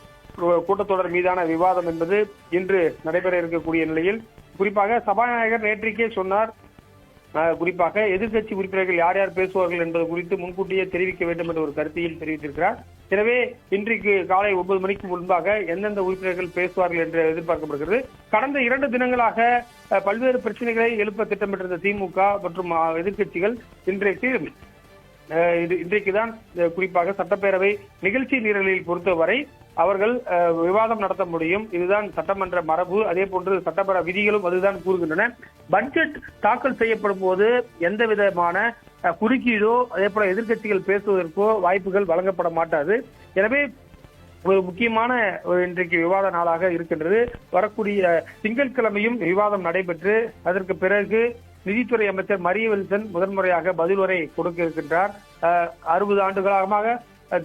கூட்டத்தொடர் மீதான விவாதம் என்பது இன்று நடைபெற இருக்கக்கூடிய நிலையில் குறிப்பாக சபாநாயகர் நேற்றைக்கே சொன்னார், குறிப்பாக எதிர்க்கட்சி உறுப்பினர்கள் யார் யார் பேசுவார்கள் என்பது குறித்து முன்கூட்டியே தெரிவிக்க வேண்டும் என்ற ஒரு கருத்தையும் தெரிவித்திருக்கிறார். எனவே இன்றைக்கு காலை 9 மணிக்கு முன்பாக எந்தெந்த உறுப்பினர்கள் பேசுவார்கள் என்று எதிர்பார்க்கப்படுகிறது. கடந்த 2 தினங்களாக பல்வேறு பிரச்சனைகளை எழுப்ப திட்டமிட்டிருந்த திமுக மற்றும் எதிர்க்கட்சிகள் இன்றைக்குதான் குறிப்பாக சட்டப்பேரவை நிகழ்ச்சி நிரலில் பொறுத்தவரை அவர்கள் விவாதம் நடத்த முடியும். இதுதான் சட்டமன்ற மரபு. அதே போன்று சட்டமன்ற விதிகளும் அதுதான் கூறுகின்றன. பட்ஜெட் தாக்கல் செய்யப்படும் போது எந்த விதமான குறுக்கீடோ அதே போல எதிர்க்கட்சிகள் பேசுவதற்கோ வாய்ப்புகள் வழங்கப்பட மாட்டாது. எனவே ஒரு முக்கியமான இன்றைக்கு விவாத நாளாக இருக்கின்றது. வரக்கூடிய திங்கட்கிழமையும் விவாதம் நடைபெற்று அதற்கு பிறகு நிதித்துறை அமைச்சர் மரிய வில்சன் முதன்முறையாக பதில் உரை கொடுக்க இருக்கின்றார். 60 ஆண்டுகளாக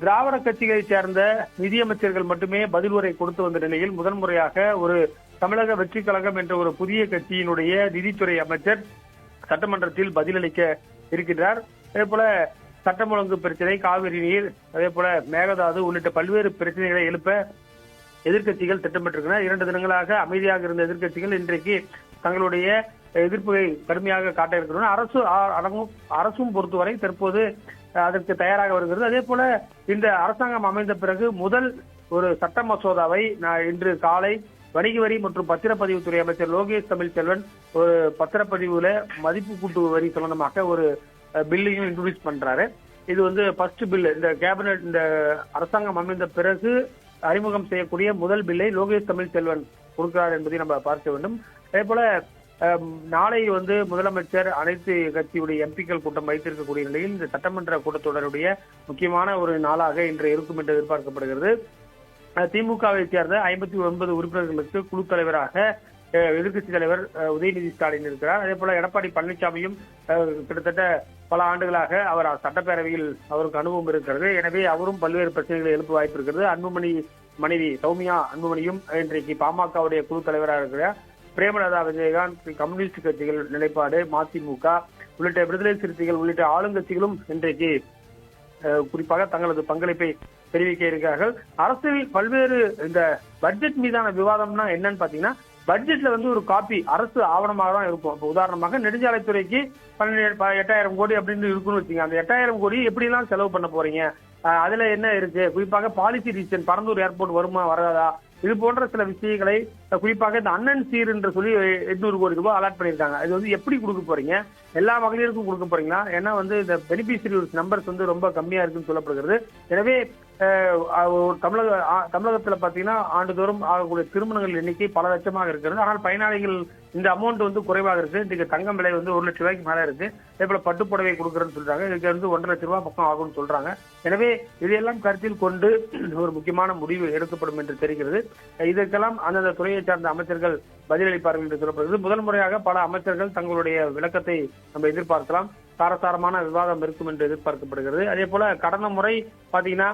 திராவிட கட்சிகளை சேர்ந்த நிதியமைச்சர்கள் மட்டுமே பதில் உரை கொடுத்து வந்த நிலையில் முதன்முறையாக ஒரு தமிழக வெற்றி கழகம் என்ற ஒரு புதிய கட்சியினுடைய நிதித்துறை அமைச்சர் சட்டமன்றத்தில் பதிலளிக்க இருக்கின்றார். அதே போல சட்டம் ஒழுங்கு பிரச்சனை, காவிரி நீர், அதே போல மேகதாது உள்ளிட்ட பல்வேறு பிரச்சனைகளை எழுப்ப எதிர்க்கட்சிகள் திட்டமிட்டிருக்கின்றனர். 2 தினங்களாக அமைதியாக இருந்த எதிர்க்கட்சிகள் இன்றைக்கு தங்களுடைய எதிர்ப்பை கடுமையாக காட்ட இருக்கிறது. அரசும் பொறுத்தவரை தற்போது அதற்கு தயாராக வருகிறது. அதே போல இந்த அரசாங்கம் அமைந்த பிறகு முதல் ஒரு சட்ட மசோதாவை இன்று காலை வணிக வரி மற்றும் பத்திரப்பதிவுத்துறை அமைச்சர் லோகேஷ் தமிழ்ச்செல்வன் ஒரு பத்திரப்பதிவுல மதிப்பு கூட்டு வரி சம்பந்தமாக ஒரு பில்லையும் இன்ட்ரோடியூஸ் பண்றாரு. இது ஃபர்ஸ்ட் பில். இந்த கேபினெட் இந்த அரசாங்கம் அமைந்த பிறகு அறிமுகம் செய்யக்கூடிய முதல் பில்லை லோகேஷ் தமிழ்ச்செல்வன் கொடுக்கிறார் என்பதை நம்ம பார்க்க வேண்டும். அதே போல நாளை முதலமைச்சர் அனைத்து கட்சியுடைய எம்பிக்கள் கூட்டம் வைத்திருக்கக்கூடிய நிலையில் இந்த சட்டமன்ற கூட்டத்தொடருடைய முக்கியமான ஒரு நாளாக இன்று இருக்கும் என்று எதிர்பார்க்கப்படுகிறது. திமுகவை சேர்ந்த 59 உறுப்பினர்களுக்கு குழு தலைவராக எதிர்க்கட்சித் தலைவர் உதயநிதி ஸ்டாலின் இருக்கிறார். அதே போல எடப்பாடி பழனிசாமியும் கிட்டத்தட்ட பல ஆண்டுகளாக அவர் சட்டப்பேரவையில் அவருக்கு அனுபவம் இருக்கிறது. எனவே அவரும் பல்வேறு பிரச்சனைகளை எழுப்ப வாய்ப்பு இருக்கிறது. அன்புமணி மனைவி சௌமியா அன்புமணியும் இன்றைக்கு பாமகவுடைய குழு தலைவராக இருக்கிறார். பிரேமலதா விஜயகாந்த், கம்யூனிஸ்ட் கட்சிகள் நிலைப்பாடு, மதிமுக உள்ளிட்ட விடுதலை சிறுத்தைகள் உள்ளிட்ட ஆளுங்கட்சிகளும் இன்றைக்கு குறிப்பாக தங்களது பங்களிப்பை தெரிவிக்க இருக்கிறார்கள். அரசில் பல்வேறு இந்த பட்ஜெட் மீதான விவாதம்னா என்னன்னு பாத்தீங்கன்னா, பட்ஜெட்ல ஒரு காப்பி அரசு ஆவணமாக தான் இருக்கும். இப்போ உதாரணமாக நெடுஞ்சாலைத்துறைக்கு 8,000 கோடி அப்படின்னு இருக்குன்னு வச்சுங்க. அந்த 8,000 கோடி எப்படி எல்லாம் செலவு பண்ண போறீங்க, அதுல என்ன இருக்கு, குறிப்பாக பாலிசி டிசிஷன் பரந்தூர் ஏர்போர்ட் வருமா வராதா, இது போன்ற சில விஷயங்களை குறிப்பாக இந்த அண்ணன் சீர் என்று சொல்லி 800 கோடி ரூபாய் அலாட் பண்ணியிருக்காங்க. இது எப்படி கொடுக்க போறீங்க, எல்லா மகளிருக்கும் கொடுக்க போறீங்களா? ஏன்னா இந்த பெனிஃபிஷரி நம்பர்ஸ் ரொம்ப கம்மியா இருக்குன்னு சொல்லப்படுகிறது. எனவே தமிழகத்துல பாத்தீங்கன்னா ஆண்டுதோறும் ஆகக்கூடிய திருமணங்கள் எண்ணிக்கை பல லட்சமாக இருக்கிறது. ஆனால் பயனாளிகள் இந்த அமௌண்ட் குறைவாக இருக்கு. இன்றைக்கு தங்கம் விலை 1 லட்சம் ரூபாய்க்கு மேல இருக்கு. அதே போல பட்டுப்புடவை கொடுக்குறேன்னு சொல்றாங்க. இதுக்கு 1.5 லட்சம் ரூபாய் பக்கம் ஆகும்னு சொல்றாங்க. எனவே இதையெல்லாம் கருத்தில் கொண்டு ஒரு முக்கியமான முடிவு எடுக்கப்படும் என்று தெரிகிறது. இதற்கெல்லாம் அந்தந்த துறையை சார்ந்த அமைச்சர்கள் பதிலளிப்பார்கள் என்று சொல்லப்படுகிறது. முதல் முறையாக பல அமைச்சர்கள் தங்களுடைய விளக்கத்தை நம்ம எதிர்பார்க்கலாம். காரசாரமான விவாதம் இருக்கும் என்று எதிர்பார்க்கப்படுகிறது. அதே போல கடந்த முறை பாத்தீங்கன்னா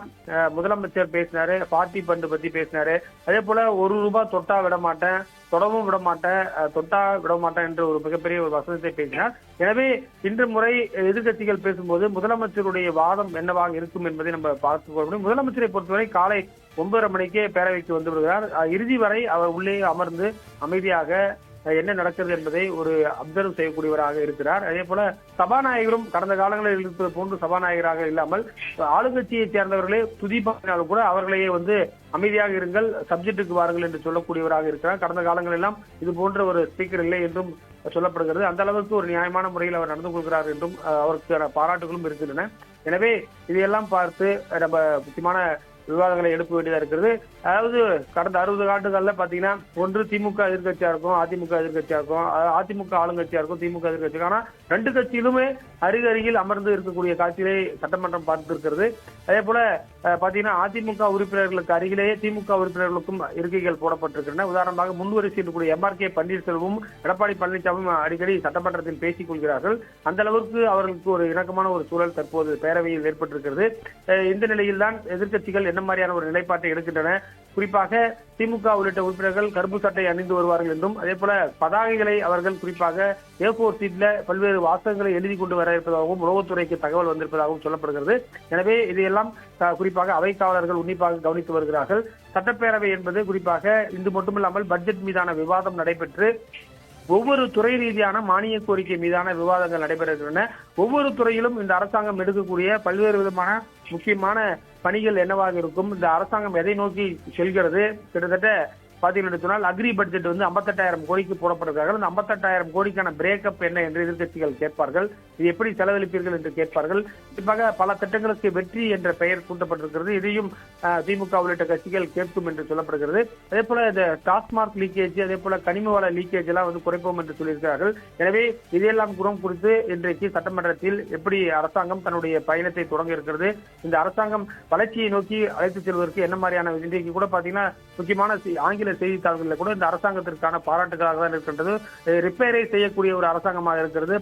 முதலமைச்சர் பேசினாரு, பார்ட்டி பண்டு பத்தி பேசினாரு. அதே போல ₹1 தொட்டா விட மாட்டேன், தொடவும் விட மாட்டேன், தொட்டா விட மாட்டேன் என்று ஒரு மிகப்பெரிய ஒரு வசனத்தை பேசினார். எனவே இன்று முறை எதிர்கட்சிகள் பேசும்போது முதலமைச்சருடைய வாதம் என்னவாக இருக்கும் என்பதை நம்ம பார்த்துக் கொள்ள முடியும். முதலமைச்சரை பொறுத்தவரை காலை 9:30 மணிக்கே பேரவைக்கு வந்து விடுகிறார். இறுதி வரை அவர் உள்ளே அமர்ந்து அமைதியாக என்ன நடக்கிறது என்பதை ஒரு அப்சர்வ் செய்யக்கூடியவராக இருக்கிறார். அதே போல சபாநாயகரும் கடந்த காலங்களில் இருப்பது போன்று சபாநாயகராக இல்லாமல் ஆளுங்கட்சியை சேர்ந்தவர்களே துதிப்பாலும் கூட அவர்களையே வந்து அமைதியாக இருங்கள், சப்ஜெக்டுக்கு வாருங்கள் என்று சொல்லக்கூடியவராக இருக்கிறார். கடந்த காலங்களெல்லாம் இது போன்ற ஒரு ஸ்பீக்கர் இல்லை என்றும் சொல்லப்படுகிறது. அந்த அளவுக்கு ஒரு நியாயமான முறையில் அவர் நடந்து கொள்கிறார் என்றும் அவருக்கு பாராட்டுகளும் இருக்கின்றன. எனவே இதையெல்லாம் பார்த்து நம்ம முக்கியமான விவாதங்களை எழுப்ப வேண்டியதா இருக்கிறது. அதாவது கடந்த 60 ஆண்டுகள்ல பாத்தீங்கன்னா ஒன்று திமுக எதிர்கட்சியா இருக்கும், அதிமுக எதிர்கட்சியா இருக்கும், அதிமுக ஆளுங்கட்சியா இருக்கும், திமுக எதிர்கட்சி. ஆனா 2 கட்சியிலுமே அருகருகில் அமர்ந்து இருக்கக்கூடிய காட்சியை சட்டமன்றம் பார்த்திருக்கிறது. அதே போல பாத்தீங்கன்னா அதிமுக உறுப்பினர்களுக்கு அருகிலேயே திமுக உறுப்பினர்களுக்கும் இருக்கைகள் போடப்பட்டிருக்கின்றன. உதாரணமாக முன்வரிசையில் இருக்கக்கூடிய MRK பன்னீர்செல்வமும் எடப்பாடி பழனிசாமியும் அடிக்கடி சட்டமன்றத்தில் பேசிக் கொள்கிறார்கள். அந்த அளவுக்கு அவர்களுக்கு ஒரு இணக்கமான ஒரு சூழல் தற்போது பேரவையில் ஏற்பட்டிருக்கிறது. இந்த நிலையில் தான் எதிர்கட்சிகள் என்ன மாதிரியான ஒரு நிலைப்பாட்டை எடுக்கின்றன. குறிப்பாக திமுக உள்ளிட்ட உறுப்பினர்கள் கருப்பு சட்டை அணிந்து வருவார்கள் என்றும், அதே போல பதாகைகளை அவர்கள் குறிப்பாக A4 சீட்ல பல்வேறு வாசகங்களை எழுதி கொண்டு வர இருப்பதாகவும் உளவுத்துறைக்கு தகவல் வந்திருப்பதாகவும் சொல்லப்படுகிறது. எனவே இதையெல்லாம் குறிப்பாக அவைக்காவலர்கள் உன்னிப்பாக கவனித்து வருகிறார்கள். சட்டப்பேரவை என்பது குறிப்பாக இன்று மட்டுமில்லாமல் பட்ஜெட் மீதான விவாதம் நடைபெற்று ஒவ்வொரு துறை ரீதியான மானிய கோரிக்கை மீதான விவாதங்கள் நடைபெறுகின்றன. ஒவ்வொரு துறையிலும் இந்த அரசாங்கம் எடுக்கக்கூடிய பல்வேறு விதமான முக்கியமான பணிகள் என்னவாக இருக்கும், இந்த அரசாங்கம் எதை நோக்கி செல்கிறது, கிட்டத்தட்ட பாத்தீங்கன்னு சொன்னால் அக்ரி பட்ஜெட் வந்து 58,000 கோடிக்கு போடப்படுகிறார்கள். அந்த 58,000 கோடிக்கான பிரேக்கப் என்ன என்று எதிர்கட்சிகள் கேட்பார்கள். இது எப்படி செலவழிப்பீர்கள் என்று கேட்பார்கள். குறிப்பாக பல திட்டங்களுக்கு வெற்றி என்ற பெயர் சூட்டப்பட்டிருக்கிறது. இதையும் திமுக உள்ளிட்ட கட்சிகள் கேட்கும் என்று சொல்லப்படுகிறது. அதே போல இந்த டாஸ்மார்க் லீக்கேஜ், அதே போல கனிம வள லீக்கேஜ் எல்லாம் வந்து குறைப்போம் என்று சொல்லியிருக்கிறார்கள். எனவே இதையெல்லாம் குணம் குறித்து இன்றைக்கு சட்டமன்றத்தில் எப்படி அரசாங்கம் தன்னுடைய பயணத்தை தொடங்க இருக்கிறது, இந்த அரசாங்கம் வளர்ச்சியை நோக்கி அழைத்து செல்வதற்கு என்ன மாதிரியான இன்றைக்கு கூட பாத்தீங்கன்னா முக்கியமான ஆங்கில செய்தித்தாள்களில் கூட இந்த அரசாங்கத்திற்கான பாராட்டுகளாக தான் இருக்கின்றது. ரிப்பேரை செய்யக்கூடிய ஒரு அரசாங்கமாக இருக்கிறது.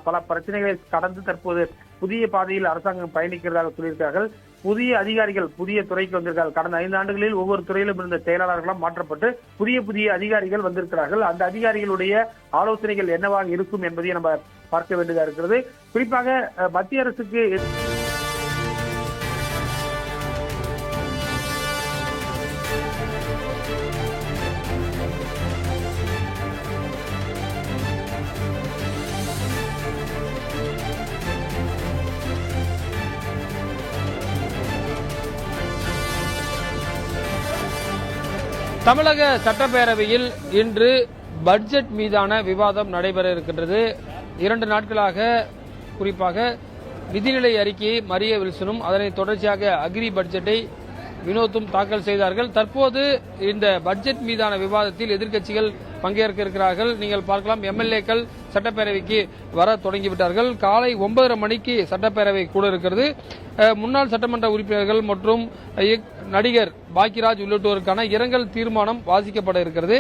பல பிரச்சனைகளை கடந்து தற்போது புதிய பாதையில் அரசாங்கம் பயணிக்கிறதாக சொல்லியிருக்கிறார்கள். புதிய அதிகாரிகள் புதிய துறைக்கு வந்திருக்கிறார்கள். கடந்த 5 ஆண்டுகளில் ஒவ்வொரு துறையிலும் இருந்த செயலாளர்களும் மாற்றப்பட்டு புதிய அதிகாரிகள் வந்திருக்கிறார்கள். அந்த அதிகாரிகளுடைய ஆலோசனைகள் என்னவாக இருக்கும் என்பதை நம்ம பார்க்க வேண்டியதா இருக்கிறது. குறிப்பாக மத்திய அரசுக்கு தமிழக சட்டப்பேரவையில் இன்று பட்ஜெட் மீதான விவாதம் நடைபெற இருக்கின்றது. 2 நாட்களாக குறிப்பாக நிதிநிலை அறிக்கையை மரிய வில்சனும் அதனை தொடர்ச்சியாக அக்ரி பட்ஜெட்டை வினோத்தும் தாக்கல் செய்தார்கள். தற்போது இந்த பட்ஜெட் மீதான விவாதத்தில் எதிர்க்கட்சிகள் பங்கேற்க இருக்கிறார்கள். நீங்கள் பார்க்கலாம், MLAக்கள் சட்டப்பேரவைக்கு வர தொடங்கிவிட்டார்கள். காலை 9:30 மணிக்கு சட்டப்பேரவை கூட இருக்கிறது. முன்னாள் சட்டமன்ற உறுப்பினர்கள் மற்றும் நடிகர் பாக்கியராஜ் உள்ளிட்டோருக்கான இரங்கல் தீர்மானம் வாசிக்கப்பட இருக்கிறது.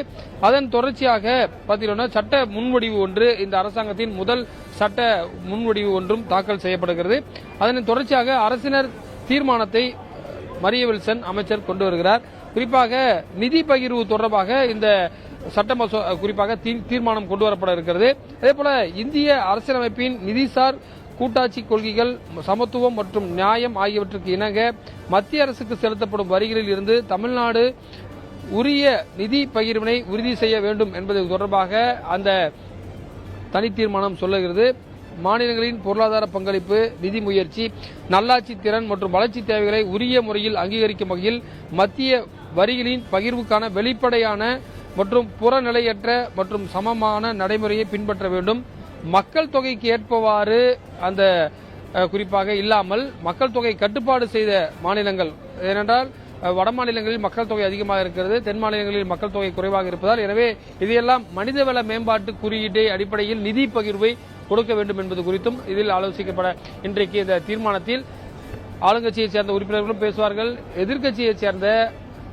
அதன் தொடர்ச்சியாக பார்த்தீங்கன்னா சட்ட முன்வடிவு ஒன்று, இந்த அரசாங்கத்தின் முதல் சட்ட முன்வடிவு ஒன்றும் தாக்கல் செய்யப்படுகிறது. அதன் தொடர்ச்சியாக அரசினர் தீர்மானத்தை மரிய வில்சன் அமைச்சர் கொண்டு வருகிறார். குறிப்பாக நிதி பகிர்வு தொடர்பாக இந்த சட்ட குறிப்பாக தீர்மானம் கொண்டு வரப்பட இருக்கிறது. அதேபோல இந்திய அரசியலமைப்பின் நிதிசார் கூட்டாட்சி கொள்கைகள், சமத்துவம் மற்றும் நியாயம் ஆகியவற்றுக்கு இணங்க மத்திய அரசுக்கு செலுத்தப்படும் வரிகளில் இருந்து தமிழ்நாடு உரிய நிதி பகிர்வினை உறுதி செய்ய வேண்டும் என்பது தொடர்பாக அந்த தனி தீர்மானம் சொல்லுகிறது. மாநிலங்களின் பொருளாதார பங்களிப்பு, நிதி முயற்சி, நல்லாட்சி திறன் மற்றும் வளர்ச்சி தேவைகளை உரிய முறையில் அங்கீகரிக்கும் வகையில் மத்திய வரிகளின் பகிர்வுக்கான வெளிப்படையான மற்றும் புறநிலையற்ற மற்றும் சமமான நடைமுறையை பின்பற்ற வேண்டும். மக்கள் தொகைக்கு ஏற்பவாறு அந்த குறிப்பாக இல்லாமல் மக்கள் தொகை கட்டுப்பாடு செய்த மாநிலங்கள், ஏனென்றால் வட மாநிலங்களில் மக்கள் தொகை அதிகமாக இருக்கிறது, தென் மாநிலங்களில் மக்கள் தொகை குறைவாக இருப்பதால், எனவே இதையெல்லாம் மனிதவள மேம்பாட்டு குறியீட்டை அடிப்படையில் நிதி பகிர்வை கொடுக்க வேண்டும் என்பது குறித்தும் இதில் ஆலோசிக்கப்பட இன்றைக்கு இந்த தீர்மானத்தில் ஆளுங்கட்சியைச் சேர்ந்த உறுப்பினர்களும் பேசுவார்கள். எதிர்க்கட்சியைச் சேர்ந்த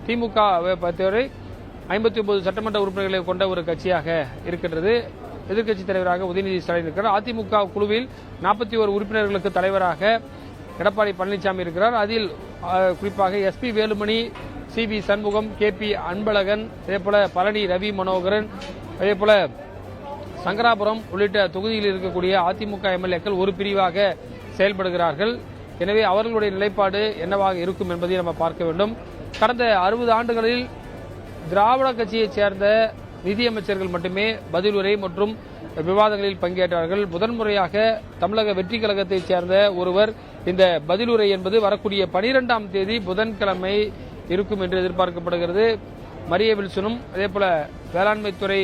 திமுக 59 சட்டமன்ற உறுப்பினர்களை கொண்ட ஒரு கட்சியாக இருக்கின்றது. எதிர்க்கட்சித் தலைவராக உதயநிதி ஸ்டாலின் இருக்கிறார். அதிமுக குழுவில் 41 உறுப்பினர்களுக்கு தலைவராக எடப்பாடி பழனிசாமி இருக்கிறார். அதில் குறிப்பாக SP Velumani, CV Shanmugam, KP Anbazhagan, அதேபோல பழனி ரவி மனோகரன், அதேபோல சங்கராபுரம் உள்ளிட்ட தொகுதியில் இருக்கக்கூடிய அதிமுக MLAக்கள் ஒரு பிரிவாக செயல்படுகிறார்கள். எனவே அவர்களுடைய நிலைப்பாடு என்னவாக இருக்கும் என்பதை நம்ம பார்க்க வேண்டும். கடந்த 60 ஆண்டுகளில் திராவிட கட்சியைச் சேர்ந்த நிதியமைச்சர்கள் மட்டுமே பதில் உரை மற்றும் விவாதங்களில் பங்கேற்றார்கள். முதன்முறையாக தமிழக வெற்றி கழகத்தைச் சேர்ந்த ஒருவர் இந்த பதிலுரை என்பது வரக்கூடிய 12ஆம் தேதி புதன்கிழமை இருக்கும் என்று எதிர்பார்க்கப்படுகிறது. மரிய வில்சனும் அதேபோல வேளாண்மைத்துறை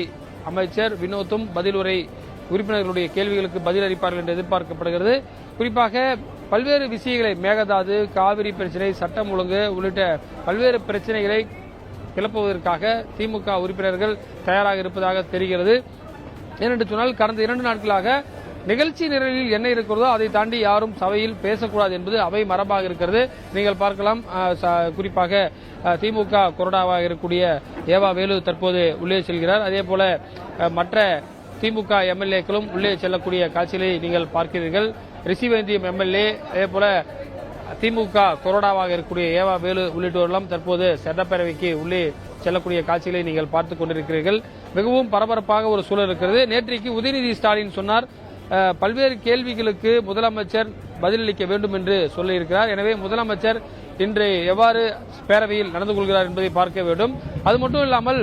அமைச்சர் வினோத்தும் பதிலுரை உறுப்பினர்களுடைய கேள்விகளுக்கு பதிலளிப்பார்கள் என்று எதிர்பார்க்கப்படுகிறது. குறிப்பாக பல்வேறு விஷயங்களை, மேகதாது, காவிரி பிரச்சினை, சட்டம் ஒழுங்கு உள்ளிட்ட பல்வேறு பிரச்சனைகளை கிளப்புவதற்காக திமுக உறுப்பினர்கள் தயாராக இருப்பதாக தெரிகிறது. ஏனென்று சொன்னால் கடந்த 2 நாட்களாக நிகழ்ச்சி நிரலில் என்ன இருக்கிறதோ அதை தாண்டி யாரும் சபையில் பேசக்கூடாது என்பது அவை மரபாக இருக்கிறது. நீங்கள் பார்க்கலாம், குறிப்பாக திமுக கொறடாவாக இருக்கக்கூடிய ஏவா வேலு தற்போது உள்ளே செல்கிறார். அதேபோல மற்ற திமுக MLAக்களும் உள்ளே செல்லக்கூடிய காட்சிகளை நீங்கள் பார்க்கிறீர்கள். ரிஷிவேந்தியம் MLA, அதேபோல திமுக கொறடாவாக இருக்கக்கூடிய ஏவா வேலு உள்ளிட்டோரெல்லாம் தற்போது சட்டப்பேரவைக்கு உள்ளே செல்லக்கூடிய காட்சிகளை நீங்கள் பார்த்துக் கொண்டிருக்கிறீர்கள். மிகவும் பரபரப்பாக ஒரு சூழல் இருக்கிறது. நேற்றைக்கு உதயநிதி ஸ்டாலின் சொன்னார், பல்வேறு கேள்விகளுக்கு முதலமைச்சர் பதிலளிக்க வேண்டும் என்று சொல்லியிருக்கிறார். எனவே முதலமைச்சர் இன்று எவ்வாறு பேரவையில் நடந்து கொள்கிறார் என்பதை பார்க்க வேண்டும். அது மட்டும் இல்லாமல்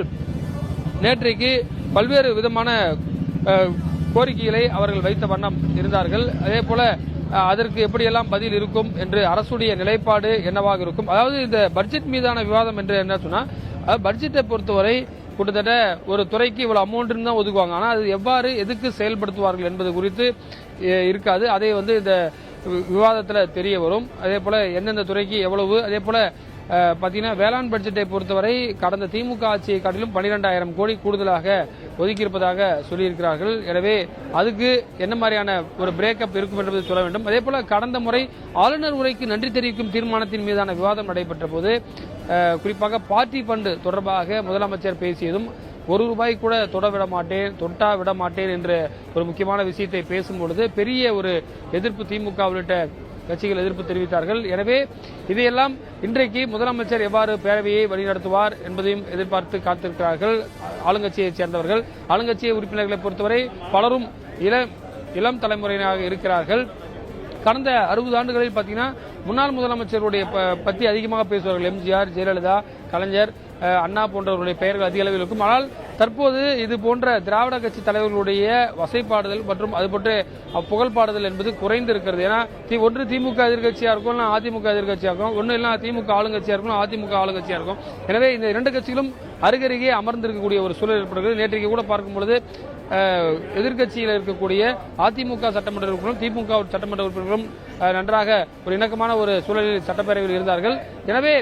நேற்றைக்கு பல்வேறு விதமான கோரிக்கைகளை அவர்கள் வைத்த வண்ணம் இருந்தார்கள். அதேபோல அதற்கு எப்படியெல்லாம் பதில் இருக்கும் என்று அரசுடைய நிலைப்பாடு என்னவாக இருக்கும். அதாவது இந்த பட்ஜெட் மீதான விவாதம் என்று என்ன சொன்னா, பட்ஜெட்டை பொறுத்தவரை கிட்டத்தட்ட ஒரு துறைக்கு இவ்வளவு அமௌண்ட் தான் ஒதுக்குவாங்க. ஆனால் அது எவ்வாறு எதுக்கு செயல்படுத்துவார்கள் என்பது குறித்து இருக்காது. அதை இந்த விவாதத்தில் தெரிய வரும். அதே போல எந்தெந்த துறைக்கு எவ்வளவு, அதே போல பாத்தீங்கன்னா வேளாண் பட்ஜெட்டை பொறுத்தவரை கடந்த திமுக ஆட்சியை காட்டிலும் 12,000 கோடி கூடுதலாக ஒதுக்கியிருப்பதாக சொல்லியிருக்கிறார்கள். எனவே அதுக்கு என்ன மாதிரியான ஒரு பிரேக்கப் இருக்கும் என்பதை சொல்ல வேண்டும். அதே போல கடந்த முறை ஆளுநர் உரைக்கு நன்றி தெரிவிக்கும் தீர்மானத்தின் மீதான விவாதம் நடைபெற்ற போது குறிப்பாக பார்ட்டி ஃபண்ட் தொடர்பாக முதலமைச்சர் பேசியதும் ₹1 கூட தொட்டா விட மாட்டேன் என்ற ஒரு முக்கியமான விஷயத்தை பேசும்பொழுது பெரிய ஒரு எதிர்ப்பு திமுக உள்ளிட்ட கட்சிகள் எதிர்ப்பு தெரிவித்தார்கள். எனவே இதையெல்லாம் இன்றைக்கு முதலமைச்சர் எவ்வாறு பேரவையை வழிநடத்துவார் என்பதையும் எதிர்பார்த்து காத்திருக்கிறார்கள் ஆளுங்கட்சியைச் சேர்ந்தவர்கள். ஆளுங்கட்சி உறுப்பினர்களை பொறுத்தவரை பலரும் இளம் தலைமுறையினராக இருக்கிறார்கள். கடந்த 60 ஆண்டுகளில் பாத்தீங்கன்னா முன்னாள் முதலமைச்சருடைய பற்றி அதிகமாக பேசுவார்கள். எம்ஜிஆர், ஜெயலலிதா, கலைஞர், அண்ணா போன்றவர்களுடைய பெயர்கள் அதிக அளவில் இருக்கும். ஆனால் தற்போது இது போன்ற திராவிட கட்சி தலைவர்களுடைய வசைப்பாடுதல் மற்றும் அது போன்ற புகழ்பாடுதல் என்பது குறைந்து இருக்கிறது. ஏன்னா ஒன்று திமுக எதிர்கட்சியா இருக்கும், அதிமுக எதிர்கட்சியா இருக்கும், ஒன்னு இல்ல திமுக ஆளுங்கட்சியா இருக்கும், அதிமுக ஆளுங்கட்சியா இருக்கும். எனவே இந்த 2 கட்சிகளும் அருகருகே அமர்ந்திருக்கக்கூடிய ஒரு சூழல் ஏற்படுகிறது. நேற்றைக்கு கூட பார்க்கும் பொழுது எதிர்கட்சியில் இருக்கக்கூடிய அதிமுக சட்டமன்ற உறுப்பினர்களும் திமுக சட்டமன்ற உறுப்பினர்களும் நன்றாக ஒரு இணக்கமான ஒரு சூழலில் சட்டப்பேரவையில் இருந்தார்கள். எனவே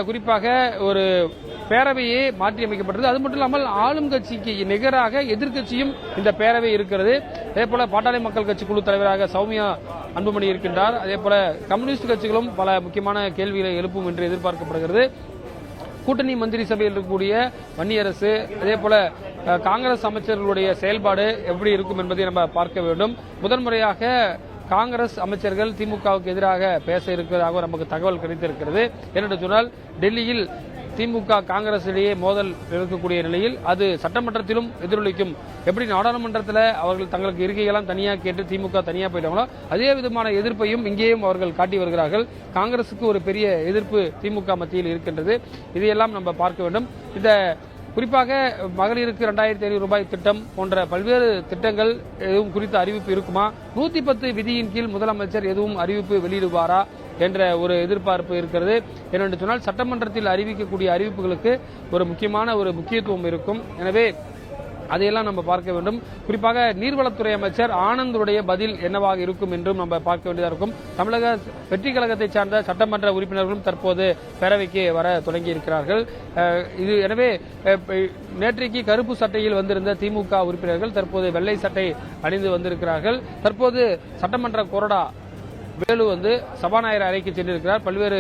குறிப்பாக ஒரு பேரவையே மாற்றியமைக்கப்பட்டது. அது மட்டும் இல்லாமல் ஆளும் கட்சிக்கு நிகராக எதிர்கட்சியும் இந்த பேரவை இருக்கிறது. அதே போல பாட்டாளி மக்கள் கட்சி குழு தலைவராக சௌமியா அன்புமணி இருக்கின்றார். அதே போல கம்யூனிஸ்ட் கட்சிகளும் பல முக்கியமான கேள்விகளை எழுப்பும் என்று எதிர்பார்க்கப்படுகிறது. கூட்டணி மந்திரி சபையில் இருக்கக்கூடிய வன்னியரசு, அதே போல காங்கிரஸ் அமைச்சர்களுடைய செயல்பாடு எப்படி இருக்கும் என்பதை நம்ம பார்க்க வேண்டும். முதன்முறையாக காங்கிரஸ் அமைச்சர்கள் திமுகவுக்கு எதிராக பேச இருக்கிறதாக நமக்கு தகவல் கிடைத்திருக்கிறது. ஏனென்று சொன்னால் டெல்லியில் திமுக காங்கிரஸ் இடையே மோதல் இருக்கக்கூடிய நிலையில் அது சட்டமன்றத்திலும் எதிரொலிக்கும். எப்படி நாடாளுமன்றத்தில் அவர்கள் தங்களுக்கு இருக்கையெல்லாம் தனியாக கேட்டு திமுக தனியாக போயிட்டாங்களோ அதே விதமான எதிர்ப்பையும் இங்கேயும் அவர்கள் காட்டி வருகிறார்கள். காங்கிரசுக்கு ஒரு பெரிய எதிர்ப்பு திமுக மத்தியில் இருக்கின்றது. இதையெல்லாம் நம்ம பார்க்க வேண்டும். இந்த குறிப்பாக மகளிருக்கு ₹2,500 திட்டம் போன்ற பல்வேறு திட்டங்கள் எதுவும் குறித்த அறிவிப்பு இருக்குமா, 110 விதியின் கீழ் முதலமைச்சர் எதுவும் அறிவிப்பு வெளியிடுவாரா என்ற ஒரு எதிர்பார்ப்பு இருக்கிறது. ஏனென்று சொன்னால் சட்டமன்றத்தில் அறிவிக்கக்கூடிய அறிவிப்புகளுக்கு ஒரு முக்கியமான ஒரு முக்கியத்துவம் இருக்கும். எனவே அதையெல்லாம் நம்ம பார்க்க வேண்டும். குறிப்பாக நீர்வளத்துறை அமைச்சர் ஆனந்துடைய பதில் என்னவாக இருக்கும் என்றும் நம்ம பார்க்க வேண்டியதாக இருக்கும். தமிழக வெற்றி கழகத்தை சார்ந்த சட்டமன்ற உறுப்பினர்களும் தற்போது பேரவைக்கு வர தொடங்கி இருக்கிறார்கள். இது எனவே நேற்றைக்கு கருப்பு சட்டையில் வந்திருந்த திமுக உறுப்பினர்கள் தற்போது வெள்ளை சட்டை அணிந்து வந்திருக்கிறார்கள். தற்போது சட்டமன்ற கொறடா வேலு சபாநாயகர் அறைக்கு சென்றிருக்கிறார். பல்வேறு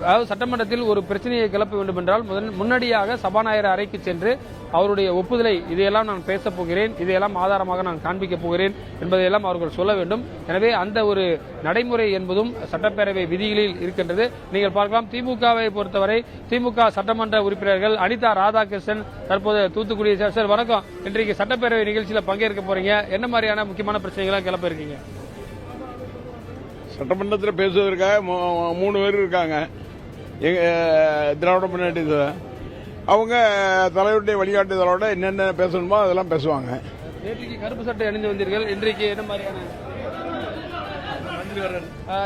அதாவது சட்டமன்றத்தில் ஒரு பிரச்சனையை கிளப்ப வேண்டும் என்றால் முன்னடியாக சபாநாயகர் அறைக்கு சென்று அவருடைய ஒப்புதலை இதையெல்லாம் நான் பேசப் போகிறேன், இதையெல்லாம் ஆதாரமாக நான் காண்பிக்கப் போகிறேன் என்பதையெல்லாம் அவர்கள் சொல்ல வேண்டும். எனவே அந்த ஒரு நடைமுறை என்பதும் சட்டப்பேரவை விதிகளில் இருக்கின்றது. நீங்கள் பார்க்கலாம், திமுகவை பொறுத்தவரை திமுக சட்டமன்ற உறுப்பினர்கள் அனிதா ராதாகிருஷ்ணன் தற்போது தூத்துக்குடி. சார் வணக்கம், இன்றைக்கு சட்டப்பேரவை நிகழ்ச்சியில் பங்கேற்க போறீங்க, என்ன மாதிரியான முக்கியமான பிரச்சனைகளை கிளப்ப இருக்கீங்க? சட்டமன்றத்தில் பேசுவதற்காக 3 பேர் இருக்காங்க. திராவிட முன்னேற்ற அவங்க தலைவருடைய வழிகாட்டுதலோட என்னென்ன பேசணுமோ அதெல்லாம் பேசுவாங்க. நேற்றைக்கு கருப்பு சட்டை அணிந்து வந்தீர்கள், இன்றைக்கு என்ன மாதிரியான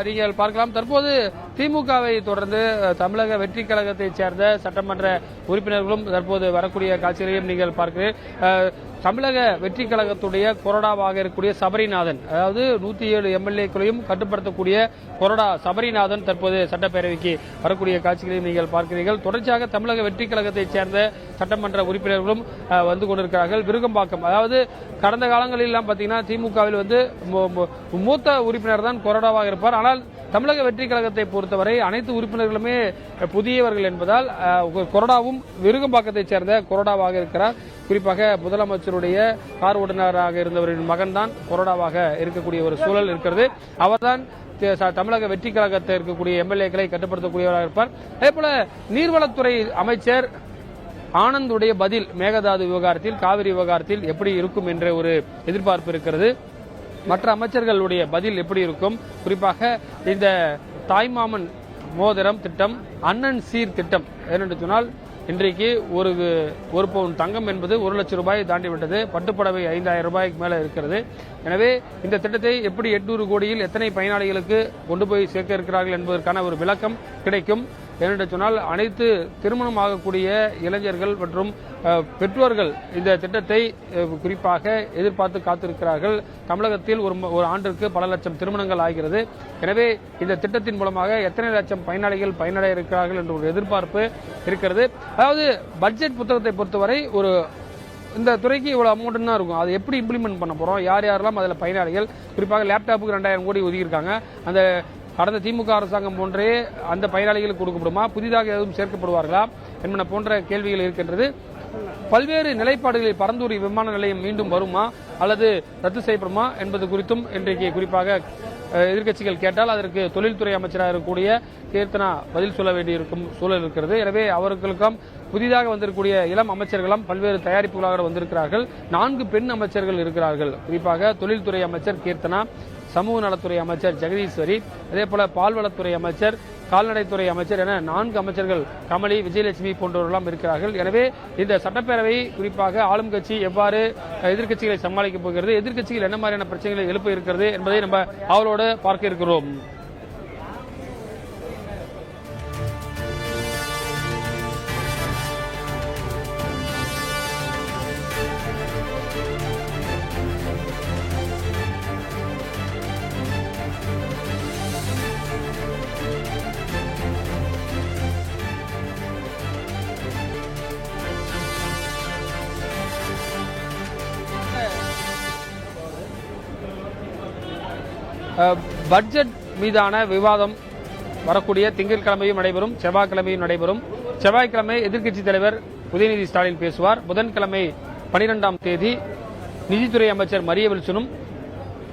நீங்கள் பார்க்கலாம்? தற்போது திமுகவை தொடர்ந்து தமிழக வெற்றி கழகத்தைச் சேர்ந்த சட்டமன்ற உறுப்பினர்களும் தற்போது வரக்கூடிய காட்சிகளையும் நீங்கள் பார்க்கிறீர்கள். தமிழக வெற்றி கழகத்துடைய கொறடாவாக இருக்கக்கூடிய சபரிநாதன், அதாவது 107 எம்எல்ஏக்களையும் கட்டுப்படுத்தக்கூடிய கொறடா சபரிநாதன் தற்போது சட்டப்பேரவைக்கு வரக்கூடிய காட்சிகளையும் நீங்கள் பார்க்கிறீர்கள். தொடர்ச்சியாக தமிழக வெற்றி கழகத்தைச் சேர்ந்த சட்டமன்ற உறுப்பினர்களும் வந்து கொண்டிருக்கிறார்கள். விருகம்பாக்கம், அதாவது கடந்த காலங்களில் எல்லாம் பாத்தீங்கன்னா திமுகவில் மூத்த உறுப்பினர் தான் கொறடாவாக இருப்பார். ஆனால் தமிழக வெற்றி கழகத்தை பொறுத்தவரை அனைத்து உறுப்பினர்களுமே புதியவர்கள் என்பதால் கொறடாவும் விருகம்பாக்கத்தைச் சேர்ந்த கொறடாவாக இருக்கிறார். குறிப்பாக முதலமைச்சருடைய கார் ஓட்டுநராக இருந்தவரின் மகன் தான் கொறடாவாக இருக்கக்கூடிய ஒரு சூழல் இருக்கிறது. அவர்தான் தமிழக வெற்றி கழகத்தில் இருக்கக்கூடிய எம்எல்ஏக்களை கட்டுப்படுத்தக்கூடியவராக இருப்பார். அதே போல நீர்வளத்துறை அமைச்சர் ஆனந்துடைய பதில் மேகதாது விவகாரத்தில், காவிரி விவகாரத்தில் எப்படி இருக்கும் என்ற ஒரு எதிர்பார்ப்பு இருக்கிறது. மற்ற அமைச்சர்களுடைய பதில் எப்படி இருக்கும்? குறிப்பாக இந்த தாய்மாமன் மோதிரம் திட்டம், அண்ணன் சீர் திட்டம் ஏனென்று சொன்னால் இன்றைக்கு ஒரு பவுன் தங்கம் என்பது 1 லட்சம் ரூபாயை தாண்டிவிட்டது. பட்டுப்புடவை 5000 ரூபாய்க்கு மேல இருக்கிறது. எனவே இந்த திட்டத்தை எப்படி 800 கோடியில் எத்தனை பயனாளிகளுக்கு கொண்டு போய் சேர்க்க இருக்கிறார்கள் என்பதற்கான ஒரு விளக்கம் கிடைக்கும். ஏனென்று சொன்னால் அனைத்து திருமணம் ஆகக்கூடிய இளைஞர்கள் மற்றும் பெற்றோர்கள் இந்த திட்டத்தை குறிப்பாக எதிர்பார்த்து காத்திருக்கிறார்கள். தமிழகத்தில் ஒரு ஆண்டிற்கு பல லட்சம் திருமணங்கள் ஆகிறது. எனவே இந்த திட்டத்தின் மூலமாக எத்தனை லட்சம் பயனாளிகள் பயனடைய இருக்கிறார்கள் என்ற ஒரு எதிர்பார்ப்பு இருக்கிறது. அதாவது பட்ஜெட் புத்தகத்தை பொறுத்தவரை இந்த துறைக்கு இவ்வளவு அமௌண்ட் தான் இருக்கும், அதை எப்படி இம்ப்ளிமெண்ட் பண்ண போறோம், யாரெல்லாம் அதில் பயனாளிகள், குறிப்பாக லேப்டாப்புக்கு 2000 கோடி ஒதுக்கியிருக்காங்க. அந்த கடந்த திமுக அரசாங்கம் போன்றே அந்த பயனாளிகளுக்கு கொடுக்கப்படுமா, புதிதாக எதுவும் சேர்க்கப்படுவார்களா என்பன போன்ற கேள்விகள் இருக்கின்றது. பல்வேறு நிலைப்பாடுகளில் பரந்தூர் விமான நிலையம் மீண்டும் வருமா அல்லது ரத்து செய்யப்படுமா என்பது குறித்தும் இன்றைக்கு குறிப்பாக எதிர்க்கட்சிகள் கேட்டால் அதற்கு தொழில்துறை அமைச்சராக இருக்கக்கூடிய கீர்த்தனா பதில் சொல்ல வேண்டியிருக்கும் சூழல் இருக்கிறது. எனவே அவர்களுக்கும் புதிதாக வந்திருக்கக்கூடிய இளம் அமைச்சர்களும் பல்வேறு தயாரிப்புகளாக வந்திருக்கிறார்கள். 4 பெண் அமைச்சர்கள் இருக்கிறார்கள். குறிப்பாக தொழில்துறை அமைச்சர் கீர்த்தனா, சமூக நலத்துறை அமைச்சர் ஜெகதீஸ்வரி, அதே போல பால்வளத்துறை அமைச்சர், கால்நடைத்துறை அமைச்சர் என 4 அமைச்சர்கள் கமலி, விஜயலட்சுமி போன்றவர்களாம் இருக்கிறார்கள். எனவே இந்த சட்டப்பேரவை குறிப்பாக ஆளும் கட்சி எவ்வாறு எதிர்க்கட்சிகளை சமாளிக்கப் போகிறது, எதிர்க்கட்சிகள் என்ன மாதிரியான பிரச்சனைகளை எழுப்ப இருக்கிறது என்பதை நம்ம அவளோடு பார்க்க இருக்கிறோம். பட்ஜெட் மீதான விவாதம் வரக்கூடிய திங்கட்கிழமையும் நடைபெறும், செவ்வாய்க்கிழமையும் நடைபெறும். செவ்வாய்க்கிழமை எதிர்க்கட்சித் தலைவர் உதயநிதி ஸ்டாலின் பேசுவார். புதன்கிழமை 12ஆம் தேதி நிதித்துறை அமைச்சர் மரியவில்சனும்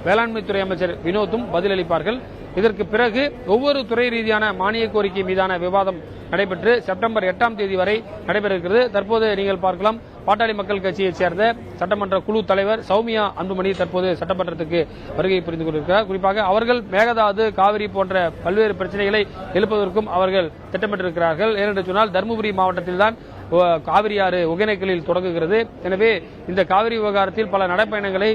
வேளாண்மைத்துறை அமைச்சர் வினோத்தும் பதிலளிப்பார்கள். இதற்கு பிறகு ஒவ்வொரு துறை ரீதியான மானிய கோரிக்கை மீதான விவாதம் நடைபெற்று செப்டம்பர் 8ஆம் தேதி வரை நடைபெற இருக்கிறது. தற்போது நீங்கள் பார்க்கலாம், பாட்டாளி மக்கள் கட்சியைச் சேர்ந்த சட்டமன்ற குழு தலைவர் சௌமியா அன்புமணி தற்போது சட்டமன்றத்துக்கு வருகை புரிந்து கொண்டிருக்கிறார். குறிப்பாக அவர்கள் மேகதாது, காவிரி போன்ற பல்வேறு பிரச்சனைகளை எழுப்பதற்கும் அவர்கள் திட்டமிட்டிருக்கிறார்கள். ஏனென்று சொன்னால் தருமபுரி மாவட்டத்தில்தான் காவிரி ஆறு ஒகேனக்கலில் தொடங்குகிறது. எனவே இந்த காவிரி விவகாரத்தில் பல நடைப்பயணங்களை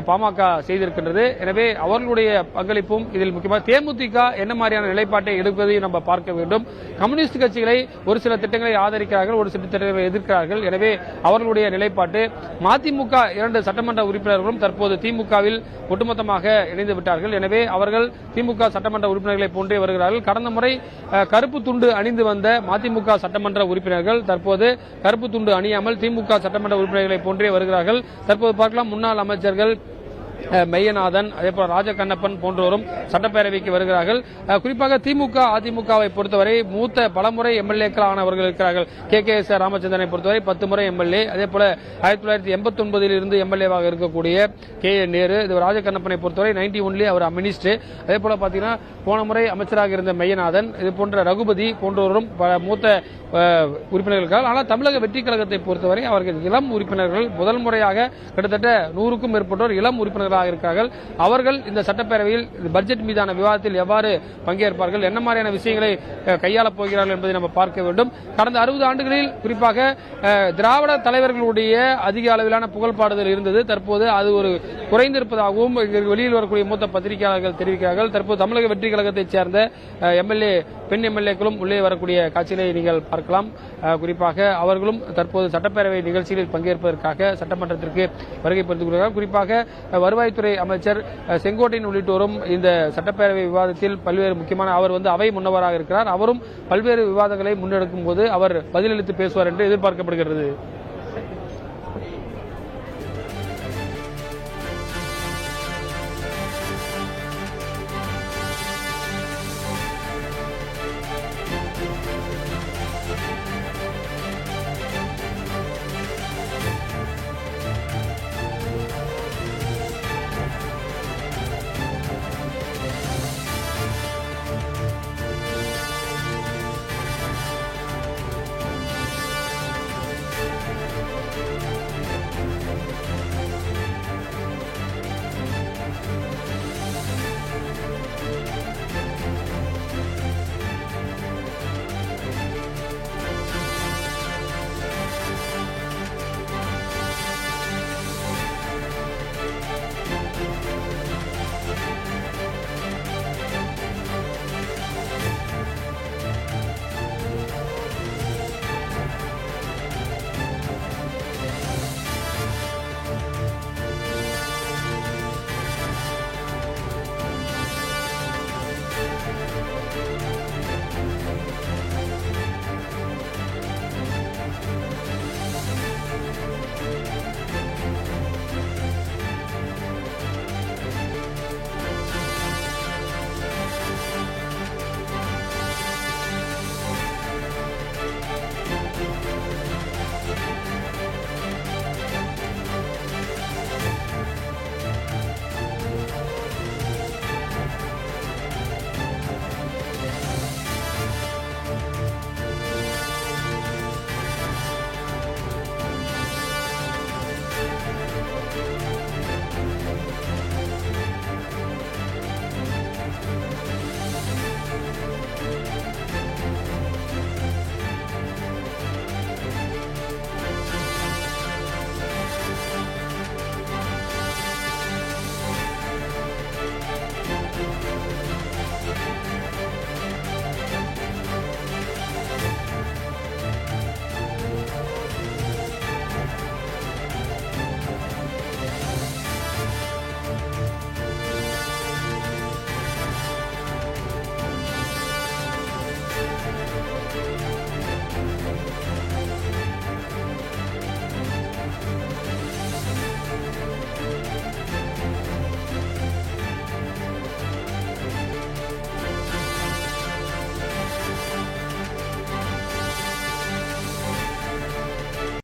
பாமக செய்திருக்கின்றது. எனவே அவர்களுடைய பங்களிப்பும் இதில் முக்கியமாக தேமுதிக என்ன மாதிரியான நிலைப்பாட்டை எடுப்பதையும் நம்ம பார்க்க வேண்டும். கம்யூனிஸ்ட் கட்சிகளை ஒரு சில திட்டங்களை ஆதரிக்கிறார்கள், ஒரு சில திட்டங்களை எதிர்க்கிறார்கள். எனவே அவர்களுடைய நிலைப்பாட்டு மதிமுக 2 சட்டமன்ற உறுப்பினர்களும் தற்போது திமுகவில் ஒட்டுமொத்தமாக இணைந்து விட்டார்கள். எனவே அவர்கள் திமுக சட்டமன்ற உறுப்பினர்களை போன்றே வருகிறார்கள். கடந்த முறை கருப்பு துண்டு அணிந்து வந்த மதிமுக சட்டமன்ற உறுப்பினர்கள் தற்போது கருப்பு துண்டு அணியாமல் திமுக சட்டமன்ற உறுப்பினர்களை போன்றே வருகிறார்கள். தற்போது பார்க்கலாம், முன்னாள் அமைச்சர்கள் மெய்யநாதன், அதேபோல ராஜகண்ணப்பன் போன்றோரும் சட்டப்பேரவைக்கு வருகிறார்கள். குறிப்பாக திமுக அதிமுகவை பொறுத்தவரை மூத்த பலமுறை எம்எல்ஏக்களானவர்கள் இருக்கிறார்கள். கே.கே.எஸ். ராமச்சந்திரனை பொறுத்தவரை 10 முறை எம்எல்ஏ, அதேபோல 1989 இருந்து எம்எல்ஏவாக இருக்கக்கூடிய கே.என். நேரு. ராஜகண்ணப்பனை பொறுத்தவரை 91 அவர் மினிஸ்டர். அதேபோல பாத்தீங்கன்னா போன முறை அமைச்சராக இருந்த மெய்யநாதன், இது போன்ற ரகுபதி போன்றோரும் மூத்த உறுப்பினர்கள். ஆனால் தமிழக வெற்றி கழகத்தை பொறுத்தவரை அவர்கள் இளம் உறுப்பினர்கள். முதல் முறையாக கிட்டத்தட்ட 100க்கும் மேற்பட்டோர் இளம் உறுப்பினர்களாக இருக்கிறார்கள். அவர்கள் இந்த சட்டப்பேரவையில் பட்ஜெட் மீதான விவாதத்தில் எவ்வாறு பங்கேற்பார்கள், என்ன மாதிரியான விஷயங்களை கையாளப் போகிறார்கள் என்பதை நம்ம பார்க்க வேண்டும். கடந்த 60 ஆண்டுகளில் குறிப்பாக திராவிட தலைவர்களுடைய அதிக அளவிலான புகழ்பாடுதல் இருந்தது. தற்போது அது ஒரு குறைந்திருப்பதாகவும் வெளியில் வரக்கூடிய மூத்த பத்திரிகையாளர்கள் தெரிவிக்கிறார்கள். தற்போது தமிழக வெற்றி கழகத்தைச் சேர்ந்த எம்எல்ஏ பெண் எம்எல்ஏக்களும் உள்ளே வரக்கூடிய காட்சிகளை நீங்கள் பார்க்கலாம். குறிப்பாக அவர்களும் தற்போது சட்டப்பேரவை நிகழ்ச்சிகளில் பங்கேற்பதற்காக சட்டமன்றத்திற்கு வருகை புரிந்துள்ளார்கள். குறிப்பாக வருவாய்த்துறை அமைச்சர் செங்கோட்டையன் உள்ளிட்டோரும் இந்த சட்டப்பேரவை விவாதத்தில் பல்வேறு முக்கியமான அவர் அவை முன்னவராக இருக்கிறார். அவரும் பல்வேறு விவாதங்களை முன்னெடுக்கும் போது அவர் பதிலளித்து பேசுவார் என்று எதிர்பார்க்கப்படுகிறது.